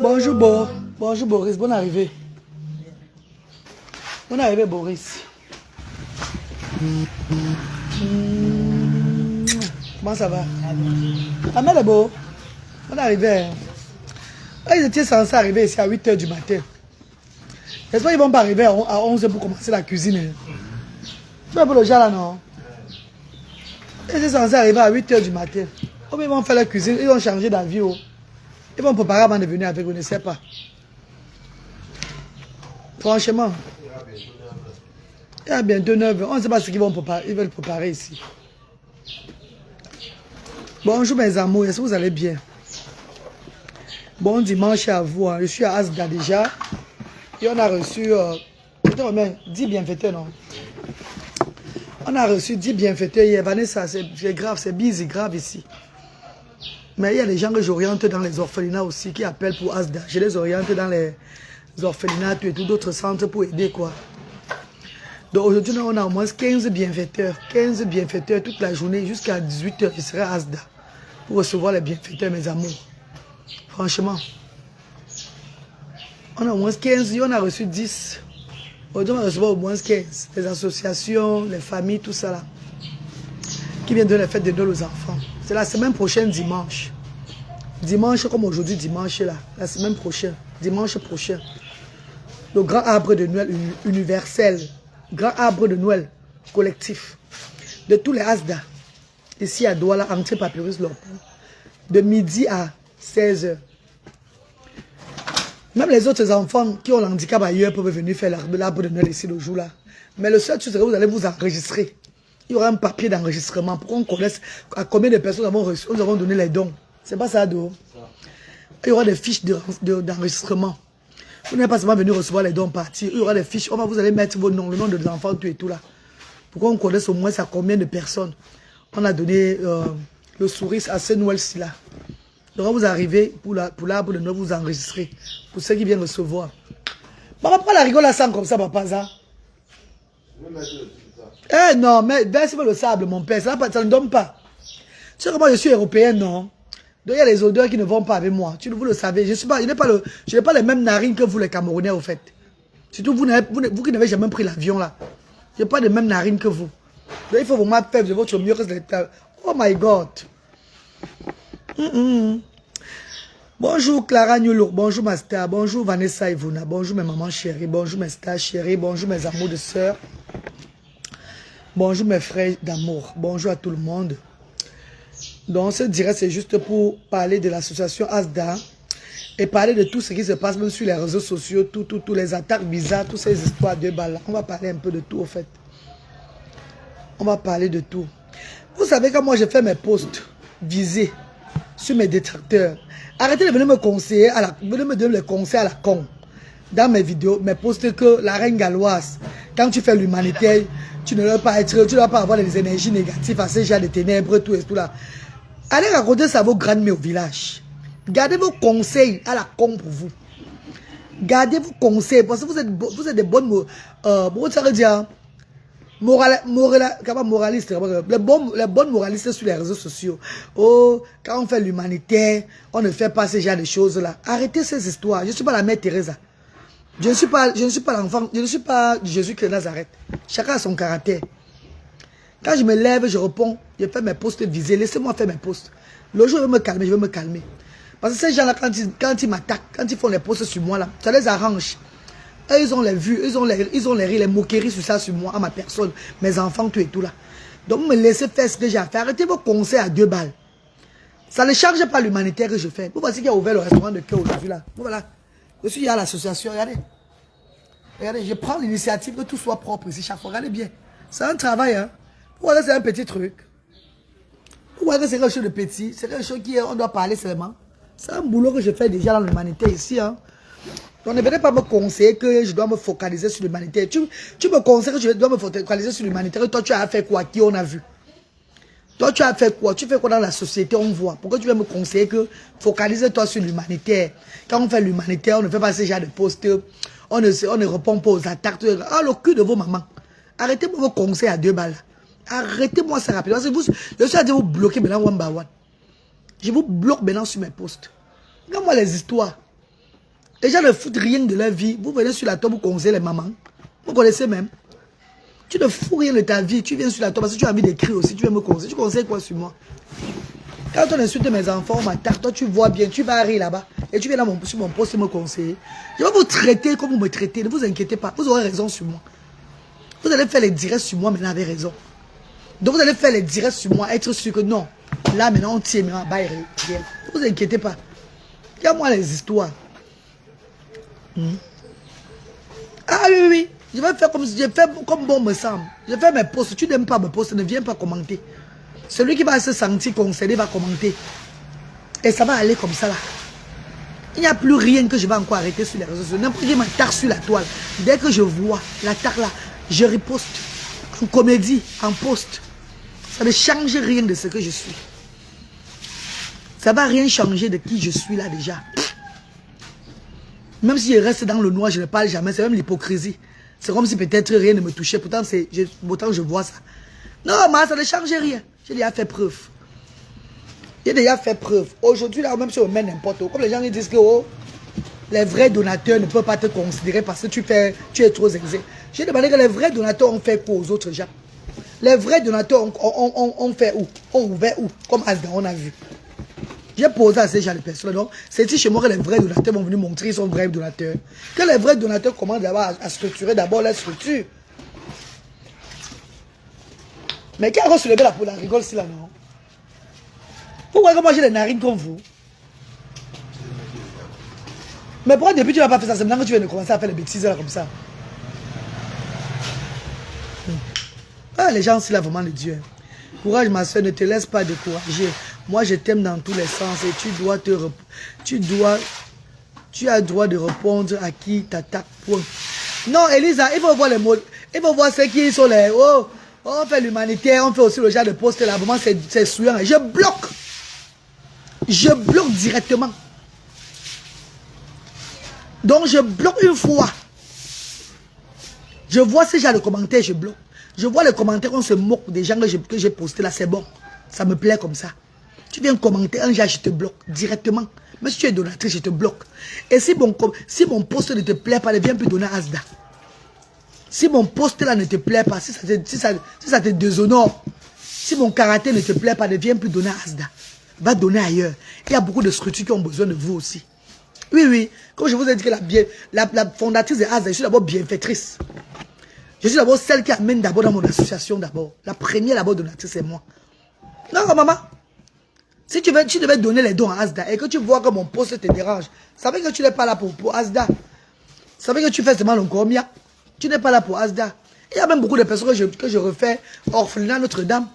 Bonjour, bonjour Boris, bonne arrivée. Bonne arrivée Boris. Comment ça va? Amel est beau. Bonne arrivée. Ils étaient censés arriver ici à 8 h du matin. J'espère qu'ils ne vont pas arriver à 11 h pour commencer la cuisine. Tu vois pour le genre là, non? Ils étaient censés arriver à 8 h du matin. Ils vont faire la cuisine, ils vont changer d'avis. Ils vont préparer avant de venir avec vous, ne sais pas. Franchement. Il y a bientôt 9 h. On ne sait pas ce qu'ils vont préparer. Ils veulent préparer ici. Bonjour mes amours, est-ce que vous allez bien? Bon dimanche à vous. Je suis à Asda déjà. Et on a reçu 10 bienfaiteurs, non? On a reçu 10 bienfaiteurs hier. Vanessa, c'est grave, c'est busy, grave ici. Mais il y a des gens que j'oriente dans les orphelinats aussi qui appellent pour Asda. Je les oriente dans les orphelinats et tout d'autres centres pour aider quoi. Donc aujourd'hui, on a au moins 15 bienfaiteurs. 15 bienfaiteurs toute la journée jusqu'à 18 h. Je serai à Asda pour recevoir les bienfaiteurs, mes amours. Franchement. On a au moins 15 et on a reçu 10. Aujourd'hui, on va recevoir au moins 15. Les associations, les familles, tout ça là. Qui viennent de la fête de Noël aux enfants. C'est la semaine prochaine, dimanche. Dimanche, comme aujourd'hui, dimanche là. La semaine prochaine. Dimanche prochain. Le grand arbre de Noël universel. Grand arbre de Noël collectif. De tous les Asda. Ici à Douala, entre Papyrus Lopou. De midi à 16 h. Même les autres enfants qui ont l'handicap ailleurs peuvent venir faire l'arbre de Noël ici le jour là. Mais le seul truc, c'est que vous allez vous enregistrer. Il y aura un papier d'enregistrement pour qu'on connaisse à combien de personnes nous avons donné les dons. C'est pas ça, d'où. Il y aura des fiches d'enregistrement. Vous n'êtes pas seulement venu recevoir les dons partir. Il y aura des fiches. Vous allez mettre vos noms, le nom de l'enfant, tout et tout là. Pour qu'on connaisse au moins à combien de personnes on a donné le sourire à ce Noël-ci là. Donc vous arrivez pour l'arbre de Noël, vous enregistrez. Pour ceux qui viennent recevoir. Papa, pourquoi la rigole à sang comme ça, papa, ça? Eh non, mais verse-moi le sable, mon père. Ça ne donne pas. Tu sais comment je suis européenne, non? Donc il y a les odeurs qui ne vont pas avec moi. Vous le savez. Je n'ai pas les mêmes narines que vous, les Camerounais, au fait. Surtout vous qui n'avez jamais pris l'avion, là. Je n'ai pas les mêmes narines que vous. Donc il faut vraiment faire de votre mieux que les... Oh my God. Bonjour Clara Nyolo, bonjour ma star, bonjour Vanessa Ivuna, bonjour mes mamans chéries, bonjour mes stars chéries, bonjour mes amours de sœurs, bonjour mes frères d'amour, bonjour à tout le monde. Donc ce direct c'est juste pour parler de l'association Asda et parler de tout ce qui se passe même sur les réseaux sociaux, tous les attaques bizarres, toutes ces histoires de balles. On va parler un peu de tout au fait. On va parler de tout. Vous savez quand moi je fais mes posts visés sur mes détracteurs. Arrêtez de venir me conseiller, venir me donner les conseils à la con. Dans mes vidéos, mes posts que la reine galloise, quand tu fais l'humanitaire, tu ne dois pas avoir les énergies négatives à ces gens de ténèbres, tout et tout là. Allez raconter ça à vos grandes mères au village. Gardez vos conseils à la con pour vous. Gardez vos conseils parce que vous êtes des bonnes, ça veut dire, moralistes, les bonnes moralistes sur les réseaux sociaux. Oh, quand on fait l'humanitaire, on ne fait pas ce genre de choses-là. Arrêtez ces histoires. Je ne suis pas la mère Teresa. Je ne suis pas l'enfant, je ne suis pas Jésus-Christ de Nazareth. Chacun a son caractère. Quand je me lève, je réponds, je fais mes posts visés. Laissez-moi faire mes posts. Le jour où je vais me calmer, je vais me calmer. Parce que ces gens-là, quand ils m'attaquent, quand ils font les posts sur moi, là, ça les arrange. Eux, ils ont les vues, ils ont les rires, les moqueries sur ça, sur moi, à ma personne, mes enfants, tout et tout là. Donc, me laissez faire ce que j'ai à faire. Arrêtez vos conseils à 2 balles. Ça ne change pas l'humanitaire que je fais. Vous voici qui a ouvert le restaurant de cœur aujourd'hui là. Voilà. Je suis à l'association, regardez. Regardez, je prends l'initiative que tout soit propre ici chaque fois. Regardez bien. C'est un travail, hein. Vous voyez, c'est un petit truc. Vous voyez que c'est quelque chose de petit. C'est quelque chose on doit parler seulement. C'est un boulot que je fais déjà dans l'humanité ici, hein. Donc ne venez pas me conseiller que je dois me focaliser sur l'humanité. Tu me conseilles que je dois me focaliser sur l'humanité. Toi, tu as fait quoi? Qui on a vu? Toi, tu as fait quoi? Tu fais quoi dans la société? On voit. Pourquoi tu veux me conseiller que focalise-toi sur l'humanitaire? Quand on fait l'humanitaire, on ne fait pas ce genre de posts. On ne répond pas aux attaques. Ah, le cul de vos mamans. Arrêtez-moi vos conseils à 2 balles. Arrêtez-moi ça rapidement. Je suis à dire vous bloquer maintenant one by one. Je vous bloque maintenant sur mes posts. Regarde-moi les histoires. Les gens ne foutent rien de leur vie. Vous venez sur la tombe, vous conseillez les mamans. Vous connaissez même. Tu ne fous rien de ta vie. Tu viens sur la tombe parce que tu as envie d'écrire aussi. Tu viens me conseiller. Tu conseilles quoi sur moi? Quand on insulte mes enfants, on m'attaque. Toi, tu vois bien. Tu vas arriver là-bas. Et tu viens sur mon poste me conseiller. Je vais vous traiter comme vous me traitez. Ne vous inquiétez pas. Vous aurez raison sur moi. Vous allez faire les directs sur moi, maintenant, avec raison. Donc, vous allez faire les directs sur moi. Être sûr que non. Là, maintenant, on tient. Maintenant, bah, ne vous inquiétez pas. Regarde-moi les histoires. Ah oui, oui, oui. Je vais faire comme bon me semble. Je fais mes posts. Tu n'aimes pas mes posts, ne viens pas commenter. Celui qui va se sentir concerné va commenter. Et ça va aller comme ça là. Il n'y a plus rien que je vais encore arrêter sur les réseaux sociaux. N'importe qui m'attaque sur la toile. Dès que je vois l'attaque là, je riposte. En comédie, en post. Ça ne change rien de ce que je suis. Ça ne va rien changer de qui je suis là déjà. Même si je reste dans le noir, je ne parle jamais. C'est même l'hypocrisie. C'est comme si peut-être rien ne me touchait. Pourtant, je vois ça. Non, mais ça ne change rien. J'ai déjà fait preuve. J'ai déjà fait preuve. Aujourd'hui, là, même si on met n'importe où, comme les gens disent que oh, les vrais donateurs ne peuvent pas te considérer parce que tu es trop exé. J'ai demandé que les vrais donateurs ont fait quoi aux autres gens? Les vrais donateurs ont fait où? Ont ouvert où? Comme Asda, on a vu. J'ai posé à ces gens de personnes. Donc, c'est ici chez moi que les vrais donateurs vont venir montrer qu'ils sont vrais donateurs. Que les vrais donateurs commencent d'abord à structurer d'abord leur structure. Mais qui a soulevé la rigole si là, non? Pourquoi moi j'ai des narines comme vous? Mais pourquoi depuis tu n'as pas fait ça? C'est maintenant que tu viens de commencer à faire les bêtises là comme ça. Ah, les gens, c'est là vraiment le Dieu. Courage, ma soeur, ne te laisse pas décourager. Moi, je t'aime dans tous les sens et tu as le droit de répondre à qui t'attaque. Non, Elisa, il faut voir les mots. Il faut voir ceux qui sont les. Oh, on fait l'humanitaire, on fait aussi le genre de poste là. Vraiment, c'est souillant. Je bloque. Je bloque directement. Donc, je bloque une fois. Je vois ces gens de commentaires, je bloque. Je vois les commentaires, on se moque des gens que j'ai postés là, c'est bon. Ça me plaît comme ça. Tu viens commenter un jour, je te bloque directement. Mais si tu es donatrice, je te bloque. Et si mon post ne te plaît pas, ne viens plus donner à Asda. Si mon post là ne te plaît pas, si ça te déshonore, si mon caractère ne te plaît pas, ne viens plus donner à Asda. Va donner ailleurs. Il y a beaucoup de structures qui ont besoin de vous aussi. Oui, oui. Comme je vous ai dit que la fondatrice de Asda, je suis d'abord bienfaitrice. Je suis d'abord celle qui amène d'abord dans mon association d'abord. La première d'abord donatrice, c'est moi. Non, maman. Si tu devais donner les dons à Asda et que tu vois que mon poste te dérange, ça veut dire que tu n'es pas là pour Asda. Ça veut dire que tu fais seulement le Gormia. Tu n'es pas là pour Asda. Il y a même beaucoup de personnes que je refais orphelinat Notre-Dame.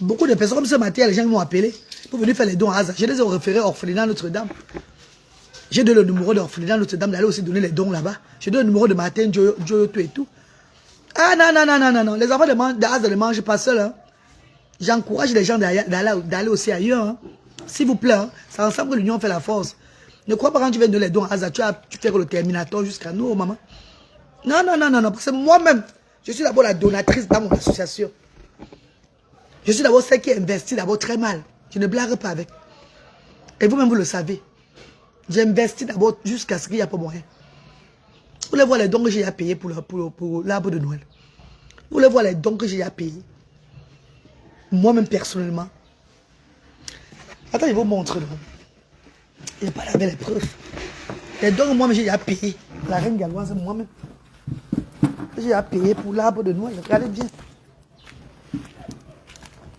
Beaucoup de personnes, comme ce matin, les gens m'ont appelé pour venir faire les dons à Asda. Je les ai référés orphelinat Notre-Dame. J'ai donné le numéro d'orphelinat Notre-Dame d'aller aussi donner les dons là-bas. J'ai donné le numéro de Martin, Joyoto et tout. Ah non, non, non, non, non, non. Les enfants de Asda ne mangent pas seuls. Hein. J'encourage les gens d'aller aussi ailleurs. Hein. S'il vous plaît, hein. C'est ensemble que l'union fait la force. Ne crois pas quand tu viens donner les dons à Asda, tu fais le terminator jusqu'à nous, maman. Non, non, non, non, non. Parce que moi-même, je suis d'abord la donatrice dans mon association. Je suis d'abord celle qui investit d'abord très mal. Je ne blague pas avec. Et vous-même, vous le savez. J'investis d'abord jusqu'à ce qu'il n'y ait pas moyen. Vous voulez voir les dons que j'ai à payer pour l'arbre de Noël. Vous voulez voir les dons que j'ai à payer. Moi-même, personnellement. Attends, je vais vous montrer. Il n'y a pas la belle preuve. Les dons que moi-même j'ai à payer. La reine galloise, c'est moi-même. J'ai à payer pour l'arbre de Noël. Regardez bien.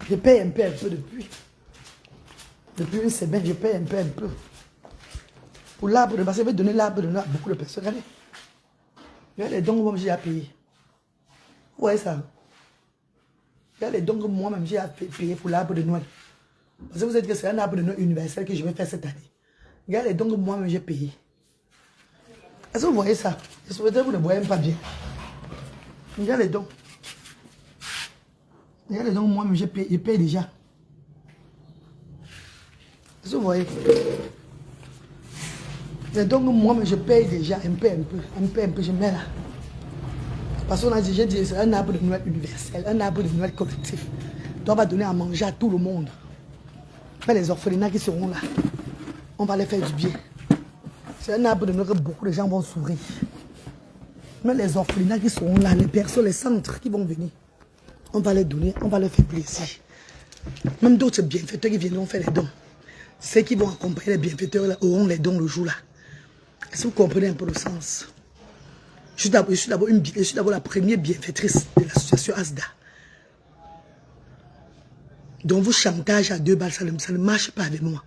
Je paye un peu depuis. Depuis une semaine, je paye un peu. Pour l'arbre de Noël, parce que je vais donner l'arbre de Noël à beaucoup de personnes. Regardez. Regardez les dons que moi-même j'ai à payer. Vous voyez ça? Regardez les dons que moi-même j'ai à payer pour l'arbre de Noël. Parce que vous êtes que c'est un arbre de Noël universel que je vais faire cette année. Regardez les dons que moi-même j'ai payé. Est-ce que vous voyez ça? Je souhaite que vous ne voyez même pas bien. Regardez les dons. Regardez les dons que moi-même je paye déjà. Est-ce que vous voyez? Les dons que moi-même je paye déjà un peu, je mets là. Parce qu'on a dit, j'ai dit, c'est un arbre de Noël universel, un arbre de Noël collectif. Donc on va donner à manger à tout le monde. Pas les orphelinats qui seront là. On va les faire du bien. C'est un arbre de Noël que beaucoup de gens vont sourire. Même les orphelinats qui seront là, les personnes, les centres qui vont venir. On va les donner, on va leur faire plaisir. Même d'autres bienfaiteurs qui viendront faire les dons. Ceux qui vont accompagner les bienfaiteurs là, auront les dons le jour là. Est-ce que vous comprenez un peu le sens? Je suis d'abord la première bienfaitrice de l'association ASDA. Donc vos chantages à 2 balles, ça ne marche pas avec moi.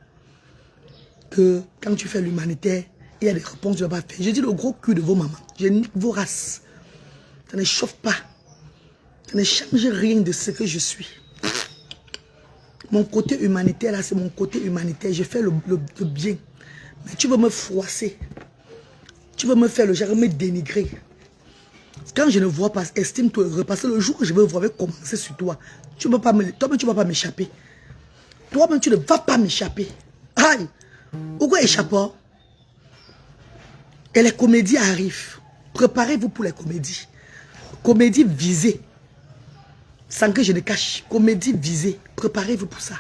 Que quand tu fais l'humanitaire, il y a des réponses que tu ne vas pas faire. Je dis le gros cul de vos mamans. Je nique vos races. Ça ne chauffe pas. Ça ne change rien de ce que je suis. Mon côté humanitaire, là, c'est mon côté humanitaire. Je fais le bien. Mais tu veux me froisser. Tu veux me faire le genre, me dénigrer. Quand je ne vois pas, estime-toi heureux. Parce que le jour que je vais voir commencer sur toi, toi-même, tu ne vas pas m'échapper. Toi-même, tu ne vas pas m'échapper. Aïe! Pourquoi échapper? Et les comédies arrivent. Préparez-vous pour les comédies. Comédie visée. Sans que je ne cache. Comédie visée. Préparez-vous pour ça.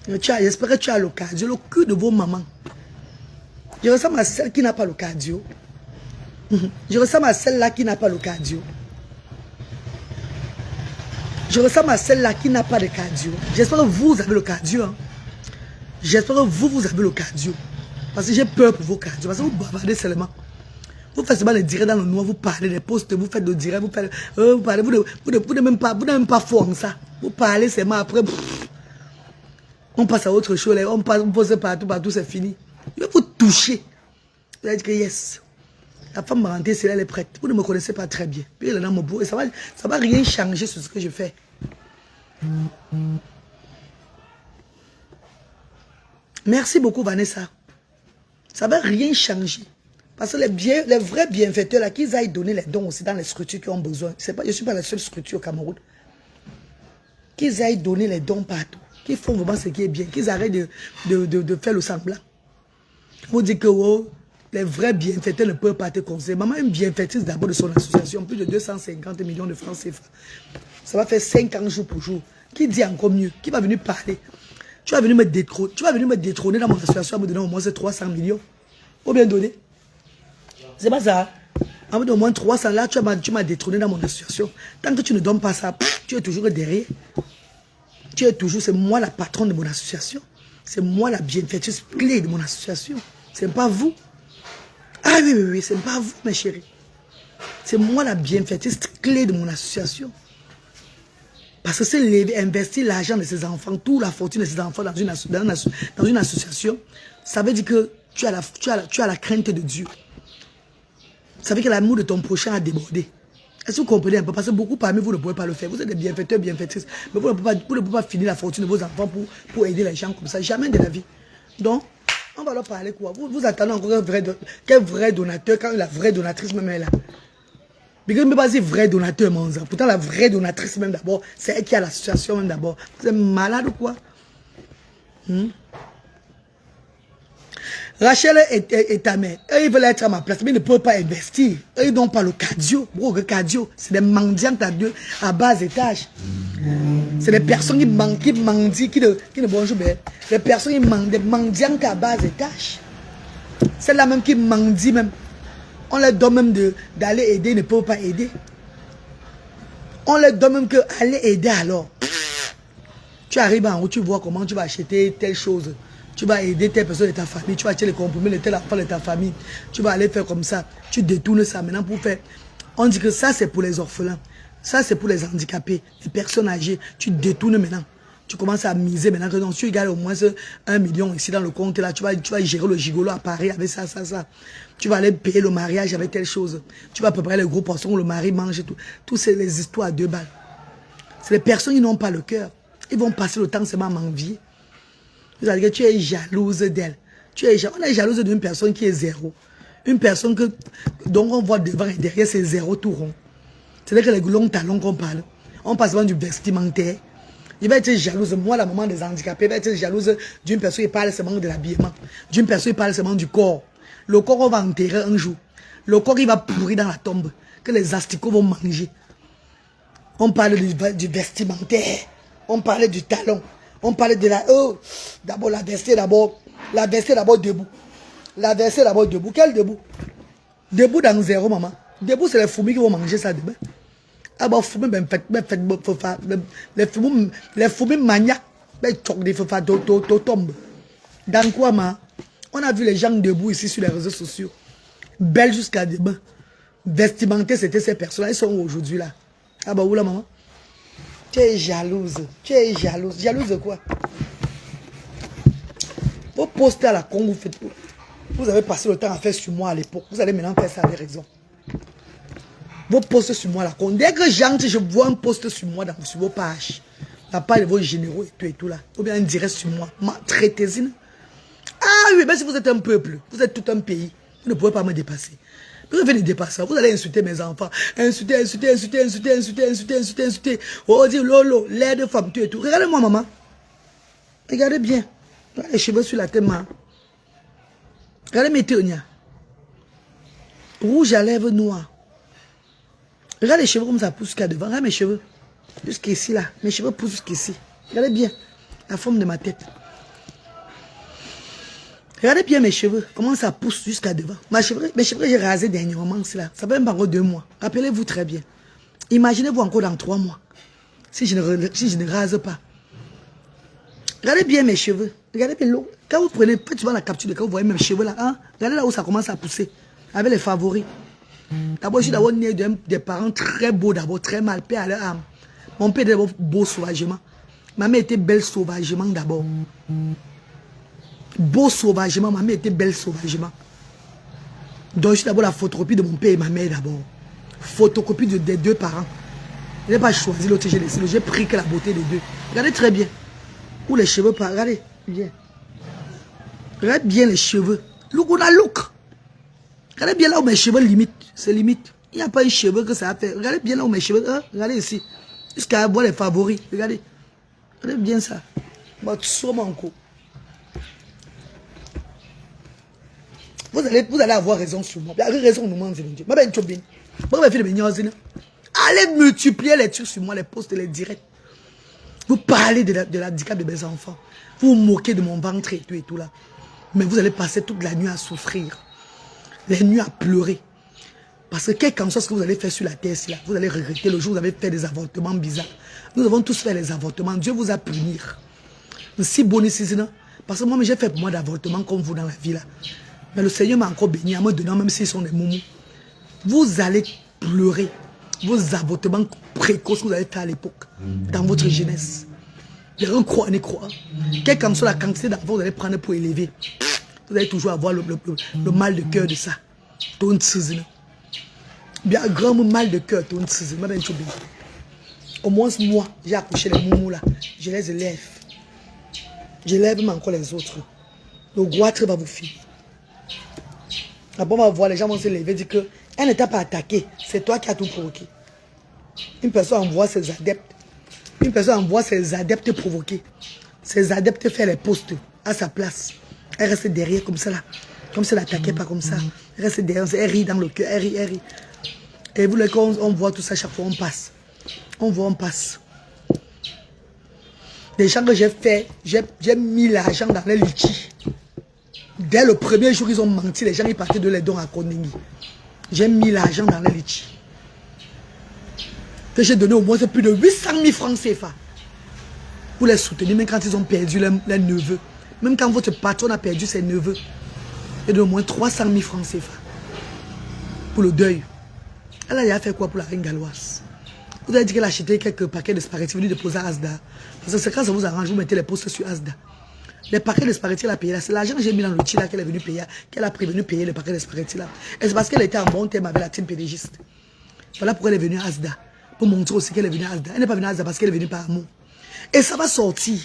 J'espère que tu as le cardio. Le cul de vos mamans. Je ressemble à celle qui n'a pas le cardio. Je ressemble à celle-là qui n'a pas le cardio. Je ressemble à celle-là qui n'a pas de cardio. J'espère que vous avez le cardio. Hein. J'espère que vous avez le cardio. Parce que j'ai peur pour vos cardio. Parce que vous bavardez seulement. Vous faites seulement les directs dans le noir, vous parlez des posts, vous faites le direct, vous parlez, vous n'avez même pas foi en ça. Vous parlez seulement après. On passe à autre chose, on pose partout, c'est fini. Je vais vous toucher. Vous allez dire que yes. La femme m'a rentrée, elle est prête. Vous ne me connaissez pas très bien. Puis elle est dans mon bout et ça va rien changer sur ce que je fais. Merci beaucoup Vanessa. Ça ne va rien changer. Parce que les vrais bienfaiteurs, là, qu'ils aillent donner les dons aussi dans les structures qui ont besoin. Je ne suis pas la seule structure au Cameroun. Qu'ils aillent donner les dons partout. Qu'ils font vraiment ce qui est bien. Qu'ils arrêtent de faire le semblant. Vous dites que oh, les vrais bienfaiteurs ne peuvent pas te conseiller. Maman est une bienfaitrice d'abord de son association. Plus de 250 millions de francs CFA. Ça va faire 50 jours pour jour. Qui dit encore mieux? Qui va venir parler? Tu vas venir me détrôner. Tu vas venir me détrôner dans mon association à me donner au moins 300 millions. Faut bien donner. C'est pas ça. En au moins 300 là, tu m'as détrôné dans mon association. Tant que tu ne donnes pas ça, tu es toujours derrière. Tu es toujours, c'est moi la patronne de mon association. C'est moi la bienfaitrice clé de mon association. C'est pas vous. Ah oui, c'est pas vous, mes chéris. C'est moi la bienfaitrice clé de mon association. Parce que c'est investir l'argent de ses enfants, toute la fortune de ses enfants dans une association, ça veut dire que tu as la crainte de Dieu. Ça veut dire que l'amour de ton prochain a débordé. Est-ce que vous comprenez un peu? Parce que beaucoup parmi vous ne pouvez pas le faire. Vous êtes des bienfaiteurs, bienfaitrices. Mais vous ne pouvez pas finir la fortune de vos enfants pour aider les gens comme ça. Jamais de la vie. Donc, on va leur parler quoi? Vous attendez encore quel vrai donateur quand la vraie donatrice même est là. Mais je ne peux pas dire vrai donateur, Manza. Pourtant, la vraie donatrice même d'abord, c'est elle qui a l'association même d'abord. Vous êtes malade ou quoi? Rachel et ta mère, eux, ils veulent être à ma place, mais ils ne peuvent pas investir. Eux, ils n'ont pas le cardio. Bro, le cardio, c'est des mendiants à bas étage. C'est des personnes qui mendient, qui ne bonjour bien. Les personnes qui mendient, des mendiants à bas étage. C'est là même qui mendient même. On leur donne même d'aller aider, ils ne peuvent pas aider. On leur donne même que aller aider alors. Tu arrives en haut, tu vois comment tu vas acheter telle chose. Tu vas aider telle personne de ta famille, tu vas acheter les compromis de tel enfant de ta famille. Tu vas aller faire comme ça. Tu détournes ça maintenant pour faire. On dit que ça c'est pour les orphelins. Ça c'est pour les handicapés, les personnes âgées. Tu détournes maintenant. Tu commences à miser maintenant que donc, tu gagnes au moins 1 million ici dans le compte. Là, tu vas gérer le gigolo à Paris avec ça. Tu vas aller payer le mariage avec telle chose. Tu vas préparer le gros poisson, le mari mange et tout. Toutes ces les histoires à 2 balles. C'est les personnes qui n'ont pas le cœur. Ils vont passer le temps seulement à m'envier. Vous allez dire que tu es jalouse d'elle. On est jalouse d'une personne qui est zéro. Une personne que, donc on voit devant et derrière, c'est zéro tout rond. C'est-à-dire que les longs talons qu'on parle, on passe devant du vestimentaire. Il va être jalouse, moi la maman des handicapés, il va être jalouse d'une personne qui parle seulement de l'habillement. D'une personne qui parle seulement du corps. Le corps, on va enterrer un jour. Le corps, il va pourrir dans la tombe. Que les asticots vont manger. On parle du vestimentaire. On parle du talon. On parlait de la... Oh, d'abord, l'adversaire, d'abord. L'adversaire, d'abord, debout. L'adversaire, d'abord, debout. Quel debout? Debout dans zéro, maman. Debout, c'est les fourmis qui vont manger ça demain. Ah bah, fourmis, ben, les fourmis maniaques, ben, choc des fofa, tombe. Dans quoi, ma? On a vu les gens debout ici sur les réseaux sociaux. Belles jusqu'à demain. Vestimentés, c'était ces personnes-là. Ils sont aujourd'hui là. Ah bah, où là, maman? Tu es jalouse. Tu es jalouse. Jalouse de quoi? Vos posts à la con, vous faites. Vous avez passé le temps à faire sur moi à l'époque. Vous allez maintenant faire ça avec raison. Vos posts sur moi à la con. Dès que j'entre, je vois un post sur moi sur vos pages. La page de vos généraux et tout là. Ou bien un direct sur moi. Traitez-y. Ah oui, mais si vous êtes un peuple, vous êtes tout un pays, vous ne pouvez pas me dépasser. Vous venez dépasser, vous allez insulter mes enfants. Insulter. Oh, dire lolo, l'air de femme, tout et tout. Regardez-moi, maman. Regardez bien. Les cheveux sur la tête, maman. Regardez mes tenues. Rouge à lèvres noires. Regardez les cheveux comme ça pousse jusqu'à devant. Regardez mes cheveux. Jusqu'ici, là. Mes cheveux poussent jusqu'ici. Regardez bien la forme de ma tête. Regardez bien mes cheveux, comment ça pousse jusqu'à devant. Mes cheveux, j'ai rasé dernièrement, cela. Ça fait même pas encore 2 mois. Rappelez-vous très bien. Imaginez-vous encore dans 3 mois. Si je ne rase pas. Regardez bien mes cheveux. Regardez bien l'eau. Quand vous prenez, faites souvent la capture de quand vous voyez mes cheveux là. Hein? Regardez là où ça commence à pousser. Avec les favoris. D'abord, je suis d'abord né des parents très beaux d'abord, très mal, paix à leur âme. Mon père était d'abord beau sauvagement. Ma mère était belle sauvagement d'abord. Beau sauvagement, ma mère était belle sauvagement. Donc, je suis d'abord la photocopie de mon père et ma mère d'abord. Photocopie des 2 parents. Je n'ai pas choisi l'autre, j'ai laissé. J'ai pris que la beauté des 2. Regardez très bien. Où les cheveux pas. Regardez bien. Regardez bien les cheveux. Look on a look. Regardez bien là où mes cheveux limitent. C'est limite. Il n'y a pas un cheveu que ça a fait. Regardez bien là où mes cheveux. Hein? Regardez ici. Jusqu'à voir les favoris. Regardez. Regardez bien ça. Bah, sûrement encore. Vous allez avoir raison sur moi. Raison nous manque. Allez multiplier les trucs sur moi, les posts, les directs. Vous parlez de l'handicap de mes enfants. Vous vous moquez de mon ventre et tout là. Mais vous allez passer toute la nuit à souffrir. Les nuits à pleurer. Parce que quel qu'en soit ce que vous allez faire sur la terre, là, vous allez regretter le jour où vous avez fait des avortements bizarres. Nous avons tous fait les avortements. Dieu vous a punir. Si bon ici, parce que moi, j'ai fait pour moi d'avortements comme vous dans la vie là. Mais le Seigneur m'a encore béni en me donnant, même s'ils sont des moumous. Vous allez pleurer vos avortements précoces que vous avez fait à l'époque, dans votre jeunesse. Il y a un croix, ne croit. Quelle qu'en soit la quantité d'enfants que vous allez prendre pour élever, vous allez toujours avoir le mal de cœur de ça. Bien, grand mal de cœur. Au moins, moi, j'ai accouché les moumous là. Je les élève. J'élève même encore les autres. Le goitre va vous finir. Après, on va voir, les gens vont se lever et dire que elle ne t'a pas attaqué, c'est toi qui as tout provoqué. Une personne envoie ses adeptes. Une personne envoie ses adeptes provoquer. Ses adeptes faire les postes à sa place. Elle reste derrière comme ça là. Comme si elle n'attaquait pas comme ça. Elle reste derrière, elle rit dans le cœur, elle rit. Et vous, on voit tout ça chaque fois, on passe. On voit, on passe. Les gens que j'ai fait, j'ai mis l'argent dans les litchis. Dès le premier jour, ils ont menti. Les gens, ils partaient de les dons à Kondengi. J'ai mis l'argent dans les litchis. Que j'ai donné au moins plus de 800 000 francs CFA. Pour les soutenir, même quand ils ont perdu les neveux. Même quand votre patron a perdu ses neveux. J'ai donné au moins 300 000 francs CFA. Pour le deuil. Elle a fait quoi pour la reine galloise? Vous avez dit qu'elle a acheté quelques paquets de spaghettis venus déposer à Asda. Parce que c'est quand ça vous arrange, vous mettez les postes sur Asda. Les paquets de spaghettis, elle a payé là. C'est l'argent que j'ai mis dans le là qu'elle est venue payer. Qu'elle a prévenu payer les paquets de spaghettis là. Et c'est parce qu'elle était en bon terme avec la team pédégiste. Voilà pourquoi elle est venue à Asda. Pour montrer aussi qu'elle est venue à Asda. Elle n'est pas venue à Asda parce qu'elle est venue par amour. Et ça va sortir.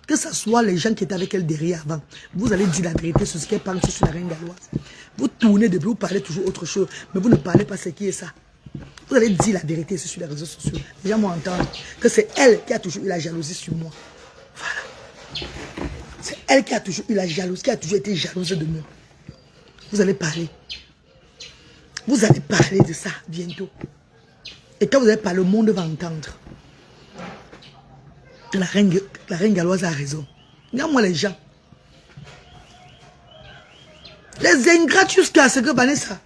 Que ce soit les gens qui étaient avec elle derrière avant. Vous allez dire la vérité sur ce qu'elle parle sur la reine galloise. Vous tournez depuis, vous parlez toujours autre chose. Mais vous ne parlez pas ce qui est ça. Vous allez dire la vérité sur les réseaux sociaux. Les gens vont entendre que c'est elle qui a toujours eu la jalousie sur moi. Voilà. C'est elle qui a toujours eu la jalousie, qui a toujours été jalouse de moi. Vous allez parler. Vous allez parler de ça bientôt. Et quand vous allez parler, le monde va entendre. La reine galloise a raison. Regarde-moi les gens. Les ingrats jusqu'à ce que Vanessa,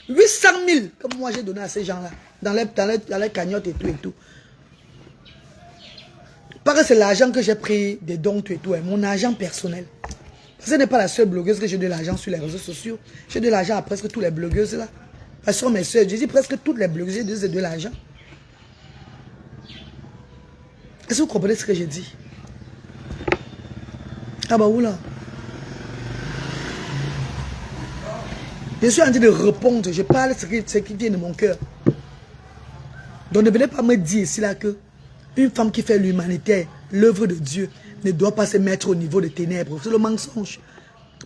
800 000, comme moi j'ai donné à ces gens-là, dans les cagnottes et tout et tout. Parce que c'est l'argent que j'ai pris des dons tout et tout, mon argent personnel. Parce que ce n'est pas la seule blogueuse que j'ai de l'argent sur les réseaux sociaux. J'ai de l'argent à presque toutes les blogueuses là. Elles sont mes soeurs, je dis presque toutes les blogueuses, j'ai de l'argent. Est-ce que vous comprenez ce que j'ai dit? Ah bah oula. Je suis en train de répondre, je parle ce qui vient de mon cœur. Donc ne venez pas me dire ici là que une femme qui fait l'humanitaire, l'œuvre de Dieu, ne doit pas se mettre au niveau des ténèbres. C'est le mensonge.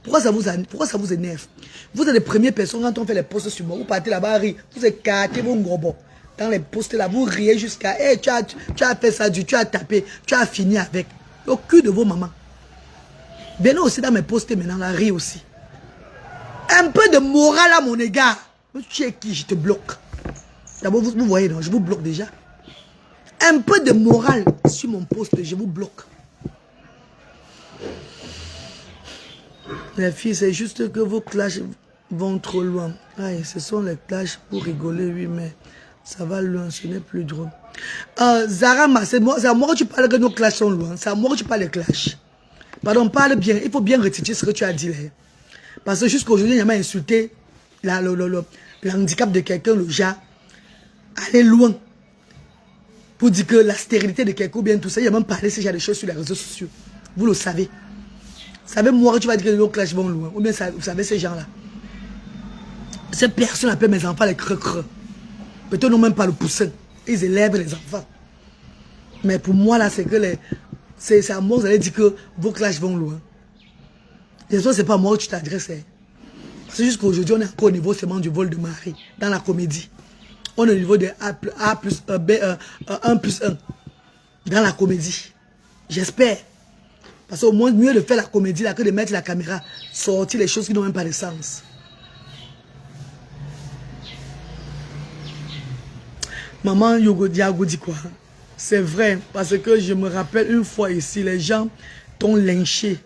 Pourquoi ça vous énerve? Vous êtes les premières personnes quand on fait les posts sur moi, vous partez là-bas à rire, vous écartez vos gros dans les posts là, vous riez jusqu'à hey, tu as fait ça, tu as tapé, tu as fini avec. Le cul de vos mamans. Venez aussi dans mes posts maintenant, là, rire aussi. Un peu de morale à mon égard. Tu es qui? Je te bloque. D'abord, vous voyez, non, je vous bloque déjà. Un peu de morale sur mon poste, je vous bloque. Les filles, c'est juste que vos clashs vont trop loin. Aïe, ce sont les clashs pour rigoler, oui, mais ça va loin, ce n'est plus drôle. Zarama, c'est à moi que tu parles que nos clashs sont loin. C'est à moi que tu parles des clashs. Pardon, parle bien. Il faut bien retirer ce que tu as dit là. Parce que jusqu'à aujourd'hui, il m'a insulté l'handicap de quelqu'un, le genre, aller loin. Pour dire que la stérilité de quelqu'un ou bien tout ça, il y a même parlé ce genre de choses sur les réseaux sociaux. Vous le savez. Vous savez, moi, que tu vas dire que nos clashs vont loin. Ou bien, vous savez, ces gens-là. Ces personnes appellent mes enfants les creux-creux. Peut-être non même pas le poussin. Ils élèvent les enfants. Mais pour moi, là, c'est que c'est à moi, vous allez dire que vos clashs vont loin. Bien sûr, c'est pas à moi que tu t'adresses. C'est juste qu'aujourd'hui, on est encore au niveau seulement du vol de Marie, dans la comédie. On est au niveau de A plus 1 plus 1, dans la comédie. J'espère. Parce qu'au moins, mieux de faire la comédie là que de mettre la caméra, sortir les choses qui n'ont même pas de sens. Maman Yogo Diago dit quoi? C'est vrai, parce que je me rappelle une fois ici, les gens t'ont lynché.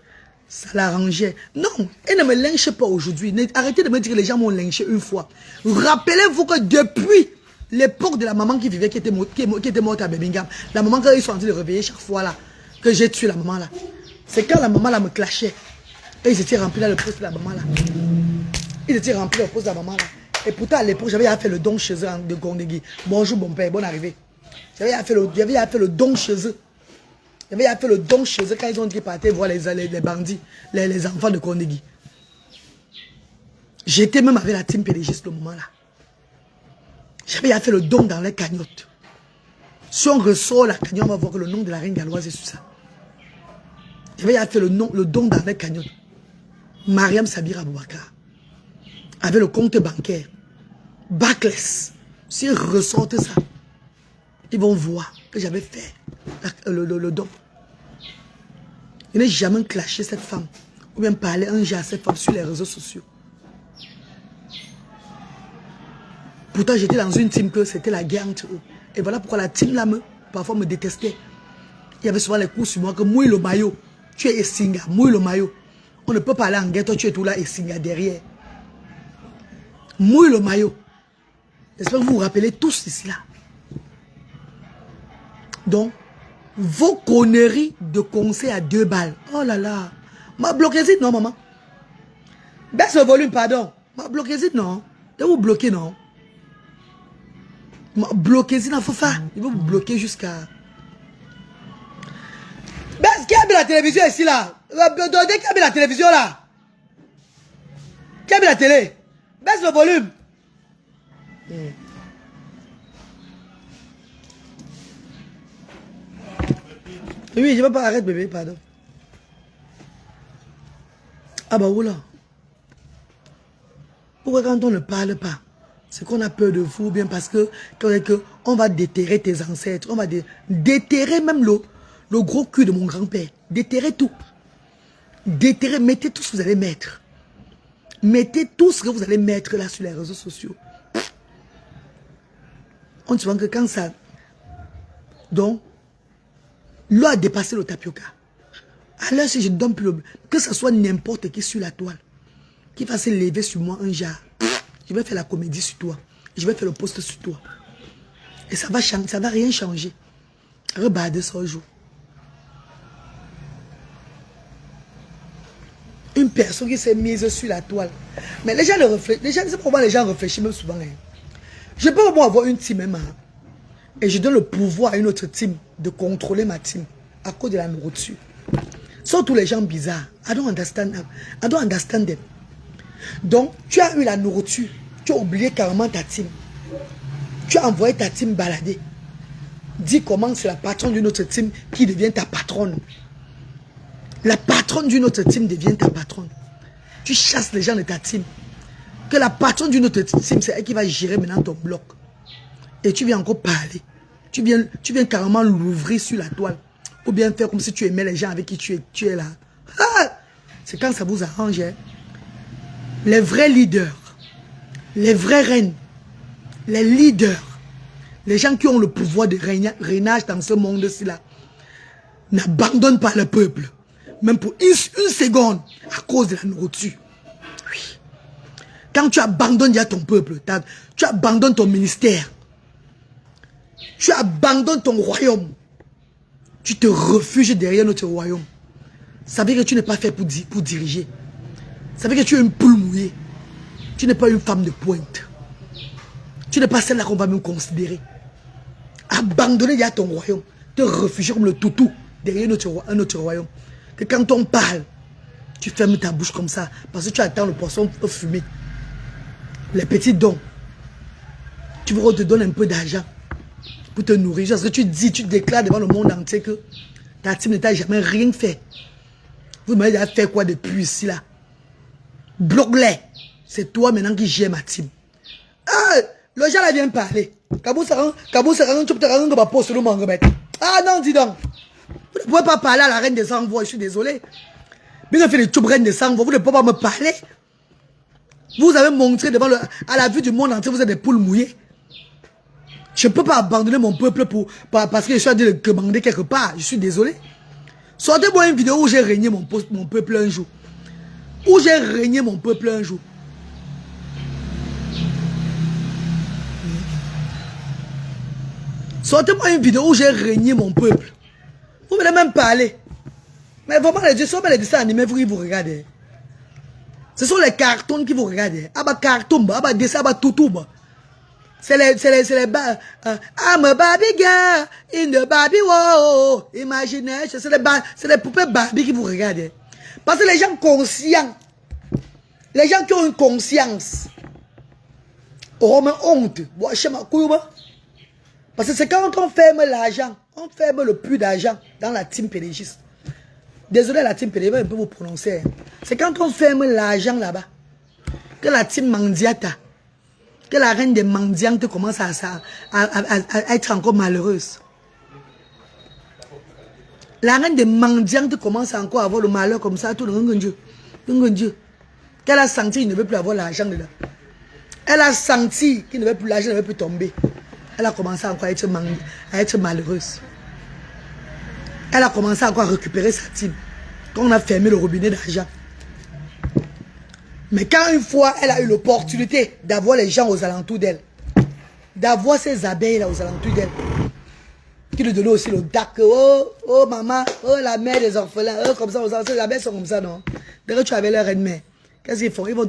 Ça l'arrangeait. Non, elle ne me lynche pas aujourd'hui. Arrêtez de me dire que les gens m'ont lynché une fois. Rappelez-vous que depuis l'époque de la maman qui vivait, qui était morte à Birmingham, la maman qu'ils sont en train de réveiller chaque fois là, que j'ai tué la maman là. C'est quand la maman là me clashait. Et ils étaient remplis dans le poste de la maman là. Ils étaient remplis dans le poste de la maman là. Et pourtant à l'époque, j'avais fait le don chez eux de Gondegui. Bonjour mon père, bonne arrivée. J'avais fait le don chez eux. J'avais fait le don chez eux quand ils ont dit qu'ils partaient voir les bandits, les enfants de Kondegui. J'étais même avec la team PDG ce moment-là. J'avais fait le don dans les cagnottes. Si on ressort la cagnotte, on va voir que le nom de la reine galloise est sur ça. J'avais fait le don dans les cagnottes. Mariam Sabir Aboubakar. Avec le compte bancaire. Backless. S'ils ressortent ça, ils vont voir que j'avais fait le don. Je n'ai jamais clashé cette femme. Ou bien parlé un jour à cette femme sur les réseaux sociaux. Pourtant, j'étais dans une team que c'était la guerre entre eux. Et voilà pourquoi la team là, parfois me détestait. Il y avait souvent les coups sur moi que mouille le maillot. Tu es Essinga, mouille le maillot. On ne peut pas aller en guerre, toi tu es tout là, Essinga derrière. Mouille le maillot. J'espère que vous vous rappelez tous ici là. Donc, vos conneries de conseil à 2 balles. Oh là là. Ma bloquez-y, non, maman. Baisse le volume, pardon. Ma bloquez-y, non. Et vous bloquez, non. Ma bloquez-y, non, faut faire. Il va vous bloquer jusqu'à... Baisse, qui a mis la télévision ici, là? Qui a mis la télévision, là? Qui a mis la télé? Baisse le volume. Oui, je ne vais pas arrêter, bébé, pardon. Ah bah oula. Pourquoi quand on ne parle pas? C'est qu'on a peur de vous, bien parce que on va déterrer tes ancêtres, on va déterrer même le gros cul de mon grand-père. Déterrer tout. Déterrer, mettez tout ce que vous allez mettre. Mettez tout ce que vous allez mettre là sur les réseaux sociaux. On se voit que quand ça... Donc, L'eau a dépassé le tapioca. Alors si je ne donne plus le... Que ce soit n'importe qui sur la toile, qui va se lever sur moi un genre, je vais faire la comédie sur toi. Je vais faire le post sur toi. Et ça va changer, ça va rien changer. Regarde ce jour. Une personne qui s'est mise sur la toile. Mais les gens le réfléchissent. C'est pourquoi les gens réfléchissent même souvent. Hein. Je peux au moins avoir une team même. Hein. Et je donne le pouvoir à une autre team de contrôler ma team à cause de la nourriture. Surtout les gens bizarres. I don't understand them. Donc, tu as eu la nourriture. Tu as oublié carrément ta team. Tu as envoyé ta team balader. Dis comment c'est la patronne d'une autre team qui devient ta patronne. La patronne d'une autre team devient ta patronne. Tu chasses les gens de ta team. Que la patronne d'une autre team, c'est elle qui va gérer maintenant ton bloc. Et tu viens encore parler. Tu viens carrément l'ouvrir sur la toile. Ou bien faire comme si tu aimais les gens avec qui tu es là. Ah! C'est quand ça vous arrange. Hein? Les vrais leaders, les vraies reines, les leaders, les gens qui ont le pouvoir de régnage dans ce monde-ci là, n'abandonnent pas le peuple. Même pour une seconde, à cause de la nourriture. Oui. Quand tu abandonnes ton peuple, tu abandonnes ton ministère, tu abandonnes ton royaume, tu te refuges derrière notre royaume. Ça veut dire que tu n'es pas fait pour diriger. Ça veut dire que tu es une poule mouillée. Tu n'es pas une femme de pointe. Tu n'es pas celle-là qu'on va me considérer. Abandonner ton royaume, te refugier comme le toutou derrière un autre royaume. Que quand on parle, tu fermes ta bouche comme ça parce que tu attends le poisson fumé. Les petits dons. Tu veux qu'on te donne un peu d'argent pour te nourrir. Parce que tu déclares devant le monde entier que ta team ne t'a jamais rien fait. Vous m'avez déjà fait quoi depuis ici là? Bloque-les. C'est toi maintenant qui gère ma team. Ah, le gens là vient parler. Kabou Saran, tu peux te rendre ma poste le mangue. Ah non, dis donc. Vous ne pouvez pas parler à la reine des sang-voix, je suis désolé. Bien fait les tubes reines des sang-voix, vous ne pouvez pas me parler. Vous avez montré à la vue du monde entier, vous êtes des poules mouillées. Je ne peux pas abandonner mon peuple parce que je suis en train de commander quelque part. Je suis désolé. Sortez-moi une vidéo où j'ai régné mon peuple un jour. Où j'ai régné mon peuple un jour. Sortez-moi une vidéo où j'ai régné mon peuple. Vous venez même parler. Mais vraiment, les dessins animés, vous regardez. Ce sont les cartons qui vous regardent. Ah bah carton, ah bah dessin, ah bah toutou. C'est les I'm a Barbie girl in the Barbie world. Imagination. C'est les poupées Barbie qui vous regardent. Parce que les gens conscients, les gens qui ont une conscience, auront même honte. Parce que c'est quand on ferme l'argent, on ferme le plus d'argent dans la team pédégiste. Désolé la team pédégiste, je peux vous prononcer. C'est quand on ferme l'argent là-bas, que la team mendiata, que la reine des mendiantes commence à être encore malheureuse. La reine des mendiantes commence à encore avoir le malheur comme ça, tout le monde. Qu'elle a senti qu'il ne veut plus avoir l'argent dedans. Elle a senti qu'il ne veut plus l'argent, ne veut plus tomber. Elle a commencé encore à être malheureuse. Elle a commencé encore à récupérer sa team. Quand on a fermé le robinet d'argent. Mais quand une fois, elle a eu l'opportunité d'avoir les gens aux alentours d'elle, d'avoir ces abeilles là aux alentours d'elle, qui lui donnaient aussi le dac, oh maman, oh la mère des orphelins, oh comme ça, ces abeilles sont comme ça, non? Dès que tu avais leur reine-mère, qu'est-ce qu'ils font? Ils vont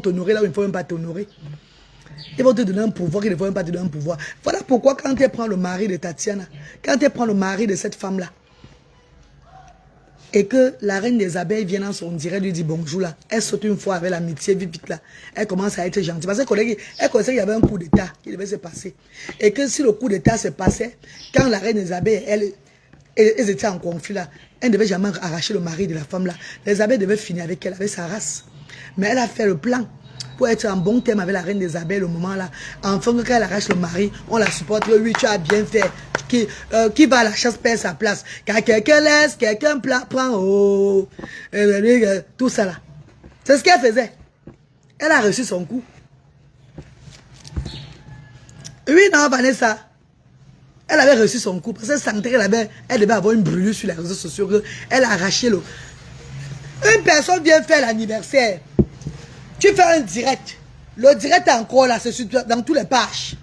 t'honorer là où il ne faut même pas t'honorer. Ils vont te donner un pouvoir qu'ils ne vont même pas te donner un pouvoir. Voilà pourquoi quand tu prends le mari de Tatiana, quand tu prends le mari de cette femme-là, et que la reine des abeilles vient dans son direct, lui dit bonjour là, elle saute une fois avec l'amitié, vite là, elle commence à être gentille. Parce qu'elle connaissait qu'il y avait un coup d'état qui devait se passer. Et que si le coup d'état se passait, quand la reine des abeilles, elles étaient en conflit là, elle ne devait jamais arracher le mari de la femme là. Les abeilles devaient finir avec elle, avec sa race. Mais elle a fait le plan pour être en bon terme avec la reine des abeilles le moment là. Enfin, quand elle arrache le mari, on la supporte. Oui, tu as bien fait. Qui va à la chasse perd sa place. Quand quelqu'un laisse, quelqu'un prend. Oh, tout ça là. C'est ce qu'elle faisait. Elle a reçu son coup. Oui, non, Vanessa. Elle avait reçu son coup parce qu'elle sentait qu'elle devait avoir une brûlure sur les réseaux sociaux. Elle a arraché le... Une personne vient faire l'anniversaire. Tu fais un direct. Le direct est encore là, c'est dans tous les pages.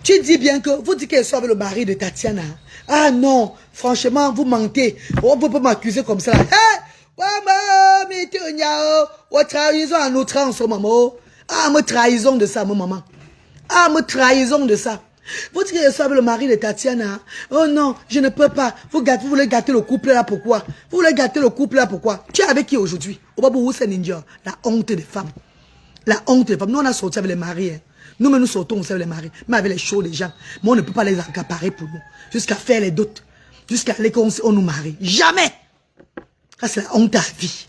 Tu dis bien que, vous dites qu'elle soit avec le mari de Tatiana. Ah non, franchement, vous mentez. On peut pas m'accuser comme ça. Hé, maman, mais tu es trahison à notre en ce moment. Ah, me trahison de ça, mon maman. Ah, me trahison de ça. Vous dites qu'elle soit avec le mari de Tatiana. Oh non, je ne peux pas. Vous voulez gâter le couple là, pourquoi? Vous voulez gâter le couple là, pourquoi? Tu es avec qui aujourd'hui? Au Babou, c'est Ninja. La honte des femmes. La honte des femmes. Nous, on a sorti avec les maris. Hein. Nous, nous sortons aussi avec les maris. Mais avec les shows des gens. Mais on ne peut pas les accaparer pour nous. Jusqu'à faire les doutes. Jusqu'à aller qu'on nous marie. Jamais. Ça, c'est la honte à vie.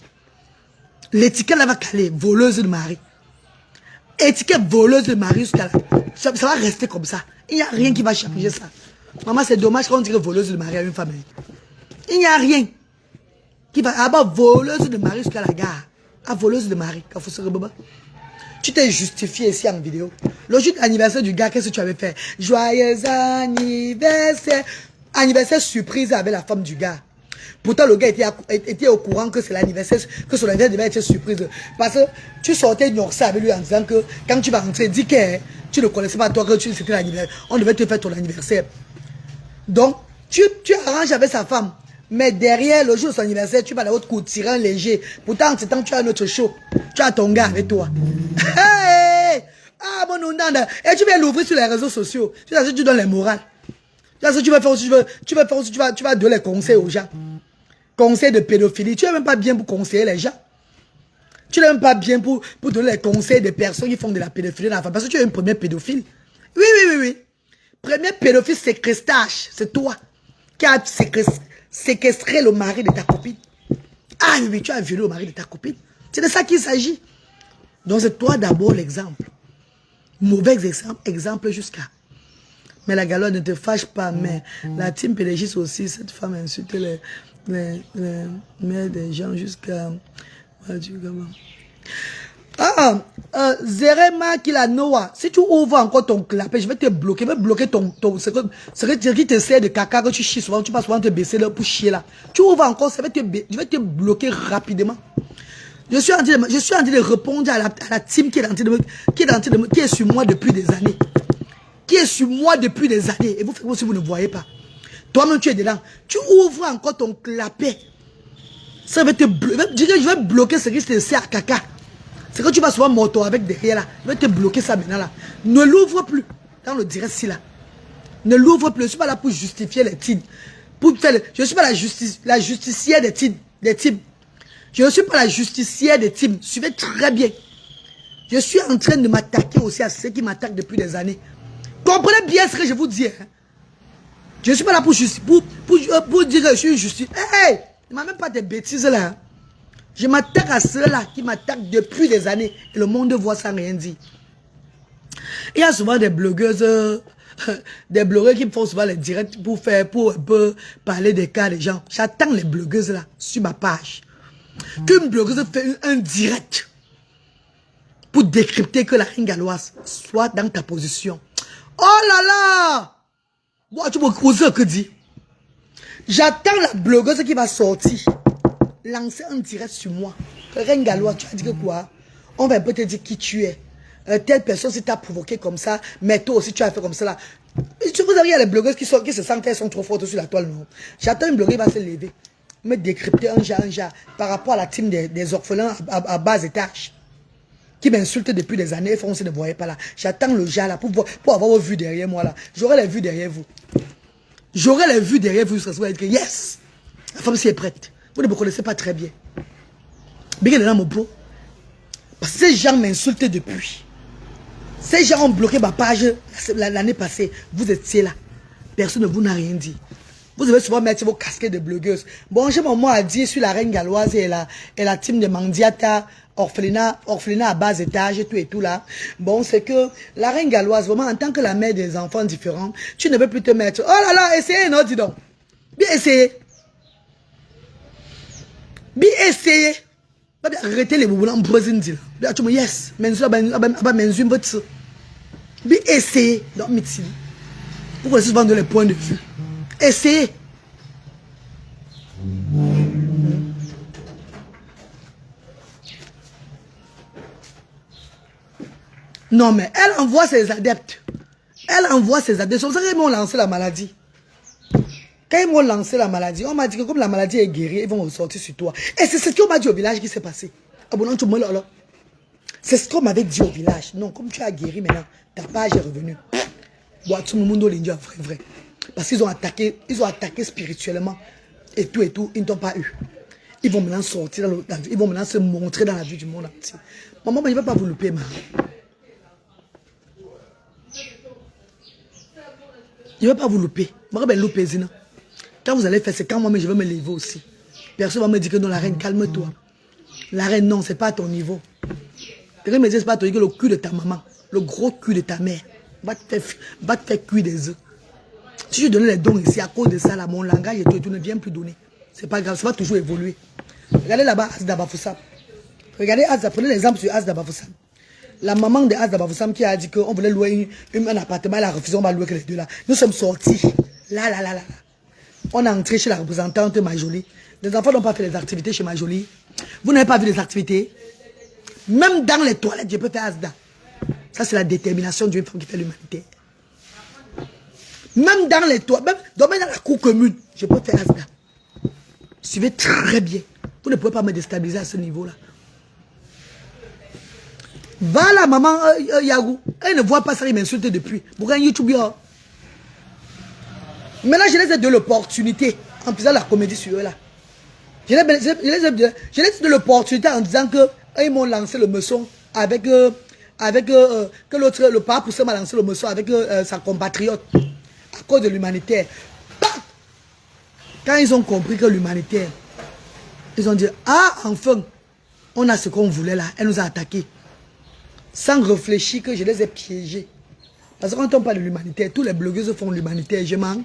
L'étiquette là va caler. Voleuse de mari. Étiquette voleuse de mari jusqu'à là. Ça va rester comme ça. Il n'y a rien qui va changer ça. Maman, c'est dommage qu'on dirait voleuse de mari à une femme. Il n'y a rien qui va... Ah bah, voleuse de mari jusqu'à la gare. Ah, voleuse de mari. Tu t'es justifié ici en vidéo. Le jour de l'anniversaire du gars, qu'est-ce que tu avais fait? Joyeux anniversaire. Anniversaire surprise avec la femme du gars. Pourtant, le gars était au courant que c'est l'anniversaire, que son anniversaire devait être surprise. Parce que tu sortais ça avec lui en disant que quand tu vas rentrer, dis que tu ne connaissais pas toi que c'était l'anniversaire. On devait te faire ton anniversaire. Donc, tu arranges avec sa femme. Mais derrière, le jour de son anniversaire, tu vas à l'autre coup, tirer un léger. Pourtant, en ce temps, tu as un autre show. Tu as ton gars avec toi. Hey! Ah, mon ondanda. Et tu vas l'ouvrir sur les réseaux sociaux. Tu donnes les morales. Tu vas faire aussi, tu vas donner les conseils aux gens. Conseils de pédophilie. Tu n'es même pas bien pour conseiller les gens. Tu n'es même pas bien pour donner les conseils des personnes qui font de la pédophilie dans la famille. Parce que tu es un premier pédophile. Oui. Premier pédophile, c'est Christache. C'est toi qui as séquestré le mari de ta copine. Ah oui, tu as violé le mari de ta copine. C'est de ça qu'il s'agit. Donc c'est toi d'abord l'exemple. Mauvais exemple jusqu'à. Mais la galère ne te fâche pas. Mais la team pédégiste aussi, cette femme insulte les mères des gens jusqu'à... Zerema Kilanoa, si tu ouvres encore ton clapet, je vais te bloquer. Je vais bloquer ce qui te sert de caca que tu chies souvent. Tu passes souvent te baisser là pour chier là. Tu ouvres encore, je vais te bloquer rapidement. Je suis en train de répondre à la team qui est sur moi depuis des années. Qui est sur moi depuis des années. Et vous faites comme si vous ne voyez pas. Toi-même, tu es dedans. Tu ouvres encore ton clapet. Ça va te bloquer. Je vais bloquer ce qui te sert à caca. C'est que tu vas souvent moto avec derrière là. Je vais te bloquer ça maintenant là. Ne l'ouvre plus. Dans le direct-ci là. Ne l'ouvre plus. Je ne suis pas là pour justifier les titres. Je ne suis pas la justicière des titres. Je ne suis pas la justicière des teams. Suivez très bien. Je suis en train de m'attaquer aussi à ceux qui m'attaquent depuis des années. Comprenez bien ce que je vous dis. Hein? Je ne suis pas là pour dire que je suis justice. Hey, ne m'amène pas des bêtises là. Hein? Je m'attaque à ceux-là qui m'attaquent depuis des années. Et le monde voit ça rien dire. Il y a souvent des blogueuses, des blogueurs qui font souvent les directs pour un peu parler des cas des gens. J'attends les blogueuses là sur ma page. Qu'une blogueuse fait un direct pour décrypter que la reine galloise soit dans ta position. Oh là là! Moi, tu me causes que dit. J'attends la blogueuse qui va sortir, lancer un direct sur moi. Reine galloise, tu as dit que quoi? On va un peu te dire qui tu es. Telle personne, si t'as provoqué comme ça, mais toi aussi tu as fait comme ça là. Tu vous avez les blogueuses qui se sentent qu'elles sont trop fortes sur la toile, non? J'attends une blogueuse qui va se lever. Me décrypter un genre par rapport à la team des orphelins à bas étage qui m'insultent depuis des années. On ne voyait pas là. J'attends le genre là pour avoir vos vues derrière moi là. J'aurai les vues derrière vous. J'aurai les vues derrière vous. Vous allez dire yes, la femme si est prête. Vous ne me connaissez pas très bien. Bien dans mon pot. Parce que ces gens m'insultent depuis. Ces gens ont bloqué ma page l'année passée. Vous étiez là. Personne ne vous n'a rien dit. Vous devez souvent mettre vos casquettes de blogueuses. Bon, j'ai mon mot à dire sur la reine galloise et la team de Mandiata, orphelinat à bas étage et tout là. Bon, c'est que la reine galloise, vraiment, en tant que la mère des enfants différents, tu ne veux plus te mettre. Oh là là, essayez, non, dis donc. Bien essayé. Bien essayé. Arrêtez les boubous en Brésil. Bien, tu me yes. Bien essayé. Donc, Vous connaissez souvent les points de vue. Essayez. Non, mais elle envoie ses adeptes. Elle envoie ses adeptes. C'est pour ça qu'ils m'ont lancé la maladie. Quand ils m'ont lancé la maladie, on m'a dit que comme la maladie est guérie, ils vont ressortir sur toi. Et c'est ce qu'on m'a dit au village qui s'est passé. C'est ce qu'on m'avait dit au village. Non, comme tu as guéri maintenant, ta page est revenue. Tout le monde vrai. Parce qu'ils ont attaqué spirituellement. Et tout, ils ne t'ont pas eu. Ils vont maintenant sortir, ils vont maintenant se montrer dans la vie du monde entier. Maman, je ne vais pas vous louper, maman. Je ne vais pas vous louper. Quand vous allez faire, c'est quand moi-même je vais me lever aussi. Personne va me dire que non, la reine, calme-toi. La reine, non, c'est pas à ton niveau. Quelqu'un me dit, c'est pas à ton niveau, le cul de ta maman, le gros cul de ta mère, va te faire cuire des œufs. Si je donnais les dons ici, à cause de ça, là, mon langage et tout ne vient plus donner. C'est pas grave, ça va toujours évoluer. Regardez là-bas, Asda Bafoussam. Regardez Asda, prenez l'exemple sur Asda Bafoussam. La maman de Asda Bafoussam qui a dit qu'on voulait louer un appartement, elle a refusé, on va louer que les deux là. Nous sommes sortis. Là. On est entré chez la représentante Majoli. Les enfants n'ont pas fait les activités chez Majoli. Vous n'avez pas vu les activités? Même dans les toilettes, je peux faire Asda. Ça, c'est la détermination d'une femme qui fait l'humanité. Même dans les toilettes, même dans la cour commune, je peux faire Asda. Suivez très bien. Vous ne pouvez pas me déstabiliser à ce niveau-là. Va la maman Yagou. Elle ne voit pas ça, il m'insulte depuis. Pour un YouTuber. Maintenant, je les ai de l'opportunité en faisant la comédie sur eux là. Je les ai de l'opportunité en disant que ils m'ont lancé le meçon avec que l'autre, le papa Poussin m'a lancé le meçon avec sa compatriote à cause de l'humanitaire. Quand ils ont compris que l'humanitaire, ils ont dit, ah, enfin, on a ce qu'on voulait là, elle nous a attaqués. Sans réfléchir que je les ai piégés. Parce que quand on parle de l'humanitaire, tous les blogueuses font l'humanitaire, je mens.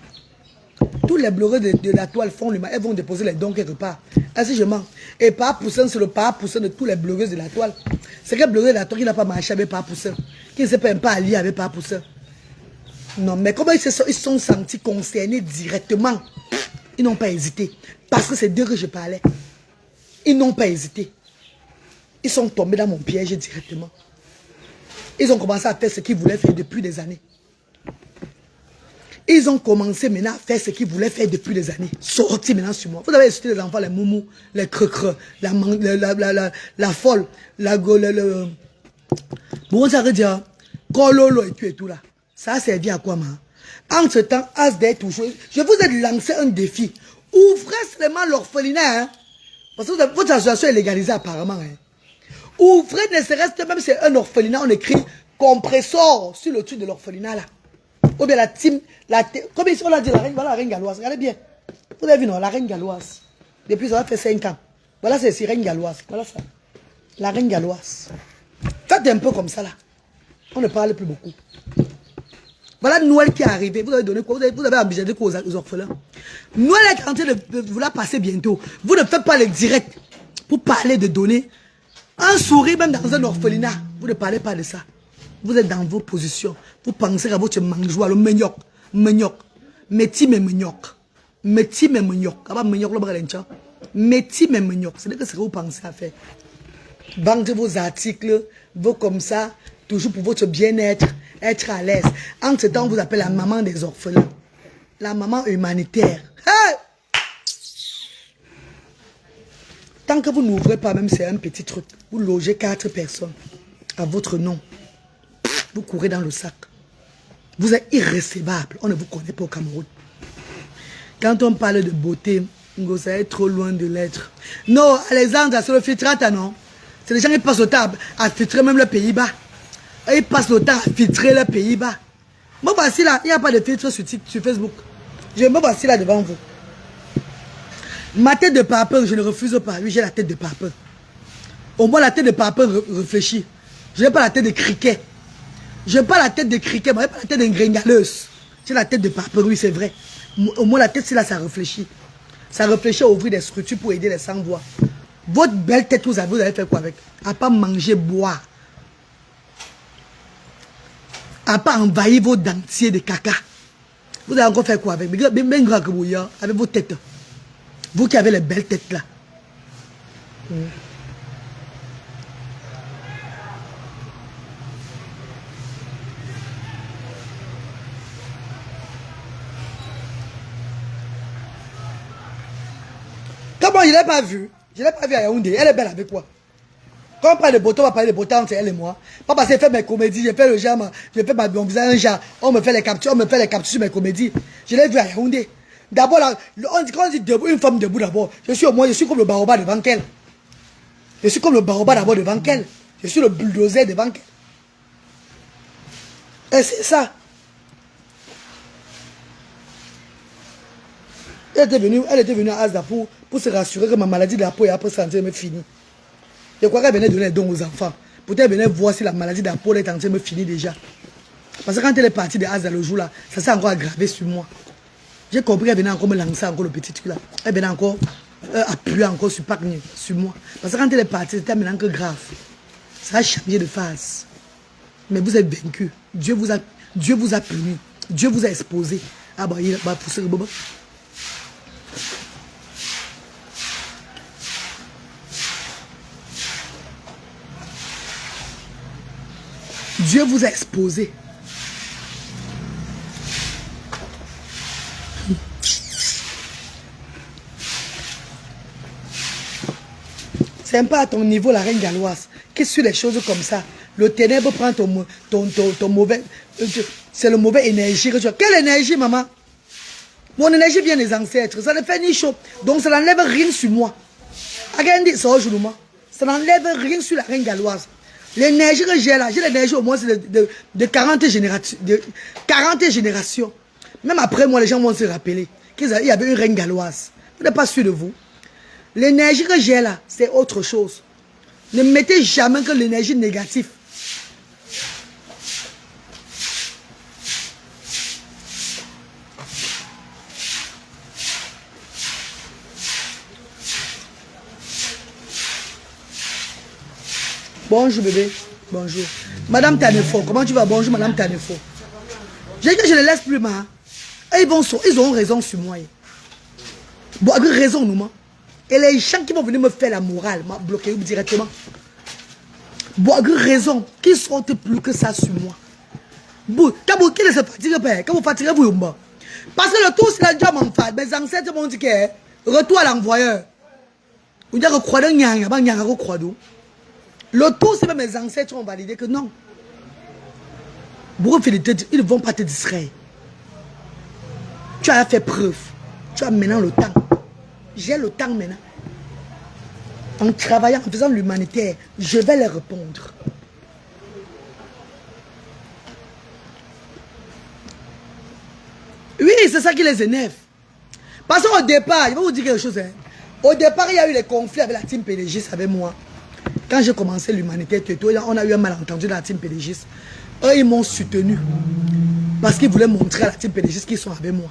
Tous les blogueurs de la toile font l'humanitaire, elles vont déposer les dons quelque part. Ainsi je mens. Et Papa Poussin, c'est le Papa Poussin de tous les blogueuses de la toile. C'est quel blogueur de la toile qui n'a pas marché avec Papa Poussin, qui ne s'est pas allié avec Papa Poussin. Non, mais comment ils se sont sentis concernés directement? Ils n'ont pas hésité. Parce que c'est d'eux que je parlais. Ils n'ont pas hésité. Ils sont tombés dans mon piège directement. Ils ont commencé à faire ce qu'ils voulaient faire depuis des années. Ils ont commencé maintenant à faire ce qu'ils voulaient faire depuis des années. Sortir maintenant sur moi. Vous avez insulté les enfants, les moumous, les creux, la folle, la gueule, bon, ça veut dire, kololo et tout là. Ça a servi à quoi, man? En ce temps, Asda toujours. Je vous ai lancé un défi. Ouvrez seulement l'orphelinat, hein? Parce que votre association est légalisée apparemment, hein? Ouvrez, ne serait-ce que même si c'est un orphelinat, on écrit compressor sur le truc de l'orphelinat là. Ou bien la team, comme ici on a dit, voilà la reine galloise, regardez bien. Vous avez vu non, la reine galloise. Depuis ça fait 5 ans. Voilà c'est ici, reine galloise. Voilà ça. La reine galloise. Faites un peu comme ça là. On ne parle plus beaucoup. Voilà Noël qui est arrivé. Vous avez donné quoi? Vous avez envisagé quoi aux orphelins? Noël est en train de vous la passer bientôt. Vous ne faites pas le direct pour parler de donner. Un sourire même dans un orphelinat. Vous ne parlez pas de ça. Vous êtes dans vos positions. Vous pensez à votre mangeoire, le menioc. Métis mais menioc. Métis mais menioc. Métis mais menioc. C'est ce que vous pensez à faire. Vendez vos articles, vos comme ça, toujours pour votre bien-être, être à l'aise. En ce temps, on vous appelle la maman des orphelins. La maman humanitaire. Hey! Tant que vous n'ouvrez pas, même c'est un petit truc, vous logez 4 personnes à votre nom. Vous courez dans le sac. Vous êtes irrécevable. On ne vous connaît pas au Cameroun. Quand on parle de beauté, vous êtes trop loin de l'être. Non, Alexandre, c'est le filtrate, non? C'est les gens qui passent le temps à filtrer même le Pays-Bas. Ils passent le temps à filtrer le Pays-Bas. Moi, voici là, il n'y a pas de filtre sur Facebook. Je me voici là devant vous. Ma tête de papin, je ne refuse pas. Oui, j'ai la tête de papin. Au moins, la tête de papin réfléchit. Je n'ai pas la tête de criquet. Je n'ai pas la tête de criquet, mais je n'ai pas la tête d'une gringaleuse. J'ai la tête de papin, oui, c'est vrai. Au moins, la tête, c'est là, ça réfléchit. Ça réfléchit à ouvrir des structures pour aider les sans-voix. Votre belle tête, vous avez fait quoi avec? À pas manger, boire. À pas envahir vos dentiers de caca. Vous allez encore faire quoi avec? Avec vos têtes. Vous qui avez les belles têtes là. Comment je ne l'ai pas vue? Je ne l'ai pas vue à Yaoundé. Elle est belle avec quoi? Quand on parle de beauté, on va parler de beauté entre elle et moi. Pas parce qu'elle fait mes comédies, je fais le genre, je fais mon visage un genre, on me fait les captures sur mes comédies. Je l'ai vue à Yaoundé. D'abord, quand on dit debout, une femme debout d'abord, je suis comme le baobab devant elle. Je suis comme le baobab d'abord devant elle. Je suis le bulldozer devant elle. Et c'est ça. Elle était venue à Asda pour se rassurer que ma maladie de la peau est après santé me finit. Je crois qu'elle venait donner les dons aux enfants. Peut-être elle venait voir si la maladie de la peau est en train de me finir déjà. Parce que quand elle est partie de Asda le jour là, ça s'est encore aggravé sur moi. J'ai compris qu'elle venait encore me lancer encore le petit truc là. Elle venait encore appuyer encore sur Pacni, sur moi. Parce que quand elle est partie, c'était maintenant que grave. Ça a changé de face. Mais vous êtes vaincu. Dieu vous a puni. Dieu vous a exposé. Ah bah il va pousser le bobo. Dieu vous a exposé. C'est un peu à ton niveau la reine galloise. Qu'est-ce que les choses comme ça? Le ténèbre prend ton mauvais... C'est le mauvais énergie que tu as. Quelle énergie, maman? Mon énergie vient des ancêtres. Ça ne fait ni chaud. Donc ça n'enlève rien sur moi. Ça n'enlève rien sur la reine galloise. L'énergie que j'ai là, j'ai l'énergie au moins de 40 générations. Même après moi, les gens vont se rappeler qu'il y avait une reine galloise. Vous n'êtes pas sûr de vous. L'énergie que j'ai là, c'est autre chose. Ne mettez jamais que l'énergie négative. Bonjour bébé, bonjour. Madame Tanefo, comment tu vas? Bonjour Madame Tanefo. J'ai dit que je ne laisse plus ma. Et ils ont raison sur moi. Bon, avec raison, nous. Et les gens qui vont venir me faire la morale, m'a bloqué directement. Bon, avec raison, qui sont plus que ça sur moi. Bon, quand vous se fatiguez, quand vous fatiguez, vous parce que le tout, c'est la job en fait. Mes ancêtres m'ont dit que retour à l'envoyeur. Vous dites que croire d'un nyang, pas nyang à croire d'où. Le tout, c'est que mes ancêtres ont validé que non. Ils ne vont pas te distraire. Tu as fait preuve. Tu as maintenant le temps. J'ai le temps maintenant. En travaillant, en faisant l'humanitaire, je vais les répondre. Oui, c'est ça qui les énerve. Parce qu'au départ, je vais vous dire quelque chose. Hein. Au départ, il y a eu les conflits avec la team PDG avec moi. Quand j'ai commencé l'humanitaire, on a eu un malentendu dans la team PDG. Eux, ils m'ont soutenu. Parce qu'ils voulaient montrer à la team PDG qu'ils sont avec moi.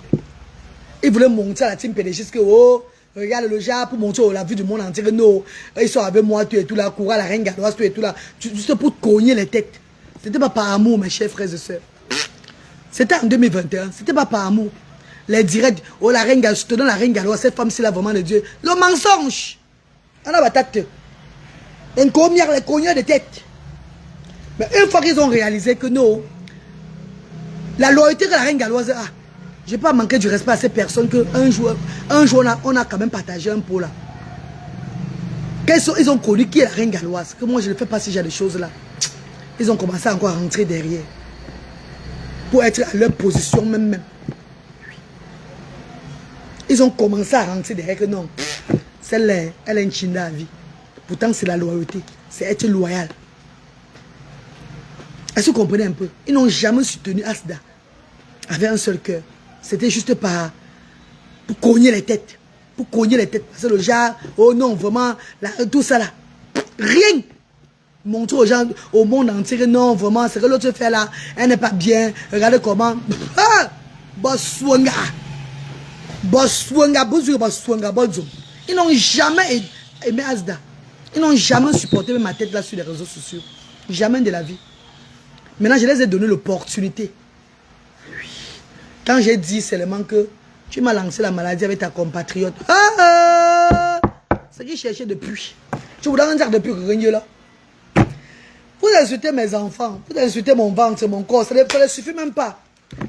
Ils voulaient montrer à la team PDG que, oh, regarde le genre pour montrer la vue du monde entier que non, ils sont avec moi, tu es tout là, Koura, la reine galloise, tu es tout là. Juste pour te cogner les têtes. C'était pas par amour, mes chers frères et sœurs. C'était en 2021, c'était pas par amour. Les directs, oh la reine galloise, je te donne la reine galloise, cette femme-ci là, vraiment de Dieu. Le mensonge. On a battu. Les cogneurs de tête. Mais une fois qu'ils ont réalisé que non, la loyauté que la reine galloise a, je n'ai pas manqué du respect à ces personnes qu'un jour, on a quand même partagé un pot là. Ils ont connu qui est la reine galloise. Que moi je ne fais pas ce genre de choses là. Ils ont commencé encore à rentrer derrière. Pour être à leur position même. Ils ont commencé à rentrer derrière que non. Celle-là, elle est une chinda à vie. Pourtant c'est la loyauté. C'est être loyal. Est-ce que vous comprenez un peu? Ils n'ont jamais soutenu Asda avec un seul cœur. C'était juste pour cogner les têtes. Pour cogner les têtes. Parce que le genre, oh non, vraiment, là, tout ça là. Rien. Montrer aux gens, au monde entier que non, vraiment, ce que l'autre fait là, elle n'est pas bien. Regardez comment. Ah! Boswanga. Boswanga, Boswanga, Boswanga. Ils n'ont jamais aimé Asda. Ils n'ont jamais supporté ma tête là sur les réseaux sociaux. Jamais de la vie. Maintenant, je les ai donné l'opportunité. Quand j'ai dit seulement que tu m'as lancé la maladie avec ta compatriote. Ah, c'est ce qu'il cherchait depuis. Tu voudrais en dire depuis que Dieu là. Vous insultez mes enfants, vous insultez mon ventre, mon corps, ça ne suffit même pas.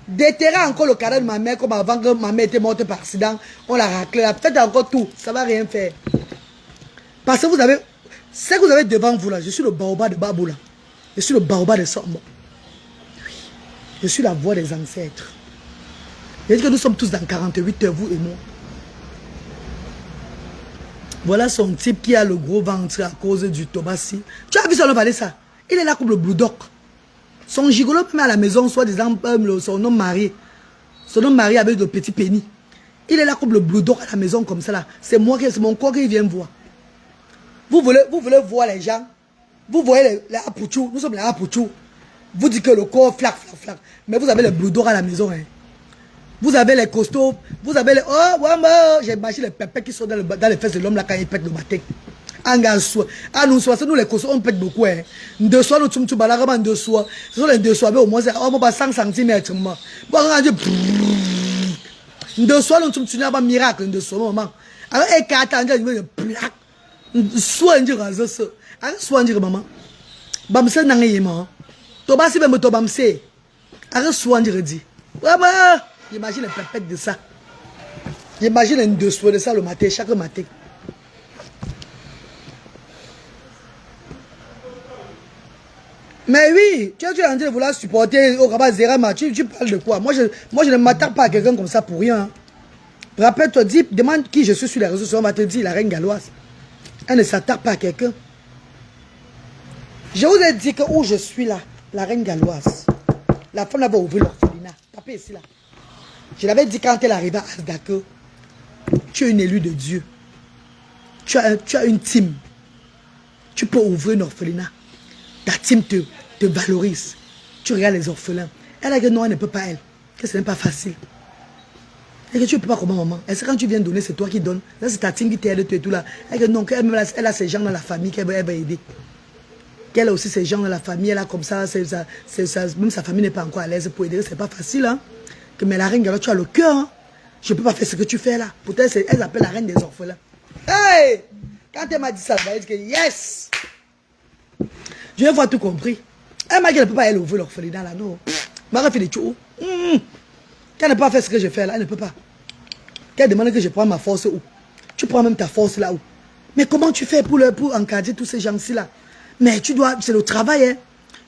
Déterrer encore le cadavre de ma mère comme avant que ma mère était morte par accident. On l'a raclé, faites encore tout, ça ne va rien faire. Parce que vous avez, ce que vous avez devant vous là, je suis le baobab de Babou là. Je suis le baobab de Sambo. Oui. Je suis la voix des ancêtres. Je dis que nous sommes tous dans 48 heures, vous et moi. Voilà son type qui a le gros ventre à cause du Tobassi. Tu as vu son nom ça? Il est là comme le Blue Dog. Son gigolo met à la maison, soit disant son homme marié. Son homme marié avec le petit pénis. Il est là comme le Blue Dog à la maison comme ça là. C'est moi, c'est mon corps qui vient me voir. Vous voulez voir les gens. Vous voyez les apouchous. Nous sommes les apouchous. Vous dites que le corps flac. Mais vous avez les Blue Dog à la maison. Hein. Vous avez les costauds. Vous avez les... Oh, ouais, j'imagine les pépés qui sont dans les fesses de l'homme là quand il pète le matin. Nous les costauds, on pète beaucoup. Hein. De soi, nous sommes tout balarement de soi. Ce sont les deux soirs, au moins, on va 100 cm. De soi, nous sommes tout un miracle de soi, maman. Alors, et quand attendez, je vais plaque. Soit un jour, soit un jour, maman. Bamse n'a rien, maman. Toba, si même toi, bamse. Alors, soit un jour, dit. Maman, j'imagine les pépettes de ça. J'imagine un deux soirs de ça le matin, chaque matin. Mais oui, tu es en train de vouloir supporter au Rabat Zerama, tu parles de quoi? Moi, je ne m'attaque pas à quelqu'un comme ça pour rien. Hein. Rappelle-toi, demande qui je suis sur les réseaux sociaux, on va te dire la reine galloise. Elle ne s'attaque pas à quelqu'un. Je vous ai dit que où je suis là, la reine galloise, la femme va ouvrir l'orphelinat. Tapez ici là. Je l'avais dit quand elle arrivait à Asda que tu es une élue de Dieu. Tu as une team. Tu peux ouvrir une orphelinat. Ta team te valorise. Tu regardes les orphelins. Elle a dit non, elle ne peut pas elle. Que ce n'est pas facile. Et que tu ne peux pas comment maman. Est-ce que quand tu viens donner, c'est toi qui donnes? Là, c'est ta team qui t'aide et tout là. Elle dit non, elle a ces gens dans la famille qu'elle va aider. Qu'elle a aussi ces gens dans la famille, elle a comme ça, même sa famille n'est pas encore à l'aise pour aider. C'est pas facile, hein. Mais la reine, tu as le cœur, hein. Je ne peux pas faire ce que tu fais là. Pourtant, elle s'appelle la reine des orphelins. Hey! Quand elle m'a dit ça, elle m'a dit que yes! Je vais voir tout compris. Elle m'a dit qu'elle ne peut pas aller ouvrir l'orphelinat là, non. M'a fait des chou. Qu'elle ne peut pas faire ce que je fais là, elle ne peut pas. Qu'elle demande que je prenne ma force où? Tu prends même ta force là où? Mais comment tu fais pour encadrer tous ces gens-ci là? Mais tu dois, c'est le travail, hein.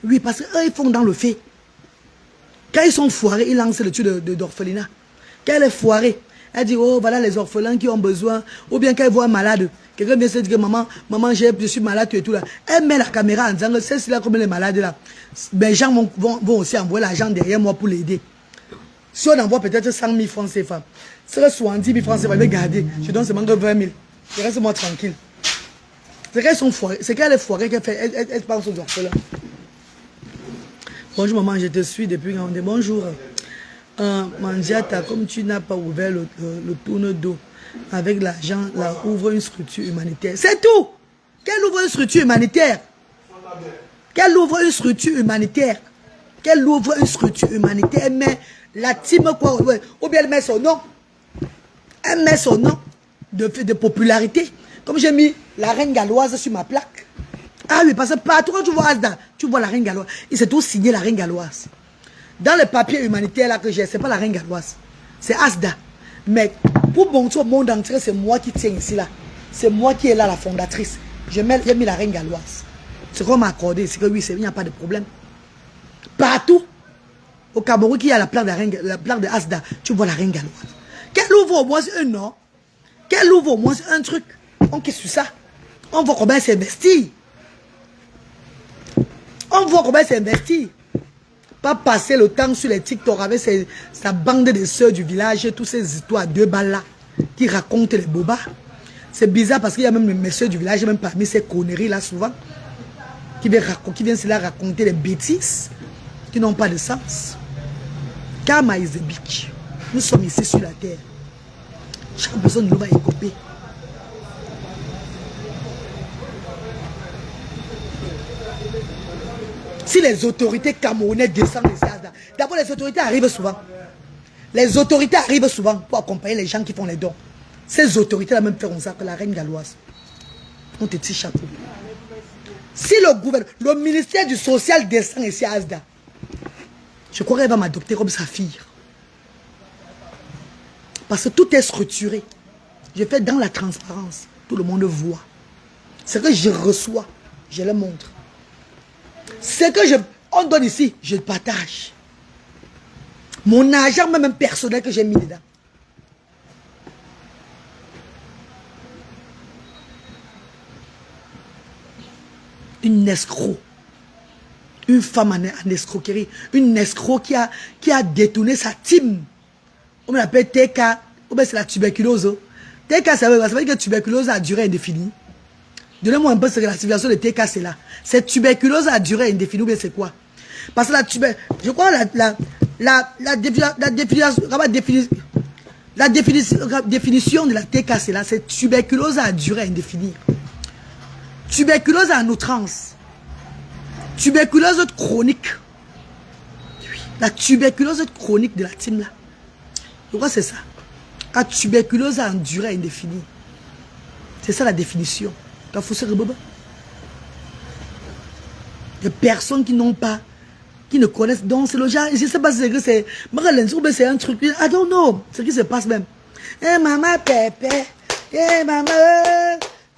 Oui, parce qu'eux, ils font dans le fait. Quand ils sont foirés, ils lancent le truc d'orphelinat. Quand elle est foirée, elle dit, oh, voilà les orphelins qui ont besoin. Ou bien quand elle voit un malade, quelqu'un vient se dire, maman, je suis malade, tu es tout là. Elle met la caméra en disant, c'est là comme les malades là. Les gens vont aussi envoyer l'argent derrière moi pour l'aider. Si on envoie peut-être 100 000 francs CFA, c'est 70 000 francs CFA, je vais garder. Je donne seulement 20 000. Je reste moi tranquille. C'est qu'elles sont foirées. C'est qu'elle est foirée qu'elle fait. Elle pense aux orphelins. Bonjour maman, je te suis depuis quand on dit bonjour. Mandiata, comme tu n'as pas ouvert le tourne d'eau avec l'argent, là, ouvre une structure humanitaire. C'est tout. Qu'elle ouvre une structure humanitaire. Qu'elle ouvre une structure humanitaire. Qu'elle ouvre une structure humanitaire. Mais la team, quoi, ou bien elle met son nom. Elle met son nom de popularité. Comme j'ai mis la reine galloise sur ma plaque. Ah oui, parce que partout quand tu vois Asda, tu vois la reine galloise. Il s'est tout signé la reine galloise. Dans les papiers humanitaires là que j'ai, c'est pas la reine galloise. C'est Asda. Mais pour montrer au monde entier, c'est moi qui tiens ici là. C'est moi qui est là, la fondatrice. J'ai mis la reine galloise. Ce qu'on m'a accordé, c'est que oui, il n'y a pas de problème. Partout, au Cameroun, qui a la plaque de Asda, tu vois la reine galloise. Qu'elle ouvre au moins un nom. Qu'elle ouvre au moins un truc. On qu'est-ce que ça? On voit combien c'est investi. On voit combien c'est investi. Pas passer le temps sur les TikTok avec sa bande de sœurs du village, toutes ces histoires à 2 balles là, qui racontent les bobas. C'est bizarre parce qu'il y a même mes sœurs du village, même parmi ces conneries là souvent, qui viennent se là raconter des bêtises qui n'ont pas de sens. Karma is a bitch. Nous sommes ici sur la terre. Chaque personne nous va écoper. Si les autorités camerounaises descendent ici, d'abord les autorités arrivent souvent. Les autorités arrivent souvent pour accompagner les gens qui font les dons. Ces autorités-là même feront ça que la reine galloise. On te tire chapeau. Si le gouvernement, le ministère du social descend ici à Asda, je crois qu'elle va m'adopter comme sa fille. Parce que tout est structuré. Je fais dans la transparence. Tout le monde voit. Ce que je reçois, je le montre. Ce que on donne ici, je le partage. Mon argent même personnel que j'ai mis dedans. Une escroc. Une femme en escroquerie. Une escroc qui a détourné sa team. On l'appelle TK. Ou bien c'est la tuberculose. TK, ça veut dire que la tuberculose a duré indéfinie. Donnez-moi un peu ce que la civilisation de TK c'est là. Cette tuberculose a duré indéfinie ou bien c'est quoi? Parce que la tuberculose, je crois la définition de la TK c'est là. Cette tuberculose a duré indéfinie. Tuberculose en outrance. Tuberculose chronique. Oui. La tuberculose chronique de la team là. Je crois que c'est ça. La tuberculose a duré indéfinie. C'est ça la définition. Les personnes qui n'ont pas, qui ne connaissent, donc c'est le genre, je ne sais pas si c'est un truc, I don't know, ce qui se passe même. Eh maman, pépé, eh maman,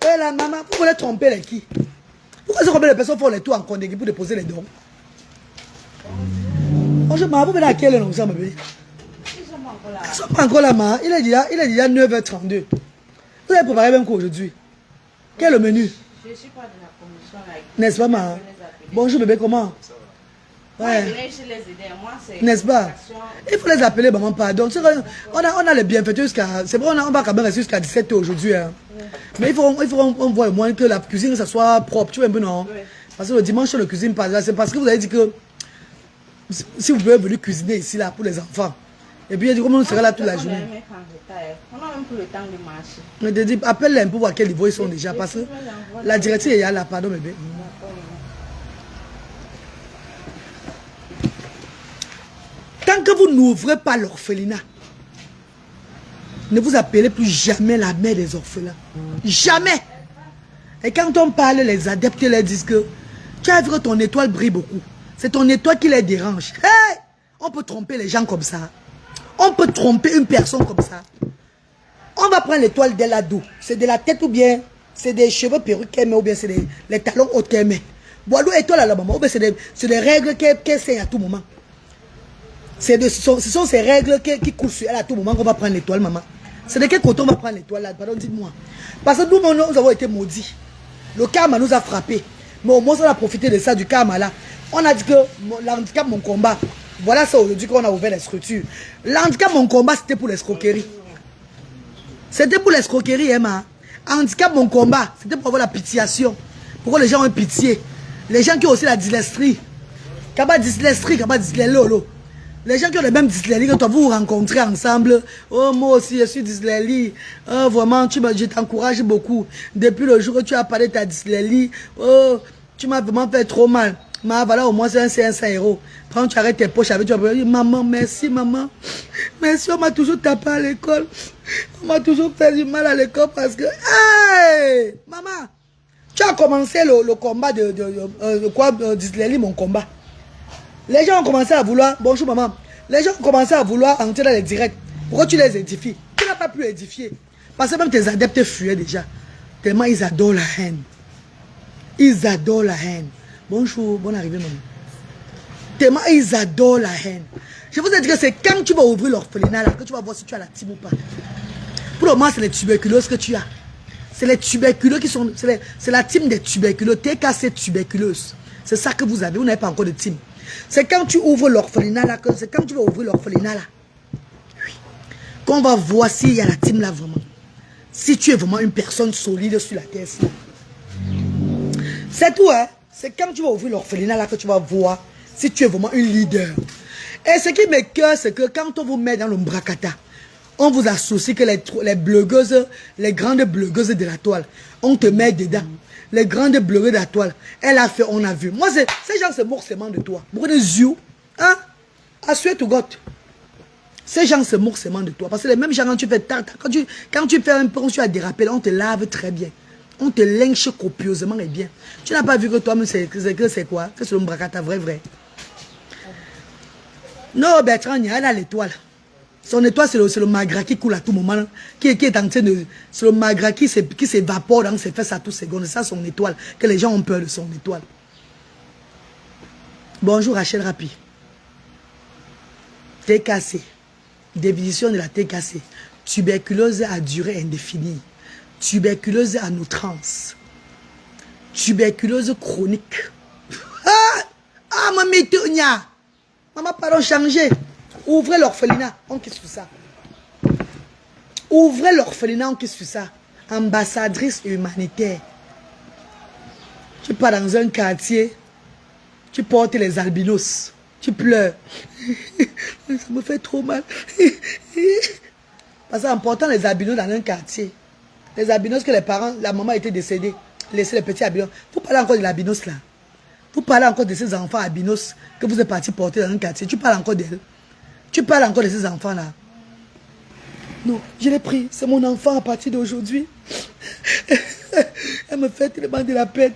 la maman, pourquoi les tromper les qui? Pourquoi combien de personnes font les tours en Condé pour déposer les dons? Je m'en vais à quelle heure nous sommes bébé? Ils ne sont pas encore là, ma. Il est déjà 9h32. Vous avez préparé même quoi aujourd'hui? Quel est le menu? Je ne suis pas de la commission. N'est-ce pas, ma? Bonjour bébé, comment? Ouais. N'est-ce pas? Il faut les appeler, maman, pardon. On a les bienfaiteurs jusqu'à... C'est vrai, on va quand même rester jusqu'à 17h aujourd'hui. Hein. Mais il faut on voit au moins que la cuisine, ça soit propre. Tu vois un peu, non? Parce que le dimanche, le cuisine pas là. C'est parce que vous avez dit que si vous pouvez venir cuisiner ici, là, pour les enfants. Et puis, il a dit, comment on sera là toute la journée? On a même plus le temps de marcher. Mais je dis, appelle-les un peu voir quel niveau ils sont déjà. Parce que la directive est là, pardon, bébé. Tant que vous n'ouvrez pas l'orphelinat, ne vous appelez plus jamais la mère des orphelins. Jamais. Et quand on parle, les adeptes leur disent que tu as vu que ton étoile brille beaucoup. C'est ton étoile qui les dérange. Hey! On peut tromper les gens comme ça. On peut tromper une personne comme ça. On va prendre l'étoile de la dos. C'est de la tête ou bien c'est des cheveux perruques qu'elle met ou bien c'est les talons hauts qu'elle met. Boileau étoile à la maman ou bien c'est des règles qu'elle sait à tout moment. Ce sont ces règles qui coulent sur elle à tout moment qu'on va prendre l'étoile, maman. C'est de quel côté on va prendre l'étoile là? Pardon, dites-moi. Parce que nous avons été maudits. Le karma nous a frappés. Mais au moins on a profité de ça, du karma là. On a dit que l'handicap, mon combat. Voilà ça aujourd'hui qu'on a ouvert les structures. L'handicap, mon combat, c'était pour l'escroquerie. C'était pour l'escroquerie, Emma. Handicap, mon combat, c'était pour avoir la pitiation. Pourquoi les gens ont pitié? Les gens qui ont aussi la dyslexie. Kaba dyslexie, kaba dyslélolo. Les gens qui ont les mêmes dyslexie, quand vous vous rencontrez ensemble, oh moi aussi je suis dyslexie, oh vraiment je t'encourage beaucoup. Depuis le jour où tu as parlé de ta dyslexie, oh tu m'as vraiment fait trop mal. Mais voilà au moins c'est un 500 €. Prends, tu arrêtes tes poches avec, tu vas dire maman, merci maman. Merci, on m'a toujours tapé à l'école. On m'a toujours fait du mal à l'école parce que, hey, maman, tu as commencé le combat de dyslexie, mon combat. Les gens ont commencé à vouloir, bonjour maman, les gens ont commencé à vouloir entrer dans les directs. Pourquoi tu les édifies? Tu n'as pas pu édifier. Parce que même tes adeptes fuyaient déjà. Tellement ils adorent la haine. Ils adorent la haine. Bonjour, bonne arrivée maman. Tellement ils adorent la haine. Je vous ai dit que c'est quand tu vas ouvrir l'orphelinat là que tu vas voir si tu as la team ou pas. Pour le moment, c'est les tuberculoses que tu as. C'est les tuberculeux qui sont... C'est la team des tuberculeux. TKC tuberculeuse. C'est ça que vous avez. Vous n'avez pas encore de team. C'est quand tu ouvres l'orphelinat là, c'est quand tu vas ouvrir l'orphelinat là, oui, qu'on va voir s'il y a la team là vraiment. Si tu es vraiment une personne solide sur la terre. C'est tout, hein. C'est quand tu vas ouvrir l'orphelinat là que tu vas voir si tu es vraiment une leader. Et ce qui m'écoeure, c'est que quand on vous met dans le bracata, on vous associe que les blogueuses, les grandes blogueuses de la toile, on te met dedans. Les grandes blogueuses de la toile, elle a fait, on a vu. Moi, ces gens se moquent seulement de toi. Beaucoup de yeux, hein? I swear to God. Ces gens se moquent seulement de toi. Parce que les mêmes gens, quand tu fais tarte, quand tu fais un peu, tu as dérapé, on te lave très bien. On te lynche copieusement et bien. Tu n'as pas vu que toi-même, c'est quoi? Que c'est le bracata, vrai. Non, Bertrand, il a l'étoile. Son étoile, c'est le magra qui coule à tout moment. Là, qui est en train de... C'est le magra qui s'évapore dans ses fesses à toutes secondes. C'est ça son étoile. Que les gens ont peur de son étoile. Bonjour Rachel Rapi. TKC. Définition de la TKC. Tuberculose à durée indéfinie. Tuberculose à outrance. Tuberculose chronique. Maman, maman, pardon, changer. Ouvrez l'orphelinat. On qu'est-ce que ça? Ouvrez l'orphelinat. On qu'est-ce que ça? Ambassadrice humanitaire. Tu pars dans un quartier. Tu portes les albinos. Tu pleures. Ça me fait trop mal. Parce qu'en portant les albinos dans un quartier, les albinos que les parents, la maman était décédée, laissez les petits albinos. Vous parlez encore de l'albinos là. Vous parlez encore de ces enfants albinos que vous êtes parti porter dans un quartier. Tu parles encore d'elle. Tu parles encore de ces enfants là. Non, je l'ai pris. C'est mon enfant à partir d'aujourd'hui. Elle me fait tellement de la peine.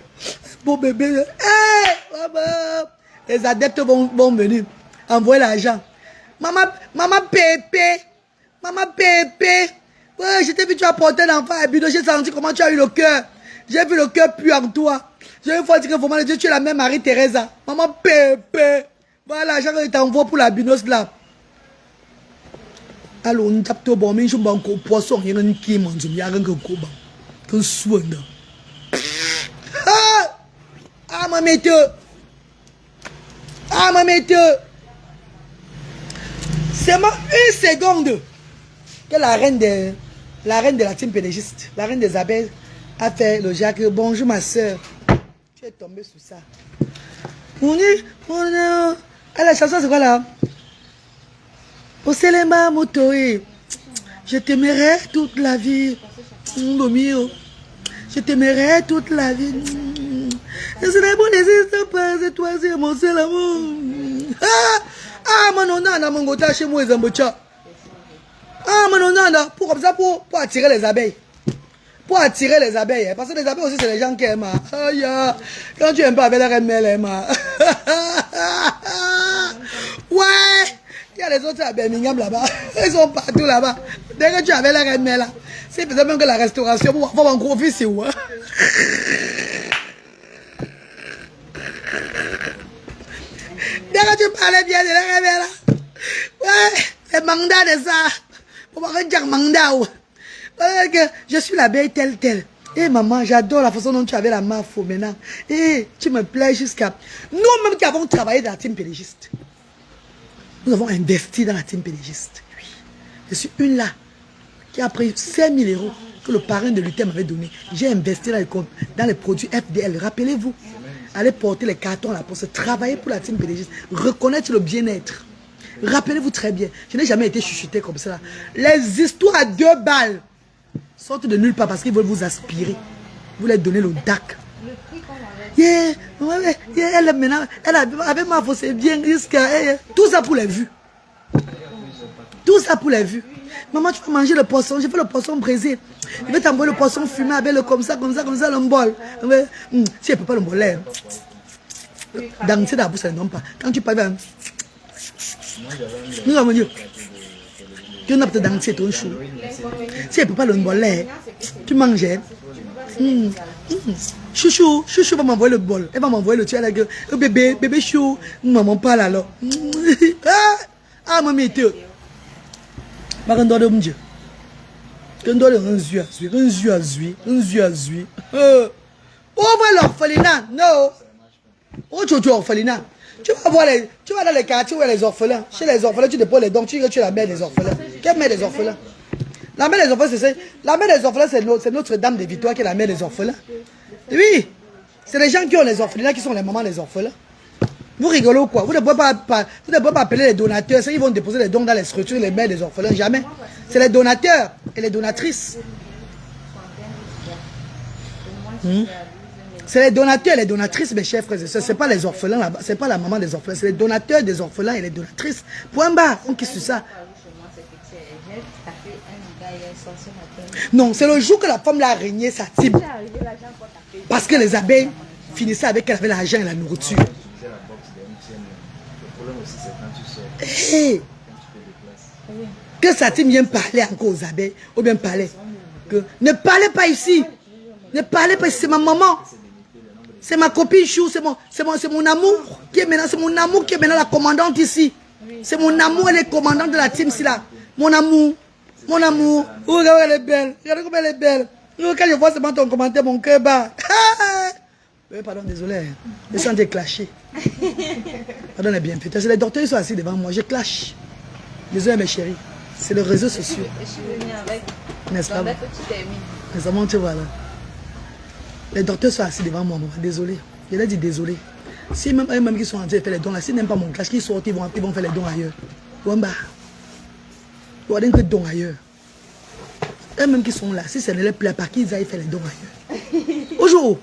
Bon bébé. Hey, maman. Les adeptes vont venir. Envoyer l'argent. Maman Pépé. Maman Pépé. Ouais, je t'ai vu, tu as porté l'enfant à Bino. J'ai senti comment tu as eu le cœur. J'ai vu le cœur pur en toi. J'ai une fois dit que vraiment, Dieu, tu es la même Marie-Thérèse. Maman Pépé. Voilà l'argent que tu t'envoie pour la binos là. Alors, on tape tout bon, mais je m'en coupe poisson. Il y a un qui mange, il y a un qui coupe. Qu'un soin. Ah, ma méthode. Ah, ma méthode. C'est moi une seconde que la reine de la team pédagogiste, la reine des abeilles, a fait le Jacques. Bonjour ma soeur. Tu es tombé sous ça. Ah, la chanson c'est quoi là? Au Selema Motoé. Je t'aimerai toute la vie. Je t'aimerai toute la vie. Et ce n'est pas n'existe pas, c'est toi, c'est mon seul amour. Ah, manonana, mon gota chez moi, Zambocha. Ah, manonana, pour comme ça, pour attirer les abeilles. Pour attirer les abeilles. Parce que les abeilles aussi, c'est les gens qui aiment. Aïe, quand tu aimes pas avec la reine, elle aime. Ouais. Il y a les autres à Birmingham là-bas. Ils sont partout là-bas. Dès que tu avais la reine, là, c'est peut-être même que la restauration, pour avoir un gros fils, c'est où? Dès que tu parlais bien de la reine, là. Ouais, c'est mandat de ça. Pour voir un mandat. Je suis l'abeille telle. Eh maman, j'adore la façon dont tu avais la main faux maintenant. Eh, tu me plais jusqu'à... Nous-mêmes qui avons travaillé dans la team pédagogiste. Nous avons investi dans la team pédagogiste. Oui. Je suis une là qui a pris 5 000 € que le parrain de l'UTM m'avait donné. J'ai investi dans les produits FDL. Rappelez-vous, allez porter les cartons à la poste, travailler pour la team pédagogiste, reconnaître le bien-être. Rappelez-vous très bien, je n'ai jamais été chuchoté comme ça. Les histoires à 2 balles sortent de nulle part parce qu'ils veulent vous aspirer. Vous leur donnez le DAC. Elle maintenant, elle avait ma fausse, c'est bien jusqu'à... Tout ça pour les vues. Tout ça pour les vues. Maman, tu vas manger le poisson. Je fais le poisson braisé. Je vais t'envoyer le poisson fumé avec le comme ça, le bol. Si elle ne peut pas le moller. Danser dans la bouche, ça ne donne pas. Quand tu parles, nous allons dire, tu n'as pas danser ton chou. Si elle ne peut pas le moller, tu manges. Chouchou va m'envoyer le bol. Elle va m'envoyer le tuyau avec le bébé chou. Maman parle alors. Ah, maman, tu es. Je vais te dire. Je vais te dire. Ouvre l'orphelinat. Non. Oh, tu es orphelinat. Tu vas dans les quartiers où il y a les orphelins. Chez les orphelins, tu déposes les dons. Tu es la mère des orphelins. Quelle mère des orphelins? La mère des orphelins, c'est Notre-Dame de Victoire qui est la mère des orphelins. Oui, c'est les gens qui ont les orphelins qui sont les mamans des orphelins. Vous rigolez ou quoi? Vous ne pouvez pas appeler les donateurs. Ils vont déposer les dons dans les structures, les mères des orphelins. Jamais. C'est les donateurs et les donatrices. C'est les donateurs et les donatrices, mes chers frères et sœurs. Ce n'est pas les orphelins là-bas. Ce n'est pas la maman des orphelins. C'est les donateurs des orphelins et les donatrices. Point barre. On quitte sur ça. Non, c'est le jour que la femme l'a régné sa team. Parce que les abeilles finissaient avec elle avait l'argent et la nourriture. Hey. Que sa team vienne parler encore aux abeilles, ou bien parler. Que, ne parlez pas ici. Ne parlez pas ici, c'est ma maman. C'est ma copine Chou, c'est mon amour qui est maintenant, c'est mon amour qui est maintenant la commandante ici. C'est mon amour, elle est commandante de la team ici là. Mon amour, mon amour. Oh, regarde, elle est belle. Regarde comme elle est belle. Quand je vois seulement ton commentaire, mon cœur bat. Pardon, désolé. Je sens des clashés. Pardon, bien fait. Les docteurs ils sont assis devant moi, je clash. Désolé mes chéris. C'est les réseaux sociaux. Je suis venue avec. N'est-ce pas? Mais ça monte, voilà. Les docteurs sont assis devant moi, maman. Désolé. Je leur dis désolé. Si même eux-mêmes qui sont en train de faire les dons là, s'ils n'aiment pas mon clash, qu'ils sortent, ils vont faire les dons ailleurs. Wamba. Ils vont que dons ailleurs. Eux-mêmes qui sont là, si ça ne les plaît pas, qu'ils aillent faire les dons ailleurs. Bonjour.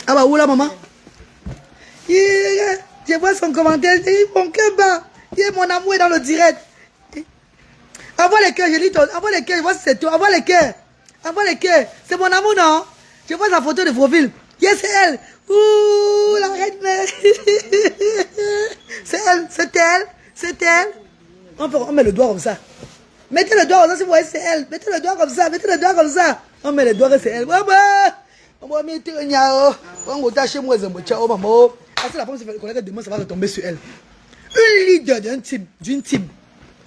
Ah bah où là, maman? Yeah, je vois son commentaire, mon cœur bat. Yeah, mon amour est dans le direct. Envoie les cœurs, je lis ton. Envoie les cœurs, je vois si c'est toi. Envoie les cœurs. Envoie les cœurs. C'est mon amour, non? Je vois sa photo de profil. Yes, c'est elle. Ouh, la reine mère. C'est elle, c'est elle, c'est elle. On met le doigt comme ça. Mettez le doigt comme ça si vous voyez, c'est elle. Mettez le doigt comme ça, mettez le doigt comme ça. On met le doigt et c'est elle. On va mettre un yao. On va tâcher moi, c'est maman. C'est la femme qui connaît que demain ça va retomber sur elle. Une leader d'une team,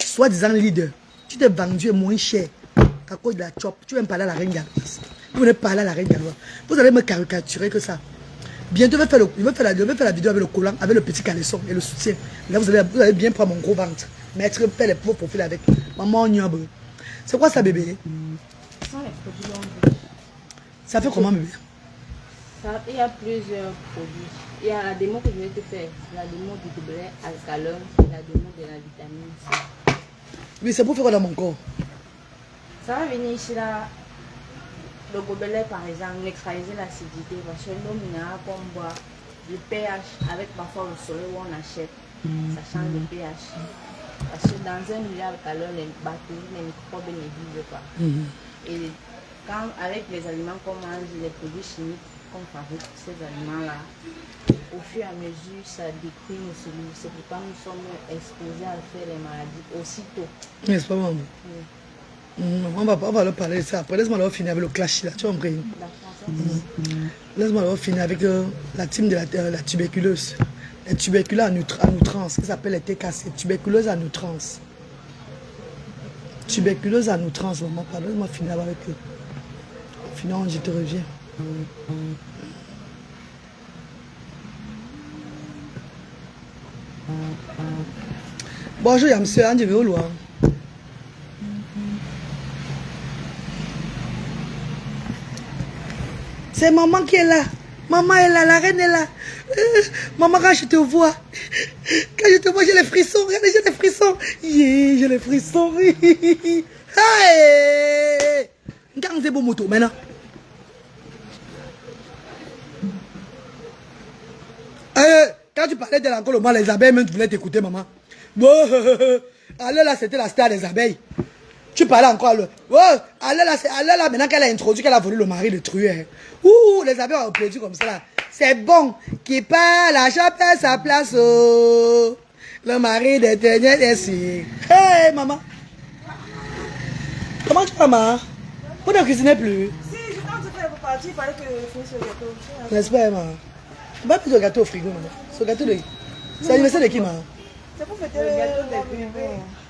soi-disant leader. Tu t'es vendu moins cher à cause de la chop. Tu viens me parler à la reine galloise. Vous venez parler à la reine galloise. Vous allez me caricaturer que ça. Bientôt, je vais faire la vidéo avec le collant, avec le petit caleçon et le soutien. Là, vous allez bien prendre mon gros ventre. Mettre faire les pauvres profils avec. Maman, on c'est quoi ça, bébé? Ce sont les produits longs. Ça fait comment, bébé? Il y a plusieurs produits. Il y a la démo que je vais te faire. La démo du gobelet alcalin et la démo de la vitamine C. Oui, c'est pour faire quoi dans mon corps? Ça va venir ici là. Le gobelet par exemple, neutraliser l'acidité parce que l'eau minérale qu'on boit, le pH avec parfois le soleil où on achète, ça change le pH. Parce que dans un milieu alcalin, les bactéries, les microbes ne vivent pas. Et quand avec les aliments qu'on mange, les produits chimiques qu'on fabrique ces aliments-là, au fur et à mesure, ça détruit nos cellules. C'est pourquoi nous sommes exposés à faire les maladies aussitôt. Mais c'est pas bon. Oui. On va leur parler de ça. Après, laisse-moi leur finir avec le clash là. Tu vas me prendre. Laisse-moi leur finir avec la team de la tuberculose. Les tuberculeux à outrance, qui s'appelle les TKC. Tuberculose à outrance. Tuberculose à outrance, maman. Laisse-moi finir avec eux. Finir, je te reviens. Bonjour, monsieur Andy Véolois. C'est maman qui est là. Maman est là, la reine est là. Maman, quand je te vois, j'ai les frissons. Regardez, j'ai les frissons. Yeah, j'ai les frissons. Hey! Quand c'est beau moto maintenant. Quand tu parlais de l'alcool, les abeilles même voulaient t'écouter, maman. Alors là, c'était la star des abeilles. Tu parlais encore. Alors là, maintenant qu'elle a introduit, qu'elle a voulu le mari de truer. Ouh, les abeilles ont applaudi comme ça là. C'est bon. Qui parle, la chapelle sa place. Oh. Le mari d'éternel est ici. Hey, maman. Comment tu vas, maman? Vous ne cuisinez plus? Si, quand tu fais vos parties, il fallait que je finisse le gâteau. N'est-ce pas, maman? On va plus de gâteau au frigo, maman. Ce gâteau de... C'est l'anniversaire de qui, maman? C'est pour fêter le gâteau de bébé.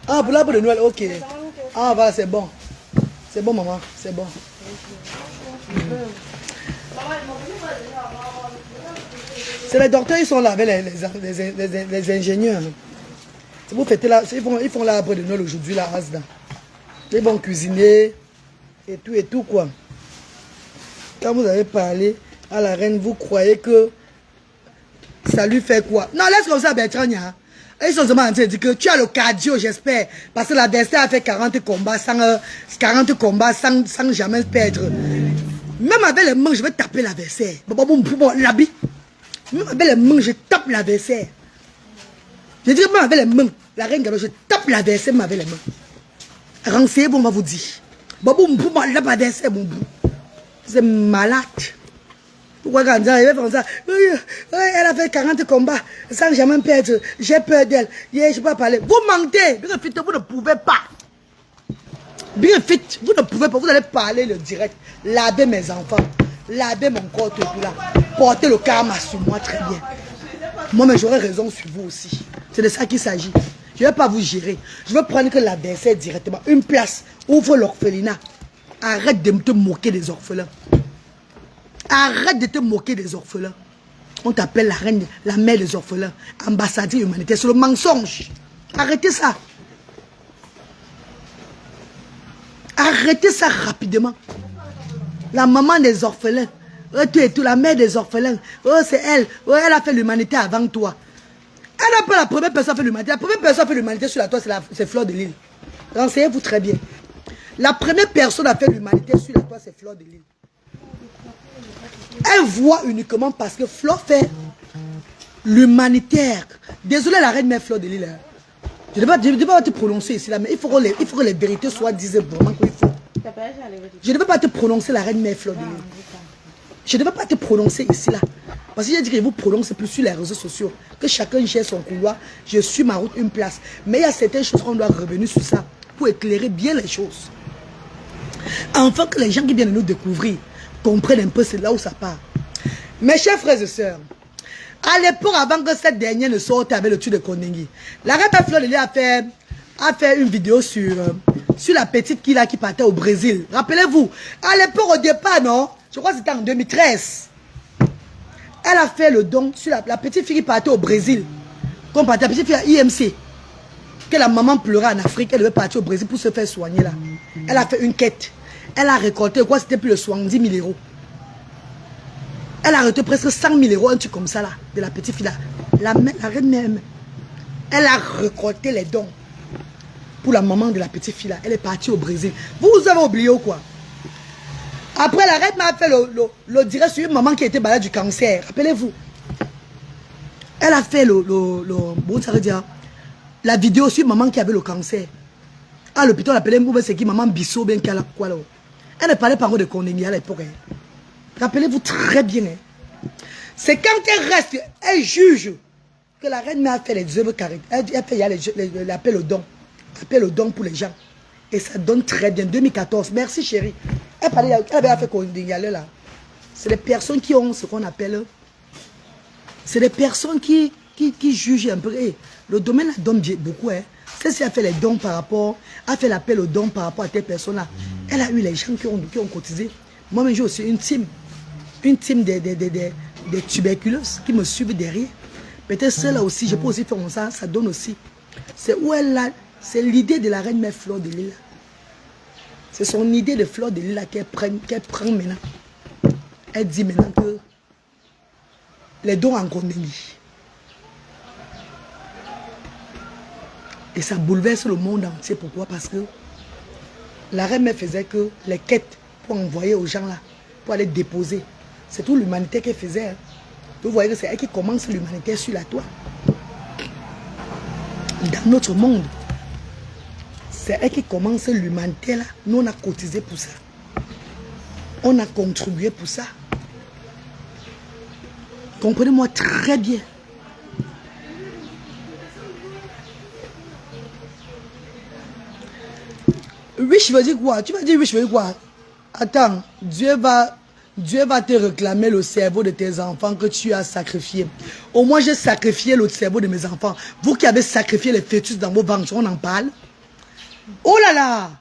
Ah, pour l'arbre de Noël, ok. Ah, voilà, c'est bon. C'est bon, maman, c'est bon. C'est les docteurs, ils sont là avec les ingénieurs. C'est pour fêter là, ils font l'arbre de Noël aujourd'hui, là, Asda. Ils vont cuisiner et tout, quoi. Quand vous avez parlé à la reine, vous croyez que ça lui fait quoi? Non, laisse comme ça, Bertrand. Ils sont seulement en train de dire que tu as le cardio, j'espère. Parce que l'adversaire a fait 40 combats sans jamais perdre. Même avec les mains, je vais taper l'adversaire. L'habit. Même avec les mains, je tape l'adversaire. Je dis même avec les mains, la reine Gallo, je tape l'adversaire même avec les mains. Renseignez-vous, on va vous dire. Babou, c'est malade. Pourquoi quand elle a fait 40 combats sans jamais perdre. J'ai peur d'elle. Je ne peux pas parler. Vous mentez. Vous ne pouvez pas. Bien fit, vous ne pouvez pas. Vous allez parler le direct. Laver mes enfants. Laver mon corps tout là. Porter le karma sur moi très bien. Moi, mais j'aurai raison sur vous aussi. C'est de ça qu'il s'agit. Je ne vais pas vous gérer. Je veux prendre que l'adversaire directement. Une place. Ouvre l'orphelinat. Arrête de te moquer des orphelins. Arrête de te moquer des orphelins. On t'appelle la reine, la mère des orphelins. Ambassadrice humanitaire. C'est le mensonge. Arrêtez ça. Arrêtez ça rapidement. La maman des orphelins. Tu es tout, la mère des orphelins. Oh, c'est elle. Oh, elle a fait l'humanité avant toi. Elle n'a pas la première personne à faire l'humanité. La première personne à faire l'humanité sur la toile, c'est Fleur de Lille. Renseignez-vous très bien. La première personne à faire l'humanité sur la toile, c'est Fleur de Lille. Elle voit uniquement parce que Fleur fait l'humanitaire. Désolé la reine mère Fleur de Lille. Je ne vais pas te prononcer ici, là, mais il faut que les vérités soient dites vraiment qu'il faut. Je ne vais pas te prononcer la reine mère Fleur de Lille. Je ne vais pas te prononcer ici, là. Parce que j'ai dit que je vous prononce plus sur les réseaux sociaux. Que chacun gère son couloir. Je suis ma route, une place. Mais il y a certaines choses qu'on doit revenir sur ça pour éclairer bien les choses. Enfin, que les gens qui viennent nous découvrir comprennent un peu c'est là où ça part. Mes chers frères et sœurs, à l'époque, avant que cette dernière ne sorte avec le truc de Kondengi, la reine Fleur de Lille a fait une vidéo sur la petite qui partait au Brésil. Rappelez-vous, à l'époque, au départ, non? Je crois que c'était en 2013. Elle a fait le don sur la petite fille qui partait au Brésil. Comme partait la petite fille à IMC. Que la maman pleurait en Afrique, elle devait partir au Brésil pour se faire soigner là. Elle a fait une quête. Elle a récolté, quoi, c'était plus le 70 000 €. Elle a récolté presque 100 000 €, un truc comme ça là, de la petite fille là. La reine même. Elle a récolté les dons pour la maman de la petite fille là. Elle est partie au Brésil. Vous avez oublié ou quoi? Après, la reine m'a fait le direct sur une maman qui était malade du cancer. Rappelez-vous. Elle a fait bon, ça veut dire, la vidéo sur une maman qui avait le cancer. À l'hôpital, on appelait c'est qui maman Bissot, bien qu'elle a quoi là. Elle ne parlait pas de Kondengi à l'époque. Hein. Rappelez-vous très bien. Hein. C'est quand elle reste, elle juge que la reine m'a fait les œuvres carrées. Elle fait, il appelle au don. Appel au don pour les gens. Et ça donne très bien. 2014. Merci chérie. Elle avait fait Kondengi là. C'est les personnes qui ont ce qu'on appelle. C'est les personnes qui jugent un peu. Hey, le domaine la donne beaucoup. Hein. Si elle fait les dons par rapport, elle fait l'appel aux dons par rapport à telle personne-là. Elle a eu les gens qui ont cotisé. Moi-même, j'ai aussi une team des tuberculeuses qui me suivent derrière. Peut-être celle-là aussi, je peux aussi faire ça, ça donne aussi. C'est où elle a, c'est l'idée de la reine mère Fleur de Lille. C'est son idée de Fleur de Lille qu'elle prend maintenant. Elle dit maintenant que les dons en Kondengi. Et ça bouleverse le monde entier. Pourquoi? Parce que la reine mère faisait que les quêtes pour envoyer aux gens là, pour aller déposer. C'est tout l'humanité qu'elle faisait. Hein. Vous voyez que c'est elle qui commence l'humanité sur la toile. Dans notre monde, c'est elle qui commence l'humanité là. Nous on a cotisé pour ça. On a contribué pour ça. Comprenez-moi très bien. Wish veut dire quoi? Tu vas dire wish veut dire quoi? Attends, Dieu va te réclamer le cerveau de tes enfants que tu as sacrifié. Au moins, j'ai sacrifié le cerveau de mes enfants. Vous qui avez sacrifié les fœtus dans vos ventres, on en parle? Oh là là!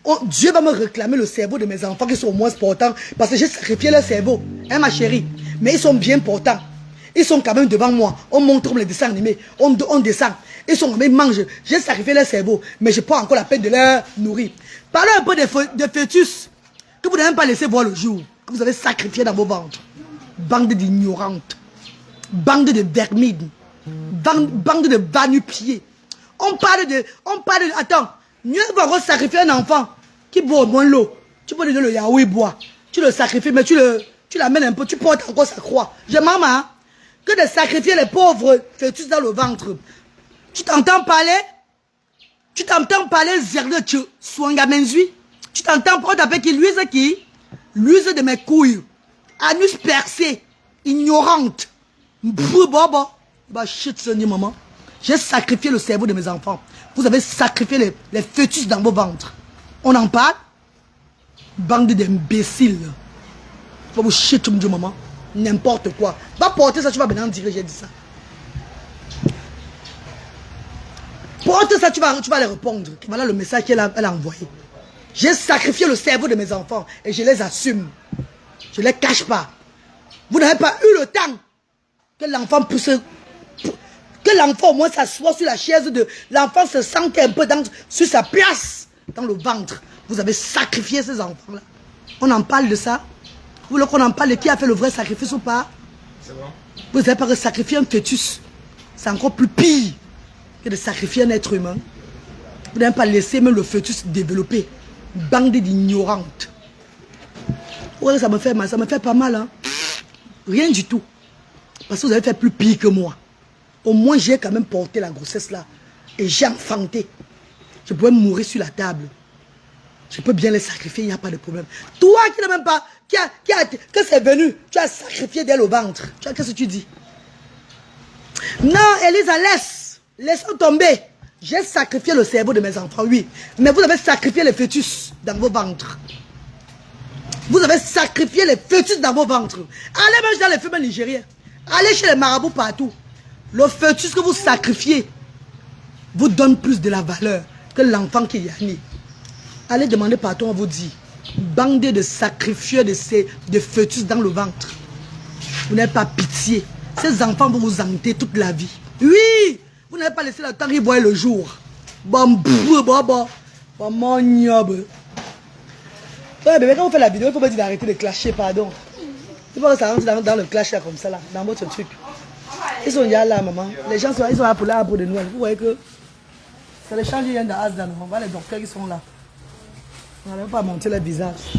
Oh, Dieu va me réclamer le cerveau de mes enfants qui sont au moins portants parce que j'ai sacrifié leur cerveau. Hein, ma chérie? Mais ils sont bien portants. Ils sont quand même devant moi. On montre comme les dessins animés. On descend. Ils sont ils mangent. J'ai sacrifié leur cerveau. Mais je prends encore la peine de leur nourrir. Parlez un peu de fœtus que vous n'avez même pas laissé voir le jour. Que vous avez sacrifié dans vos ventres. Bande d'ignorantes. Bande de vermines. Bande de va-nu-pieds. On parle de... Attends. Mieux va sacrifier un enfant qui boit au moins l'eau. Tu peux lui donner le Yahweh boit. Tu le sacrifies, mais tu l'amènes un peu. Tu portes encore sa croix. Je maman. Que de sacrifier les pauvres fœtus dans le ventre. Tu t'entends parler? Tu t'entends parler de Swangamenzi. Tu t'entends on t'appelle qui? L'use de mes couilles. Anus percé. Ignorante. Bobo. Bah shit, ce maman. J'ai sacrifié le cerveau de mes enfants. Vous avez sacrifié les fœtus dans vos ventres. On en parle? Bande d'imbéciles. Faut vous shit, tu me dis maman. N'importe quoi. Va porter ça, tu vas maintenant dire que j'ai dit ça. Porte ça, tu vas les répondre. Voilà le message qu'elle a envoyé. J'ai sacrifié le cerveau de mes enfants et je les assume. Je ne les cache pas. Vous n'avez pas eu le temps que l'enfant pousse. Que l'enfant au moins s'assoit sur la chaise de... L'enfant se sente un peu sur sa place dans le ventre. Vous avez sacrifié ces enfants-là. On en parle de ça. Vous voulez qu'on en parle de qui a fait le vrai sacrifice ou pas? C'est bon. Vous n'avez pas sacrifié un fœtus. C'est encore plus pire que de sacrifier un être humain. Vous n'avez pas laissé même le fœtus développer. Bande d'ignorantes. Ouais, ça me fait mal, ça me fait pas mal. Hein? Rien du tout. Parce que vous avez fait plus pire que moi. Au moins, j'ai quand même porté la grossesse là. Et j'ai enfanté. Je pouvais mourir sur la table. Je peux bien les sacrifier, il n'y a pas de problème. Toi qui n'as même pas... que c'est venu, tu as sacrifié d'elle au ventre. Qu'est-ce que tu dis? Non, Elisa, laissons tomber. J'ai sacrifié le cerveau de mes enfants, oui. Mais vous avez sacrifié les fœtus dans vos ventres. Vous avez sacrifié les fœtus dans vos ventres. Allez même dans les femmes nigériens. Allez chez les marabouts partout. Le fœtus que vous sacrifiez vous donne plus de la valeur que l'enfant qui y a né. Allez demander partout, on vous dit. Bande de sacrifieurs de fœtus dans le ventre. Vous n'avez pas pitié. Ces enfants vont vous hanter toute la vie. Oui! Vous n'avez pas laissé le temps qu'ils voient le jour. Bon, mon niobe. Ouais, bébé, quand on fait la vidéo, il faut pas dire d'arrêter de clasher, pardon. Il faut que ça rentre dans le clash là, comme ça, là, dans votre truc. Ils sont déjà là, maman. Les gens sont là pour de Noël. Vous voyez que c'est les chirurgiens d'Asdan. On voit les docteurs qui sont là. On n'arrive pas à monter le visage.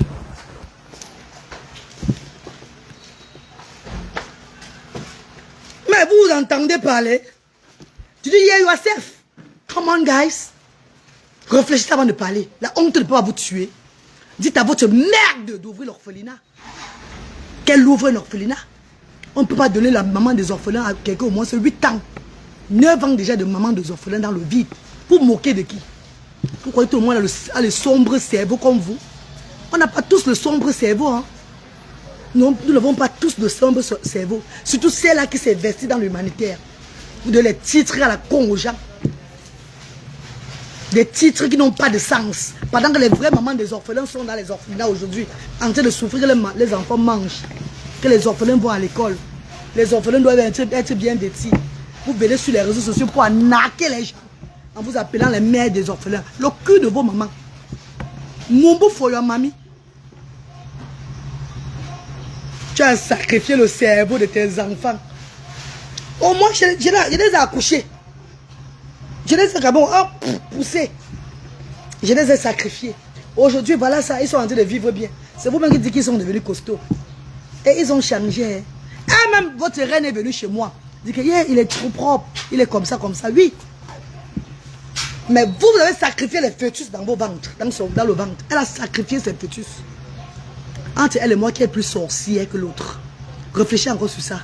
Mais vous entendez parler. Tu dis, yeah, yourself. Come on, guys. Réfléchissez avant de parler. La honte ne peut pas vous tuer. Dites à votre merde d'ouvrir l'orphelinat. Qu'elle ouvre un orphelinat. On ne peut pas donner la maman des orphelins à quelqu'un au moins 8 ans. 9 ans déjà de maman des orphelins dans le vide. Pour moquer de qui? Vous croyez que tout le monde a le sombre cerveau comme vous? On n'a pas tous le sombre cerveau. Hein? Non, nous n'avons pas tous le sombre cerveau. Surtout celle-là qui s'est vestie dans l'humanitaire. Vous devez les titrer à la con aux gens. Des titres qui n'ont pas de sens. Pendant que les vraies mamans des orphelins sont dans les orphelinats aujourd'hui, en train de souffrir que les enfants mangent. Que les orphelins vont à l'école. Les orphelins doivent être bien vêtus. Vous venez sur les réseaux sociaux pour arnaquer les gens. En vous appelant les mères des orphelins. Le cul de vos mamans. Mumbu for your mamie. Tu as sacrifié le cerveau de tes enfants. Au moins, je les ai accouchés. Je les ai poussés. Je les ai sacrifiés. Aujourd'hui, voilà ça. Ils sont en train de vivre bien. C'est vous-même qui dites qu'ils sont devenus costauds. Et ils ont changé. Et même votre reine est venue chez moi. Dit que yeah, il est trop propre. Il est comme ça, comme ça. Oui. Mais vous avez sacrifié les fœtus dans vos ventres. Dans le ventre. Elle a sacrifié ses fœtus. Entre elle et moi, qui est plus sorcière que l'autre. Réfléchis encore sur ça.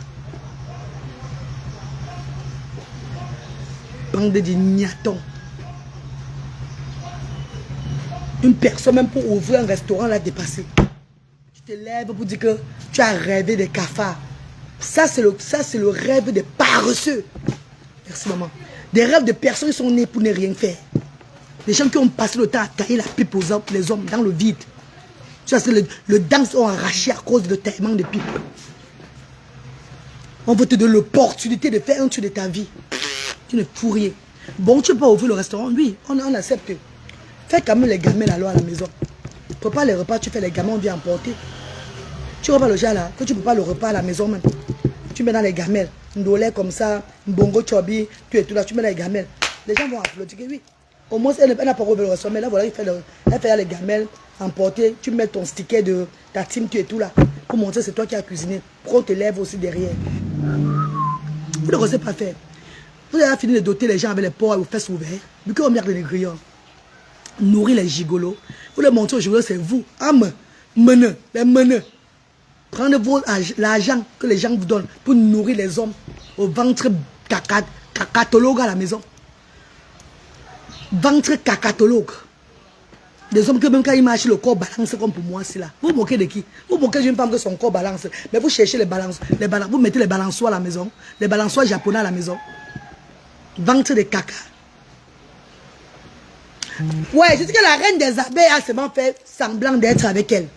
Bande de niatons. Une personne, même pour ouvrir un restaurant, l'a dépassé. Tu te lèves pour dire que tu as rêvé des cafards. Ça, c'est le rêve des paresseux. Merci, maman. Des rêves de personnes qui sont nées pour ne rien faire. Des gens qui ont passé le temps à tailler la pipe aux hommes, les hommes dans le vide. Tu vois, le dents ont arraché à cause de taillement de pipe. On veut te donner l'opportunité de faire un truc de ta vie. Tu ne fous rien. Bon, tu peux ouvrir le restaurant? Oui, on accepte. Fais quand même les gamelles alors à la maison. Prépare les repas, tu fais les gamelles, on vient emporter. Tu repars le genre là, que tu peux pas le repas à la maison même. Tu mets dans les gamelles. Ndolé comme ça, mbongo chobi, tu es tout là, tu mets dans les gamelles. Les gens vont applaudir, oui. Au moins, elle n'a pas ouvert le restaurant, mais là, voilà, elle fait les gamelles, emporter, tu mets ton sticker de ta team, tu es tout là. Pour montrer que c'est toi qui as cuisiné. Prends tes lèvres aussi derrière. Vous ne osez pas faire. Vous avez fini de doter les gens avec les porcs et vos fesses ouvertes. vu qu'on merde les grillons. Nourrir les gigolos. Vous les montrez aux gigolos, c'est vous. Meneux, les meneux. Prenez l'argent que les gens vous donnent pour nourrir les hommes au ventre cacatologue à la maison. Ventre cacatologue. Des hommes que même quand ils marchent, le corps balance comme pour moi, c'est là. Vous moquez de qui? Vous moquez d'une femme que son corps balance. Mais vous cherchez les balances. Vous mettez les balançoires à la maison. Les balançoires japonais à la maison. Ventre de caca. Ouais, je dis que la reine des abeilles a seulement fait semblant d'être avec elle.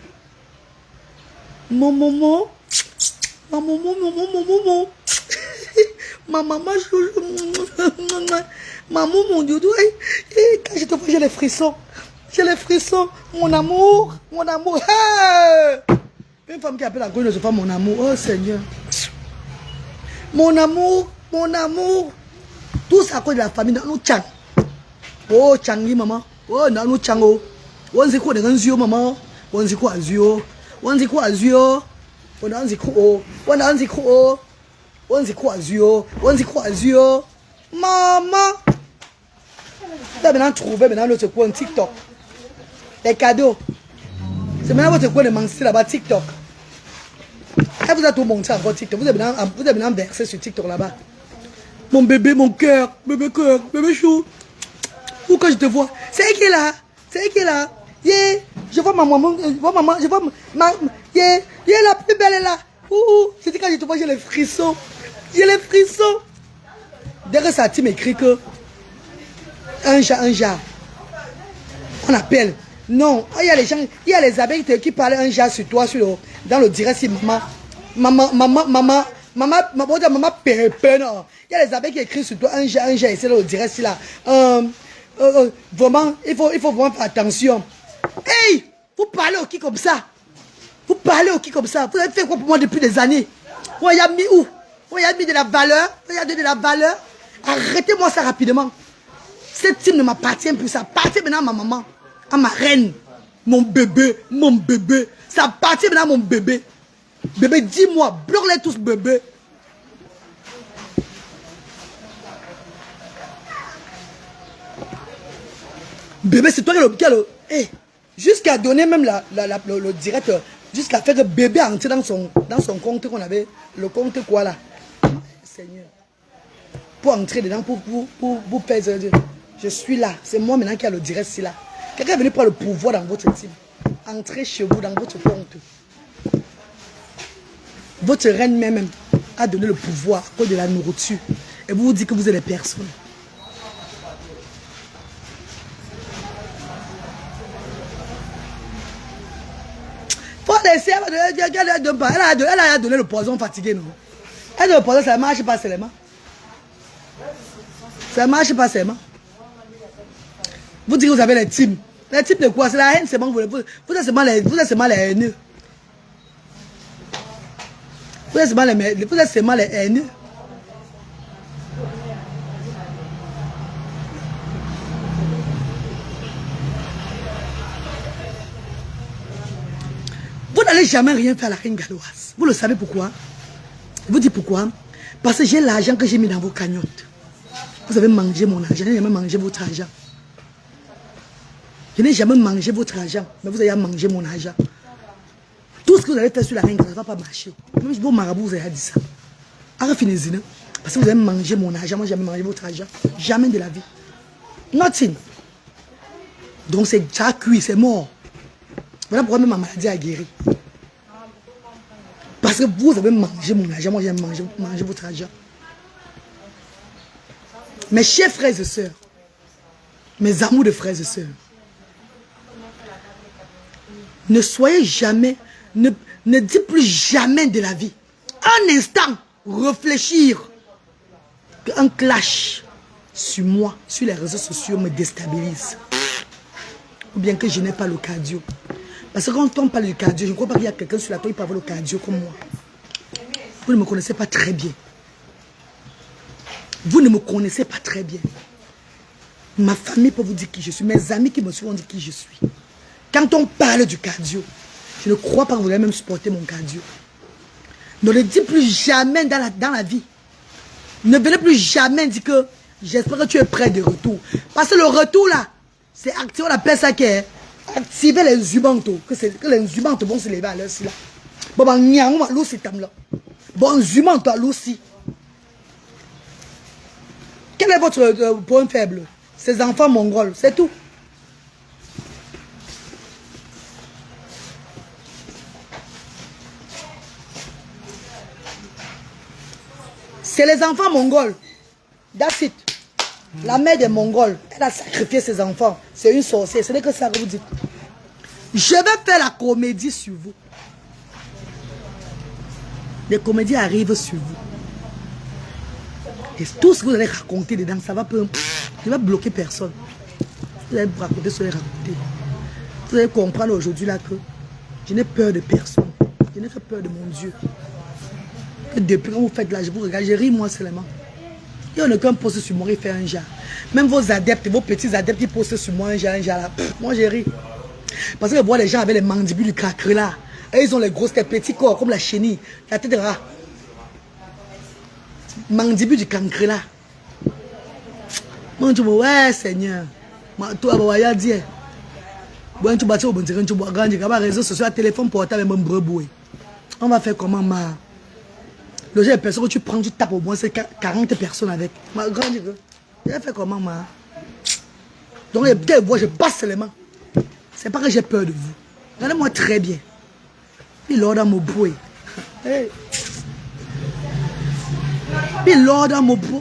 Mon momo. Ma maman, maman, mon doudou. Quand je te vois, j'ai les frissons. J'ai les frissons. Mon amour. Mon amour. Hey! Une femme qui appelle la cause ne se fait mon amour. Oh Seigneur. Mon amour. Mon amour. Tout ça à cause de la famille. Nous tchang. Oh, tchangi, maman. Oh, nous tchango. On dit quoi de ganzio, maman. On dit quoi azio. On dit quoi azio. On dit quoi. On dit quoi. On dit quoi azio. On dit quoi azio. Maman. Là, maintenant, trouver maintenant notre coin TikTok. Les cadeaux. C'est maintenant votre coin de manger là-bas TikTok. Et vous avez tout montré encore TikTok. Vous avez maintenant versé sur TikTok là-bas. Mon bébé, mon cœur, bébé chou. Où que je te vois? C'est qui est là? C'est qui est là? Yeah. Je vois ma maman, je vois maman, je vois ma... Yeah, yeah, la plus belle est là. Je dis quand je te vois, j'ai les frissons. J'ai les frissons. Derrière ça, tu m'écris que... Un jar. On appelle. Non, il y a les gens, il y a les abeilles qui parlent un jar sur toi, dans le direct, si maman, pépé, non. Il y a les abeilles qui écrivent sur toi un jar, et c'est là le direct, si là. Vraiment, il faut vraiment faire attention. Hey, vous parlez au qui comme ça? Vous parlez au qui comme ça? Vous avez fait quoi pour moi depuis des années? Vous avez mis où? Vous avez mis de la valeur? Vous avez donné de la valeur? Arrêtez-moi ça rapidement. Cette team ne m'appartient plus, ça appartient maintenant à ma maman, à ma reine. Mon bébé. Ça appartient maintenant à mon bébé. Bébé, dis-moi, bloque-les tous, bébé. Bébé, c'est toi qui a le... Hey, jusqu'à donner même le direct, jusqu'à faire que bébé entrer dans son compte qu'on avait, le compte quoi là. Seigneur. Pour entrer dedans, pour faire... Je suis là, c'est moi maintenant qui a le direct là. Quelqu'un est venu prendre le pouvoir dans votre team. Entrez chez vous dans votre compte. Votre reine même a donné le pouvoir à cause de la nourriture. Et vous vous dites que vous êtes des personnes. Faut laisser, elle a donné le poison fatigué, non? Elle a donné le poison, ça ne marche pas seulement. Ça ne marche pas seulement. Vous dites que vous avez les teams. Les teams de quoi? C'est la haine, c'est bon. Vous êtes seulement les haineux. Vous êtes seulement les haineux. Vous n'allez jamais rien faire à la reine galloise. Vous le savez pourquoi? Je vous dis pourquoi? Parce que j'ai l'argent que j'ai mis dans vos cagnottes. Vous avez mangé mon argent, je n'ai jamais mangé votre argent. Je n'ai jamais mangé votre argent, mais vous avez mangé mon argent. Tout ce que vous avez fait sur la reine, ça ne va pas marcher. Même vos marabouts, vous avez dit ça. Arrêtez finissez, parce que vous avez mangé mon argent, moi j'ai jamais mangé votre argent. Jamais de la vie. Nothing. Donc c'est déjà cuit, c'est mort. Voilà pourquoi même ma maladie a guéri. Parce que vous avez mangé mon argent, moi j'ai mangé votre argent. Mes chers frères et sœurs, mes amours de frères et sœurs, ne soyez jamais, ne dites plus jamais de la vie. Un instant, réfléchir qu'un clash sur moi, sur les réseaux sociaux me déstabilise. Ou bien que je n'ai pas le cardio. Parce que quand on parle du cardio, je ne crois pas qu'il y a quelqu'un sur la toile qui peut avoir le cardio comme moi. Vous ne me connaissez pas très bien. Vous ne me connaissez pas très bien. Ma famille peut vous dire qui je suis. Mes amis qui me suivent ont dit qui je suis. Quand on parle du cardio, je ne crois pas que vous allez même supporter mon cardio. Ne le dites plus jamais dans la vie. Ne venez plus jamais dire que J'espère que tu es prêt de retour. Parce que le retour là, c'est activer, on appelle ça que activer les humantos. Que les humantos vont se lever à l'heure là. Bon, bah, on va l'oussi tam là. Bon, humantos à l'oussi. Quel est votre point faible? Ces enfants mongols, c'est tout. C'est les enfants mongols. That's it. La mère des Mongols, elle a sacrifié ses enfants. C'est une sorcière. Ce n'est que ça que vous dites. Je vais faire la comédie sur vous. Les comédies arrivent sur vous. Et tout ce que vous allez raconter dedans, ça va peu. Je vais bloquer personne. Vous allez vous raconter ce que vous allez raconter. Vous allez comprendre aujourd'hui là que je n'ai peur de personne. Je n'ai que peur de mon Dieu. Et depuis quand vous faites là, je vous regarde, je ris moi seulement. Il n'y a aucun poste sur moi, il fait un genre. Même vos adeptes, vos petits adeptes, ils postent sur moi un genre là. Moi, je ris. Parce que je vois les gens avec les mandibules du cacre là. Et ils ont les grosses têtes, petits corps, comme la chenille. La tête de rat. Mandibules du cancre là. Moi, je dis, ouais, Seigneur. Toi, bah, il dit. Bon, tu bâtis au bon terrain, tu bois grand, tu as réseaux sociaux, téléphone portable, même breboué. On va faire comment, ma. Le genre de personnes que tu prends, tu tapes au moins, c'est 40 personnes avec. Ma grande, je vais faire comment, ma. Donc, les voix, je passe seulement. C'est pas que j'ai peur de vous. Regardez-moi très bien. Il est dans mon bruit. Il est dans mon bruit.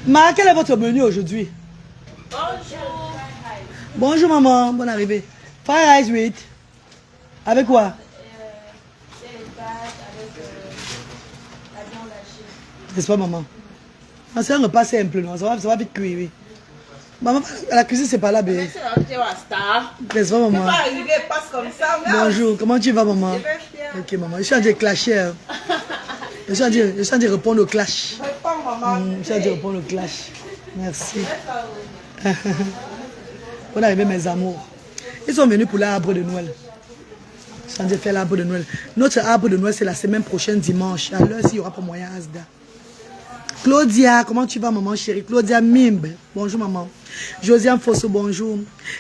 Ma, quel est votre menu aujourd'hui? Bonjour. Bonjour, maman. Bonne arrivée. Fried rice with. Avec quoi? C'est les pâtes avec la viande hachée. N'est-ce pas, maman? C'est un repas simple, non? Ça va vite cuire, oui. Maman, la cuisine, c'est pas là, bébé. C'est la star. N'est-ce pas, maman? Pas arriver, passe comme ça. Bonjour, comment tu vas, maman? Je vais bien. Ok, maman. Je suis en train de clasher. Hein. Je suis en train de répondre au clash. Réponds, maman. Je suis en train de répondre au clash. Merci. Bonne arrivée, mes amours. Ils sont venus pour l'arbre de Noël. Je suis en train de faire l'arbre de Noël. Notre arbre de Noël, c'est la semaine prochaine, dimanche. À l'heure, s'il n'y aura pas moyen, Asda. Claudia, comment tu vas, maman chérie? Claudia Mimbe, bonjour, maman. Josiane Fosso, bonjour.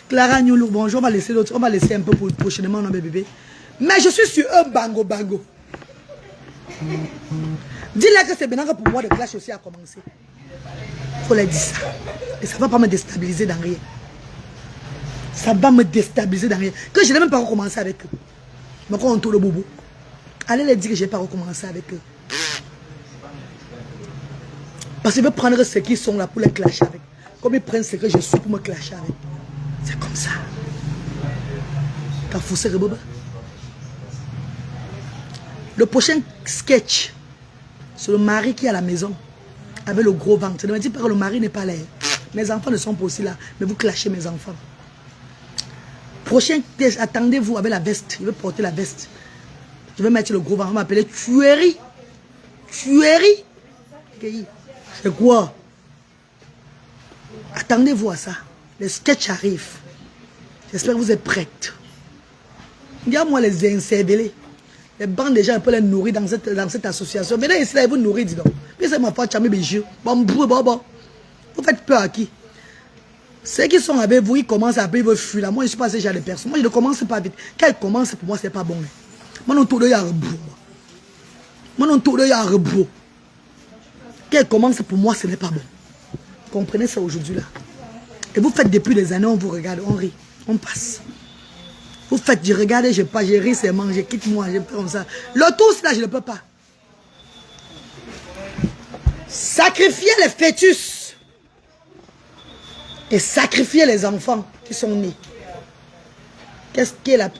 Clara Nyoulou, bonjour. On va laisser l'autre. On va laisser un peu pour prochainement, non, bébé. Mais je suis sur un bango. Dis-leur que c'est maintenant que pour moi, le clash aussi a commencé. Il faut leur dire ça. Et ça ne va pas me déstabiliser dans rien. Ça va me déstabiliser dans rien. Que je n'ai même pas recommencé avec eux. Mais quand on tourne le boubou, allez leur dire que je n'ai pas recommencé avec eux. Parce qu'ils veulent prendre ceux qui sont là pour les clasher avec. Comme ils prennent ce que je suis pour me clasher avec. C'est comme ça. T'as foussé le boba. Le prochain sketch, c'est le mari qui est à la maison. Avec le gros ventre. Ne me dites pas que le mari n'est pas là. Mes enfants ne sont pas aussi là. Mais vous clashez mes enfants. Prochain test, attendez-vous avec la veste. Je vais porter la veste. Je vais mettre le gros ventre. On va m'appeler tuerie. Tuerie. Okay. C'est quoi? Attendez-vous à ça. Les sketchs arrivent. J'espère que vous êtes prêtes. Regarde-moi les incervelés. Les bandes de gens peuvent les nourrir dans cette association. Venez ici, là, vous nourrir, dis donc. Puis c'est ma foi, tu as mis des jeux. Bon. Vous faites peur à qui? Ceux qui sont avec vous, ils commencent à payer vos fuir. Moi, je ne suis pas ce genre de personne. Moi, je ne commence pas vite. Quand ils commencent, pour moi, ce n'est pas bon. Moi, non, tout le monde. Qu'elle commence pour moi, ce n'est pas bon. Comprenez ça aujourd'hui là. Et vous faites depuis des années, on vous regarde, on rit, on passe. Vous faites, je regarde, je pas, je ris seulement, je quitte moi, je fais comme ça. Le tous là, je ne peux pas. Sacrifier les fœtus et sacrifier les enfants qui sont nés. Qu'est-ce qui est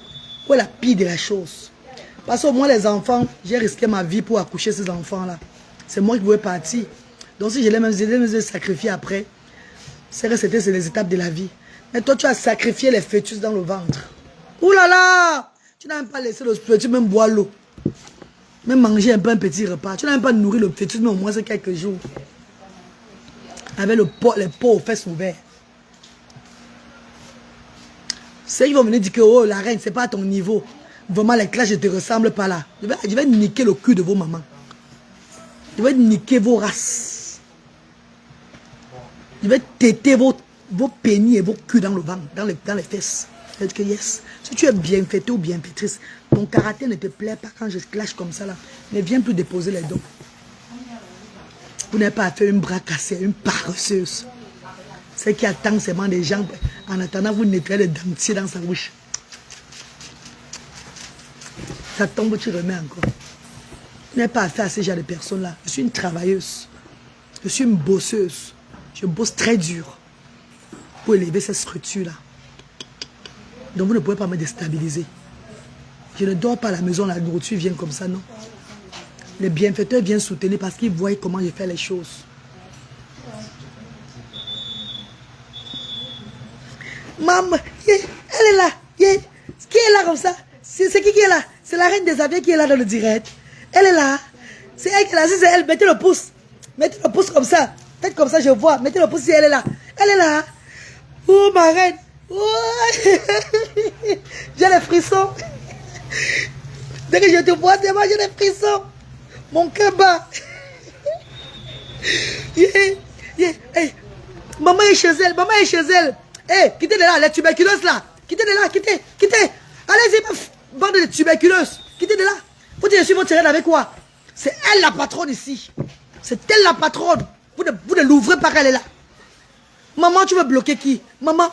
où est la pire de la chose? Parce que moi, les enfants, j'ai risqué ma vie pour accoucher ces enfants-là. C'est moi qui voulais partir. Donc si je les même sacrifier après, c'est que c'était les étapes de la vie. Mais toi, tu as sacrifié les fœtus dans le ventre. Ouh là là! Tu n'as même pas laissé le fœtus même boire l'eau. Même manger un peu un petit repas. Tu n'as même pas nourri le fœtus, mais au moins c'est quelques jours. Avec les peaux aux fesses ouvertes. Ceux qui vont venir dire que oh, la reine, c'est pas à ton niveau. Vraiment, les classes, je ne te ressemble pas là. Je vais niquer le cul de vos mamans. Je vais niquer vos races. Je vais téter vos pénis et vos culs dans le ventre, dans les fesses. C'est que yes. Si tu es bienfaiteur ou bienfaitrice, ton caractère ne te plaît pas quand je clash comme ça là. Ne viens plus déposer les dons. Vous n'avez pas à faire une bras cassé, une paresseuse. C'est qui attend seulement des gens. En attendant, vous nettoyez les dentiers dans sa bouche. Ça tombe, tu remets encore. Vous n'avez pas à faire à ces genre de personnes-là. Je suis une travailleuse. Je suis une bosseuse. Je bosse très dur pour élever cette structure-là. Donc vous ne pouvez pas me déstabiliser. Je ne dors pas à la maison, la nourriture vient comme ça, non. Les bienfaiteurs viennent soutenir parce qu'ils voient comment je fais les choses. Maman, elle est là. Qui est là comme ça? C'est qui est là? C'est la reine des avions qui est là dans le direct. Elle est là. C'est elle qui est là. Si c'est elle, mettez le pouce. Mettez le pouce comme ça. Faites comme ça, je vois. Mettez le pouce si elle est là. Elle est là. Oh, ma reine. Oh. J'ai les frissons. Dès que je te vois, j'ai les frissons. Mon cœur bat. Hey. Maman est chez elle. Maman est chez elle. Hey, quittez de là, les tuberculeuses là. Quittez de là, quittez. Allez-y, bande de tuberculeuses. Quittez de là. Vous dites, je suis votre terrain avec quoi? C'est elle la patronne ici. C'est elle la patronne. Vous ne l'ouvrez pas qu'elle est là. Maman, tu veux bloquer qui? Maman,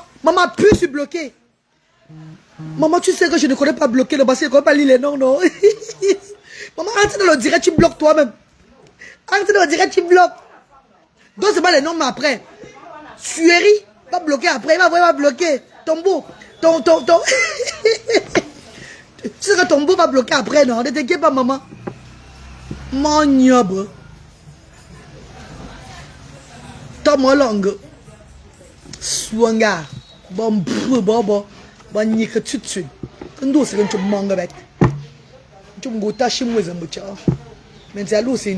puis je suis bloqué. Maman, tu sais que je ne connais pas bloquer le bassin, je ne connais pas lire les noms, non. Maman, entre dans le direct, tu bloques toi-même. Entre dans le direct, tu bloques. Donc, c'est pas les noms, mais après. Suéry va bloquer après, il va bloquer. Tombeau. Tu sais que Tombeau va bloquer après, non? Ne t'inquiète pas, maman. Mon niobre. Tom Long. Swanga. Bon, ni que tu tues. Quand c'est que tu manges avec. Tu me goûtes à chez moi, mais c'est à l'eau, c'est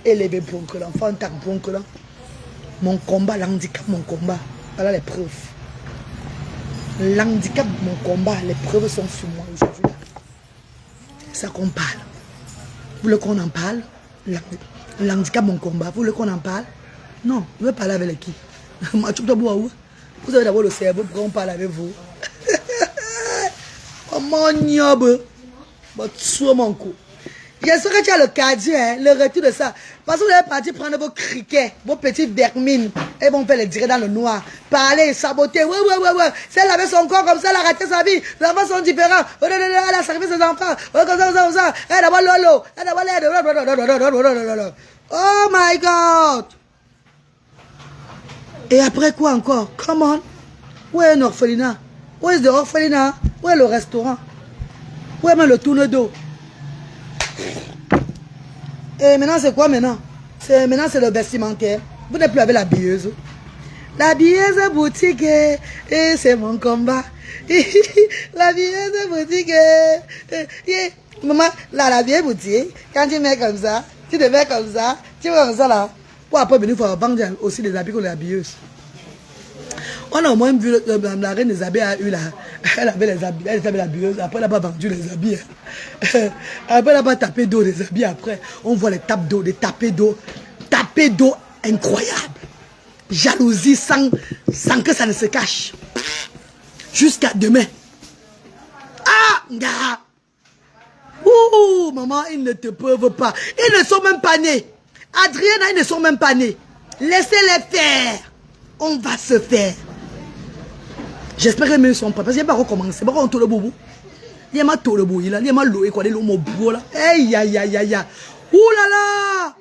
élevé pour que l'enfant tac pour que là. Mon combat, l'handicap, mon combat. Voilà les preuves. L'handicap, mon combat, les preuves sont sur moi aujourd'hui. C'est ça qu'on parle. Vous voulez qu'on en parle? L'handicap, mon combat. Vous voulez qu'on en parle? Non, je veux parler avec qui? Vous avez d'abord le cerveau pour qu'on parle avec vous. Oh mon niobe. Mon coup. J'espère que tu as le caddie, hein, le retour de ça. Parce que vous allez partir prendre vos criquets, vos petits vermines. Elles vont faire les directs dans le noir. Parler, saboter. Ouais. Si elle avait son corps comme ça, elle a raté sa vie. Les enfants sont différents. Elle a sacrifié ses enfants. Comme ça. Elle a lolo. Elle a l'air. Oh my God. Et après quoi encore? Come on. Où est un orphelinat? Où est le orphelinat? Où est le restaurant? Où est même le tourne d'eau? Et maintenant, c'est quoi maintenant? Maintenant, c'est le vestimentaire. Vous n'êtes plus avec la billeuse. La billeuse boutique, et c'est mon combat. La billeuse boutique, maman, là, la billeuse boutique, quand tu mets comme ça, tu te mets comme ça, tu mets comme ça là. Pour après venir, il faut vendre aussi des habits comme les habilleuses. On a au moins vu la reine des habits a eu là. Elle avait les habits, elle avait la billeuse. Après, elle n'a pas vendu les habits. Après, elle n'a pas tapé d'eau des habits. Après, on voit les tapes d'eau, des tapés d'eau. Tapés d'eau incroyables. Jalousie sans que ça ne se cache. Jusqu'à demain. Ah, gars. Ouh, maman, ils ne te peuvent pas. Ils ne sont même pas nés. Adriana, ils ne sont même pas nés. Laissez-les faire. On va se faire. J'espère que mes sont prêts. Parce qu'il n'y a pas recommencé. C'est pas qu'on tourne le boubou. Il y a ma tour le boubou. Il y a ma loué. Il y a mon boubou là. Aïe, aïe, aïe, aïe. Ouh là là.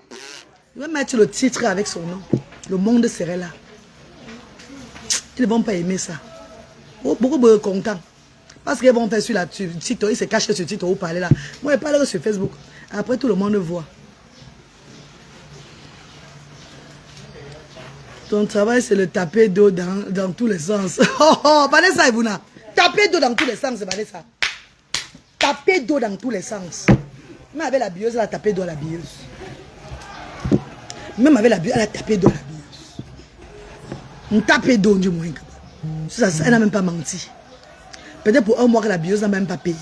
Je vais mettre le titre avec son nom. Le monde serait là. Ils ne vont pas aimer ça. Oh, beaucoup de contents. Parce qu'ils vont faire sur la TikTok. Ils se cachent sur TikTok. Vous parlez là. Moi, je parle sur Facebook. Après, tout le monde voit. Ton travail, c'est le taper d'eau dans tous les sens. Vanessa Ebouna. Taper d'eau dans tous les sens, Vanessa. Taper d'eau dans tous les sens. Même avec la billeuse, elle a tapé d'eau à la billeuse. Même avec la billeuse, elle a tapé d'eau à la billeuse. On tape d'eau, du moins. Elle n'a même pas menti. Peut-être pour un mois que la billeuse n'a même pas payé.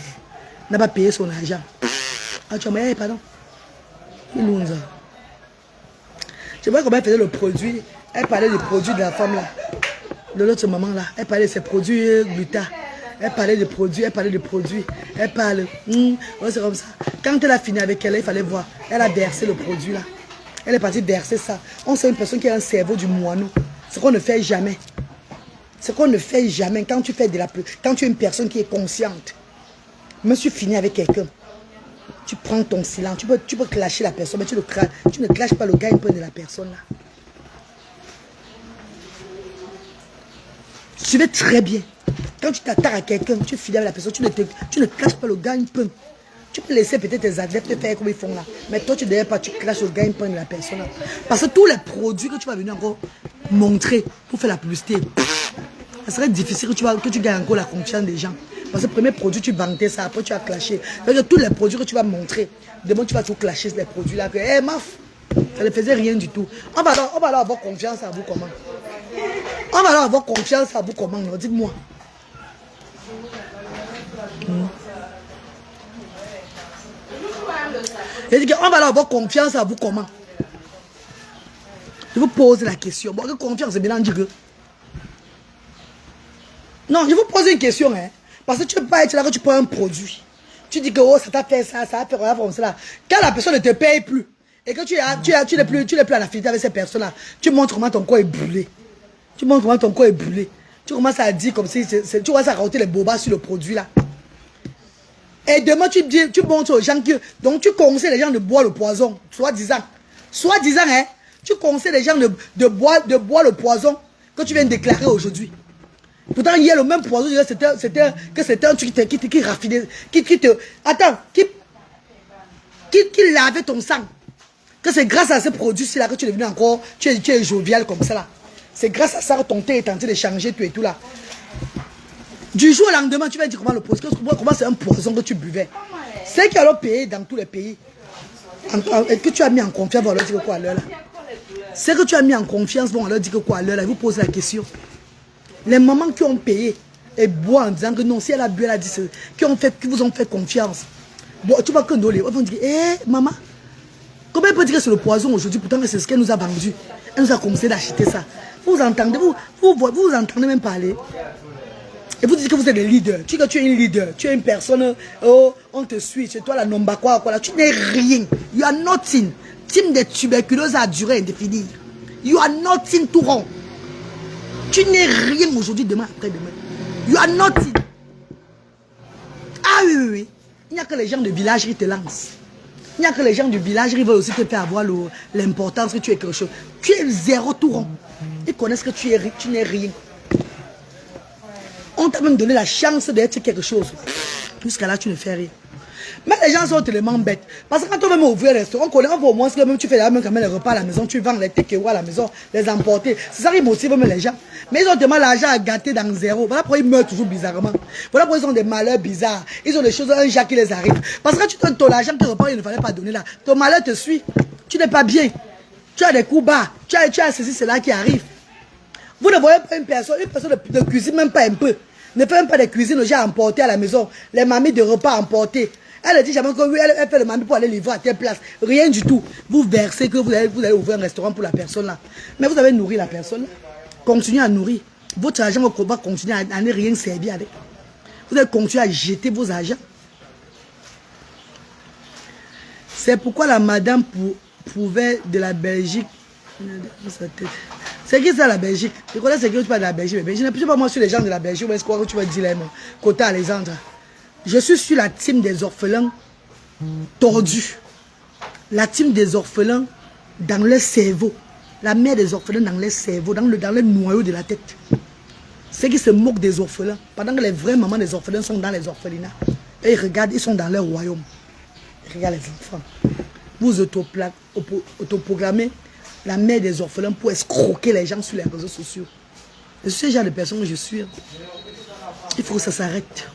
N'a pas payé son argent. Ah, tu as dit, pardon. Il nous a. Je vois comment elle faisait le produit. Elle parlait du produit de la femme là. De l'autre maman là. Elle parlait de ses produits gluta. Elle parlait de produits, elle parlait de produits. Elle parle. Ouais, c'est comme ça. Quand elle a fini avec elle, il fallait voir. Elle a versé le produit là. Elle est partie verser ça. On sait une personne qui a un cerveau du moineau. Ce qu'on ne fait jamais. Ce qu'on ne fait jamais. Quand tu fais de la... Quand tu es une personne qui est consciente. Monsieur fini avec quelqu'un. Tu prends ton silence. Tu peux clasher la personne, mais tu ne clashes pas le gagne-pain de la personne là. Suivez très bien. Quand tu t'attaques à quelqu'un, tu es fidèle à la personne, tu ne clashes pas le gagne-pain. Tu peux laisser peut-être tes adeptes faire comme ils font là. Mais toi, tu ne devais pas, tu clashes le gagne-pain de la personne là. Parce que tous les produits que tu vas venir encore montrer pour faire la publicité, ça serait difficile que tu gagnes encore la confiance des gens. Parce que le premier produit, tu vantais ça, après tu as clashé. Donc tous les produits que tu vas montrer, demain tu vas tout clasher les produits là. Eh maf, ça ne faisait rien du tout. On va alors avoir confiance à vous comment? On va alors avoir confiance à vous comment? Dites-moi. Je dis qu'on va alors avoir confiance à vous comment? Je vous pose la question. Bon, que confiance, c'est bien que... Non, je vous pose une question, hein. Parce que tu ne peux pas être là que tu prends un produit. Tu dis que oh, ça t'a fait ça, ça a fait rien comme ça. Quand la personne ne te paye plus, et que tu n'es plus à l'affinité avec cette personne-là, tu montres comment ton corps est brûlé. Tu montres comment ton corps est brûlé. Tu commences à dire comme si tu commences à rajouter les bobas sur le produit là. Et demain, tu montres aux gens que... Donc, tu conseilles les gens de boire le poison, soi-disant. Soi-disant, hein. Tu conseilles les gens de boire le poison que tu viens de déclarer aujourd'hui. Pourtant, hier, le même poison, c'était un truc qui raffinait, qui lavait ton sang. Que c'est grâce à ce produit-ci là que tu es devenu encore, tu es jovial comme ça là. C'est grâce à ça que ton thé est tenté de changer tout et tout là. Du jour au lendemain, tu vas dire comment le poison, comment c'est un poison que tu buvais. C'est qui allons payer dans tous les pays. Et que tu as mis en confiance, vont leur dire quoi à l'heure là. C'est que tu as mis en confiance, vont leur dire quoi à l'heure là. Ils vous posent la question. Les mamans qui ont payé et boivent en disant que non, si elle a bu, elle a dit qui vous ont fait confiance. Bon, tu vois que nous, ils vont dire, maman, comment elle peut dire que c'est le poison aujourd'hui, pourtant c'est ce qu'elle nous a vendu. Elle nous a commencé d'acheter ça. Vous entendez, vous entendez même parler. Et vous dites que vous êtes le leader. Tu es une leader. Tu es une personne, oh, on te suit. C'est toi la nomba quoi là. Tu n'es rien. You are nothing. Team de tuberculose a duré indéfinie. You are nothing tout rond. Tu n'es rien aujourd'hui, demain, après-demain. You are nothing. Ah oui. Il n'y a que les gens de village qui te lancent. Il n'y a que les gens du village qui veulent aussi te faire avoir l'importance que tu es quelque chose. Tu es zéro tout rond. Ils connaissent que tu n'es rien. On t'a même donné la chance d'être quelque chose. Jusqu'à là, tu ne fais rien. Mais les gens sont tellement bêtes. Parce que quand on veut ouvrir un restaurant, on connaît au moins que même tu fais la même quand même les repas à la maison, tu vends les takeaways à la maison, les emporter. C'est ça qui motive même les gens. Mais ils ont tellement l'argent à gâter dans zéro. Voilà pourquoi ils meurent toujours bizarrement. Voilà pourquoi ils ont des malheurs bizarres. Ils ont des choses, un jour qui les arrive. Parce que tu donnes ton argent, tes repas, il ne fallait pas donner là. Ton malheur te suit. Tu n'es pas bien. Tu as des coups bas. Tu as ceci, cela qui arrive. Vous ne voyez pas une personne de cuisine, même pas un peu. Ne fait même pas de cuisine aux gens à emporter à la maison. Les mamies de repas emportés. Elle ne dit jamais que oui, elle fait le mamie pour aller livrer à telle place. Rien du tout. Vous versez que vous allez ouvrir un restaurant pour la personne là. Mais vous avez nourri la personne là. Continuez à nourrir. Votre argent va continuer à ne rien servir avec. Vous allez continuer à jeter vos argents. C'est pourquoi la madame pouvait de la Belgique. C'est qui ça la Belgique? Je connais ce que tu parles de la Belgique. Mais je ne suis pas moi sur les gens de la Belgique. Mais c'est quoi que tu vas dire là, côté Alexandre? Je suis sur la team des orphelins tordus. La team des orphelins dans le cerveau. La mère des orphelins dans le cerveau, dans le noyau de la tête. Ceux qui se moquent des orphelins. Pendant que les vraies mamans des orphelins sont dans les orphelinats. Et ils regardent, ils sont dans leur royaume. Ils regardent les enfants. Vous autoprogrammez la mère des orphelins pour escroquer les gens sur les réseaux sociaux. C'est ce genre de personne que je suis. Il faut que ça s'arrête.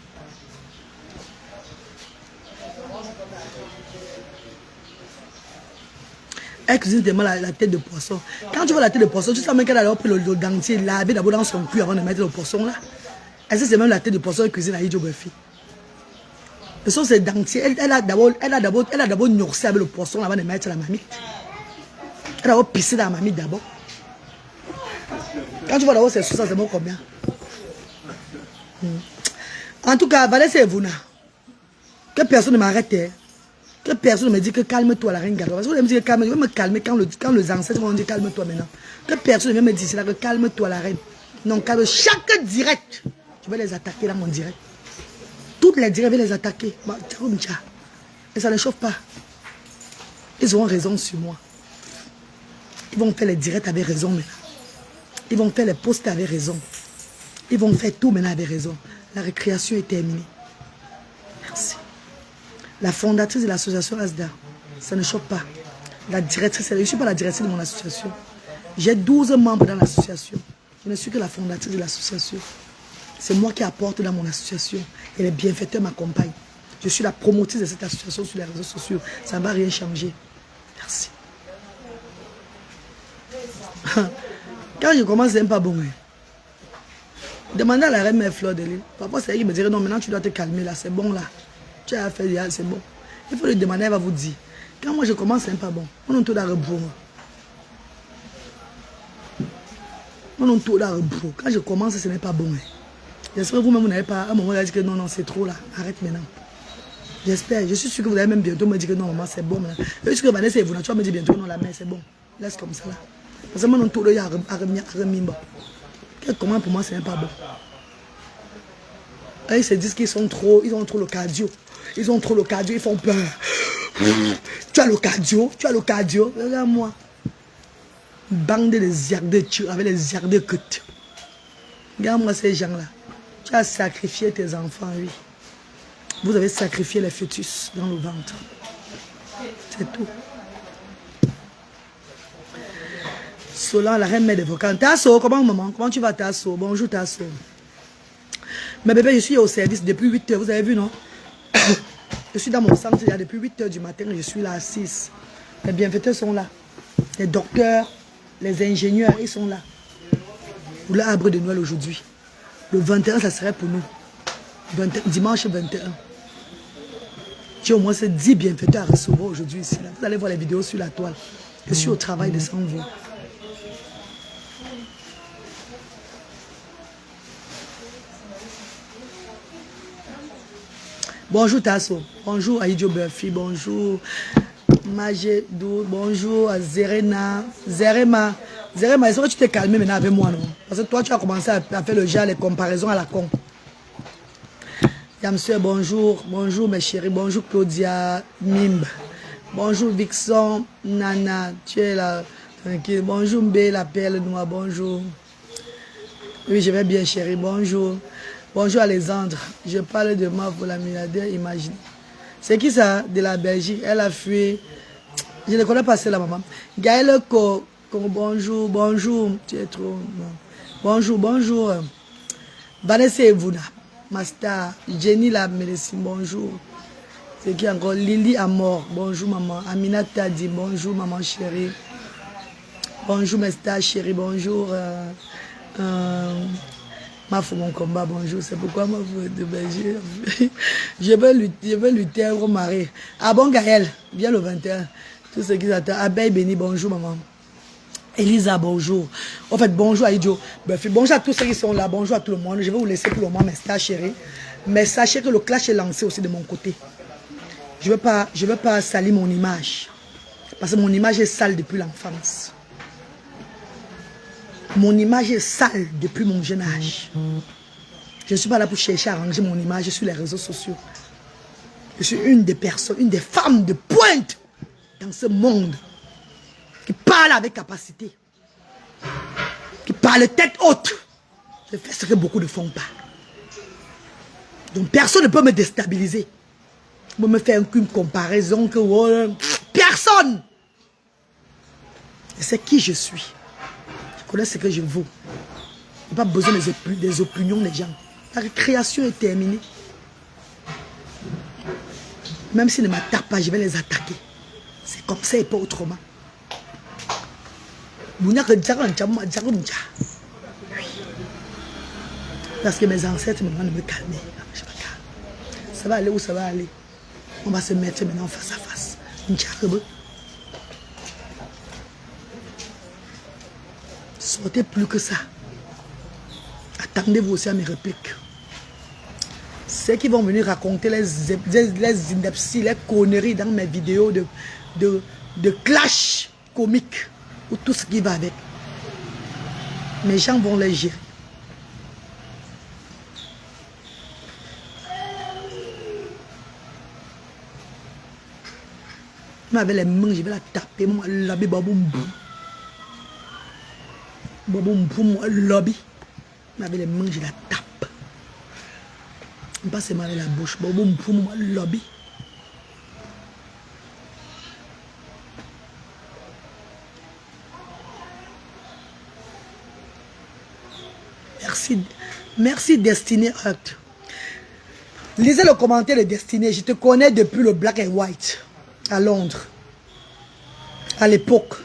Elle cuisine tellement la tête de poisson. Quand tu vois la tête de poisson, tu sais même qu'elle a pris le dentier, laver d'abord dans son cul avant de mettre le poisson là. Elle sait c'est même la tête de poisson qu'elle cuisine à Idjobefi. Ce sont ses dentiers. Elle a d'abord gnorsé avec le poisson avant de mettre la mamie. Elle a pissé dans ma mamie d'abord. Quand tu vois d'abord c'est 60, c'est bon combien? En tout cas, Vanessa et Vuna, que personne ne m'arrête. Que personne ne me dit que calme-toi la reine Galo. Parce que vous me dites que calme, je vais me calmer quand les ancêtres vont dire calme-toi maintenant. Que personne ne me dit cela, que calme-toi la reine. Non, calme chaque direct. Je vais les attaquer dans mon direct. Toutes les directs, je vais les attaquer. Et ça ne chauffe pas. Ils auront raison sur moi. Ils vont faire les directs avec raison maintenant. Ils vont faire les posts avec raison. Ils vont faire tout maintenant avec raison. La récréation est terminée. Merci. La fondatrice de l'association ASDA, ça ne choque pas. La directrice, je ne suis pas la directrice de mon association. J'ai 12 membres dans l'association. Je ne suis que la fondatrice de l'association. C'est moi qui apporte dans mon association. Et les bienfaiteurs m'accompagnent. Je suis la promotrice de cette association sur les réseaux sociaux. Ça ne va rien changer. Merci. Quand je commence, c'est pas bon. Demandez à la reine mère Fleur de Lille. Parfois, c'est elle qui me dirait non, maintenant tu dois te calmer là, c'est bon là. Tu as fait, c'est bon. Il faut lui demander, elle va vous dire. Quand moi je commence, c'est pas bon. On a tout d'arrêt. On a tout d'arrêt. Quand je commence, ce n'est pas bon. J'espère que vous-même, vous n'avez pas à un moment dit que non, non, c'est trop là. Arrête maintenant. J'espère. Je suis sûr que vous allez même bientôt me dire que non, maman, c'est bon. Je suis sûr que Vanessa et vous, tu vas me dire bientôt non, la mère, c'est bon. Laisse comme ça là. Parce que moi, on tout d'arrêt. Comment pour moi, ce n'est pas bon. Ils se disent qu'ils sont trop, ils ont trop le cardio. Ils ont trop le cardio, ils font peur. Tu as le cardio, regarde-moi. Bande de ziardeux, avec les ziardeux que tu. Regarde-moi ces gens-là. Tu as sacrifié tes enfants, oui. Vous avez sacrifié les fœtus dans le ventre. C'est tout. Solan, la reine mère des volcans. Tasso, comment maman? Comment tu vas, Tasso? Bonjour, Tasso. Mais bébé, je suis au service depuis 8 h, vous avez vu, non? Je suis dans mon centre il y a depuis 8 h du matin, je suis là à 6. Les bienfaiteurs sont là. Les docteurs, les ingénieurs, ils sont là. Pour l'arbre de Noël aujourd'hui. Le 21, ça serait pour nous. Dimanche 21. J'ai au moins 10 bienfaiteurs à recevoir aujourd'hui ici. Là. Vous allez voir les vidéos sur la toile. Je suis au travail de sans vous. Bonjour Tasso, bonjour Aïdjo Burfi, bonjour Magedou, bonjour à Zerena, Zerema, est-ce que tu t'es calmé maintenant avec moi, non? Parce que toi tu as commencé à faire le genre, les comparaisons à la con. Yamseur, bonjour, bonjour mes chéris, bonjour Claudia Mimbe, bonjour Vixon, Nana, tu es là, tranquille, bonjour Mbé, la perle noire, bonjour. Oui, je vais bien chérie, bonjour. Bonjour Alexandre, je parle de moi pour la milliardaire, imagine. C'est qui ça, de la Belgique? Elle a fui. Je ne connais pas celle-là, maman. Gaëlle bonjour, bonjour. Tu es trop. Non. Bonjour, bonjour. Vanessa Evuna, Master. Jenny la médecine, bonjour. C'est qui encore? Lily Amor, bonjour maman. Aminata dit bonjour maman chérie. Bonjour Master chérie, bonjour. Ma fou mon combat, bonjour. C'est pourquoi ma fou de Belgique. Je veux lutter au mari. Ah bon, Gaël, viens le 21. Tout ce qui s'attend. Abeille béni, bonjour, maman. Elisa, bonjour. En fait, bonjour à Idio. Bonjour à tous ceux qui sont là. Bonjour à tout le monde. Je vais vous laisser pour le moment, mes stars chéris. Mais sachez que le clash est lancé aussi de mon côté. Je veux pas salir mon image. Parce que mon image est sale depuis l'enfance. Mon image est sale depuis mon jeune âge. Je ne suis pas là pour chercher à arranger mon image sur les réseaux sociaux. Je suis une des personnes, une des femmes de pointe dans ce monde qui parle avec capacité, qui parle tête haute. Je fais ce que beaucoup ne font pas. Donc personne ne peut me déstabiliser. Pour me faire une comparaison que personne. Je sais qui je suis. Je connais ce que je vaux. Je n'ai pas besoin des opinions des gens. La création est terminée. Même s'ils ne m'attaquent pas, je vais les attaquer. C'est comme ça et pas autrement. Parce que mes ancêtres me demandent de me calmer. Je me calme. Ça va aller où ça va aller? On va se mettre maintenant face à face. sortez plus que ça. Attendez-vous aussi à mes répliques. Ceux qui vont venir raconter les inepties, les conneries dans mes vidéos de clash comique ou tout ce qui va avec. Mes gens vont les gérer. Mais avec les mains, je vais la taper. Moi, lobby, baboum, boum. Baboum, boum, lobby. Mais avec les mains, je la tape. Pas seulement avec la bouche. Baboum, boum, lobby. Merci. Merci, Destiny Act. Lisez le commentaire de Destiny. Je te connais depuis le Black and White. À Londres, à l'époque,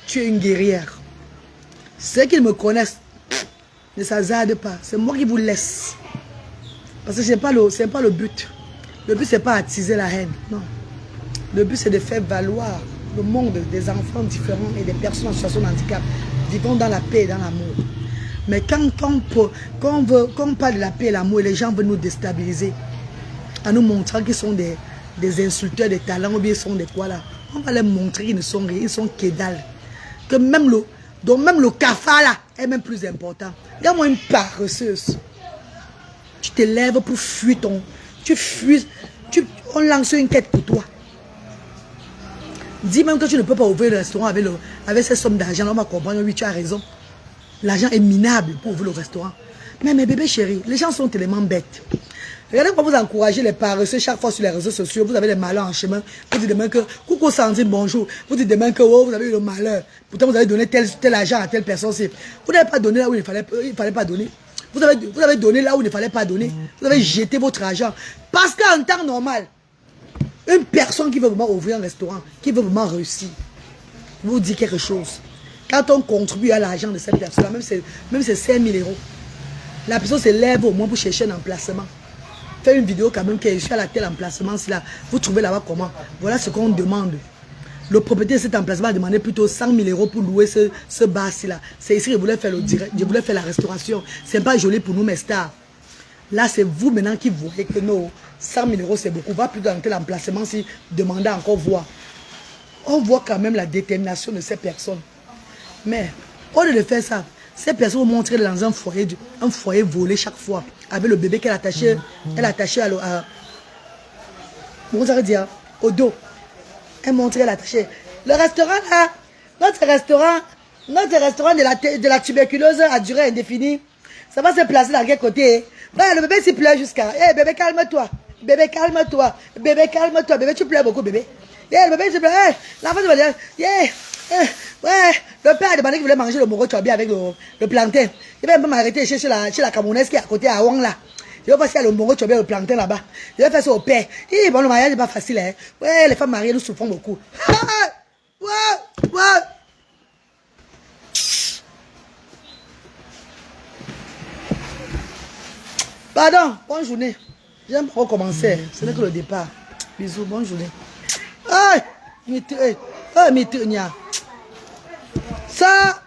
tu es une guerrière. Ceux qui me connaissent ne s'hasardent pas. C'est moi qui vous laisse. Parce que ce n'est pas le but. Le but, ce n'est pas attiser la haine. Non. Le but, c'est de faire valoir le monde des enfants différents et des personnes en situation de handicap vivant dans la paix et dans l'amour. Mais quand on parle de la paix et l'amour, les gens veulent nous déstabiliser en nous montrant qu'ils sont des insulteurs, des talents, ou bien ils sont des quoi là. On va leur montrer qu'ils ne sont rien, ils sont que dalle. Que même le cafard là est même plus important. Regarde-moi une paresseuse. Tu te lèves pour fuir tu fuis, on lance une quête pour toi. Dis même que tu ne peux pas ouvrir le restaurant avec cette somme d'argent, on va comprendre, oui tu as raison. L'argent est minable pour ouvrir le restaurant. Mais mes bébés chéris, les gens sont tellement bêtes. Regardez comment vous encouragez les paresseux chaque fois sur les réseaux sociaux. Vous avez des malheurs en chemin. Vous dites demain que coucou Sandrine, bonjour. Vous dites demain que oh, vous avez eu le malheur. Pourtant, vous avez donné tel argent à telle personne. Vous n'avez pas donné là où il fallait pas donner. Vous avez donné là où il ne fallait pas donner. Vous avez jeté votre argent. Parce qu'en temps normal, une personne qui veut vraiment ouvrir un restaurant, qui veut vraiment réussir, vous dit quelque chose. Quand on contribue à l'argent de cette personne, même si c'est 5 000 €, la personne se lève au moins pour chercher un emplacement. Faire une vidéo quand même qui est ici à la tel emplacement, là, vous trouvez là-bas comment? Voilà ce qu'on demande. Le propriétaire de cet emplacement a demandé plutôt 100 000 € pour louer ce bar-ci là. C'est ici que je voulais faire le direct, je voulais faire la restauration. C'est pas joli pour nous mes stars. Là c'est vous maintenant qui voyez que non, 100 000 € c'est beaucoup. Va plutôt dans tel emplacement si demandez encore voir. On voit quand même la détermination de ces personnes. Mais au lieu de faire ça, ces personnes vont montrer dans un foyer volé chaque fois. Avec le bébé qu'elle attachait, comment ça veut dire, au dos. Elle montrait, elle attachait. Le restaurant là, notre restaurant de la tuberculose à durée indéfinie, ça va se placer dans quel côté? Ouais, le bébé s'y pleure jusqu'à. Hey, bébé, calme-toi. Bébé, calme-toi. Bébé, calme-toi. Bébé, tu pleures beaucoup, bébé. Yeah, le bébé s'y pleure. Hey, l'enfant va dire, yeah. Ouais, le père a demandé qu'il voulait manger le moro chobi avec le plantain. Il va un peu m'arrêter chez la Camerounaise qui est à côté à Wang là. Je vais passer à le moro chobi avec le plantain là-bas. Je vais faire ça au père. Bon, le mariage n'est pas facile. Hein. Ouais, les femmes mariées nous souffrons beaucoup. Ouais. Pardon, bonne journée. J'aime pas recommencer. Ce n'est que le départ. Bisous, bonne journée. Ça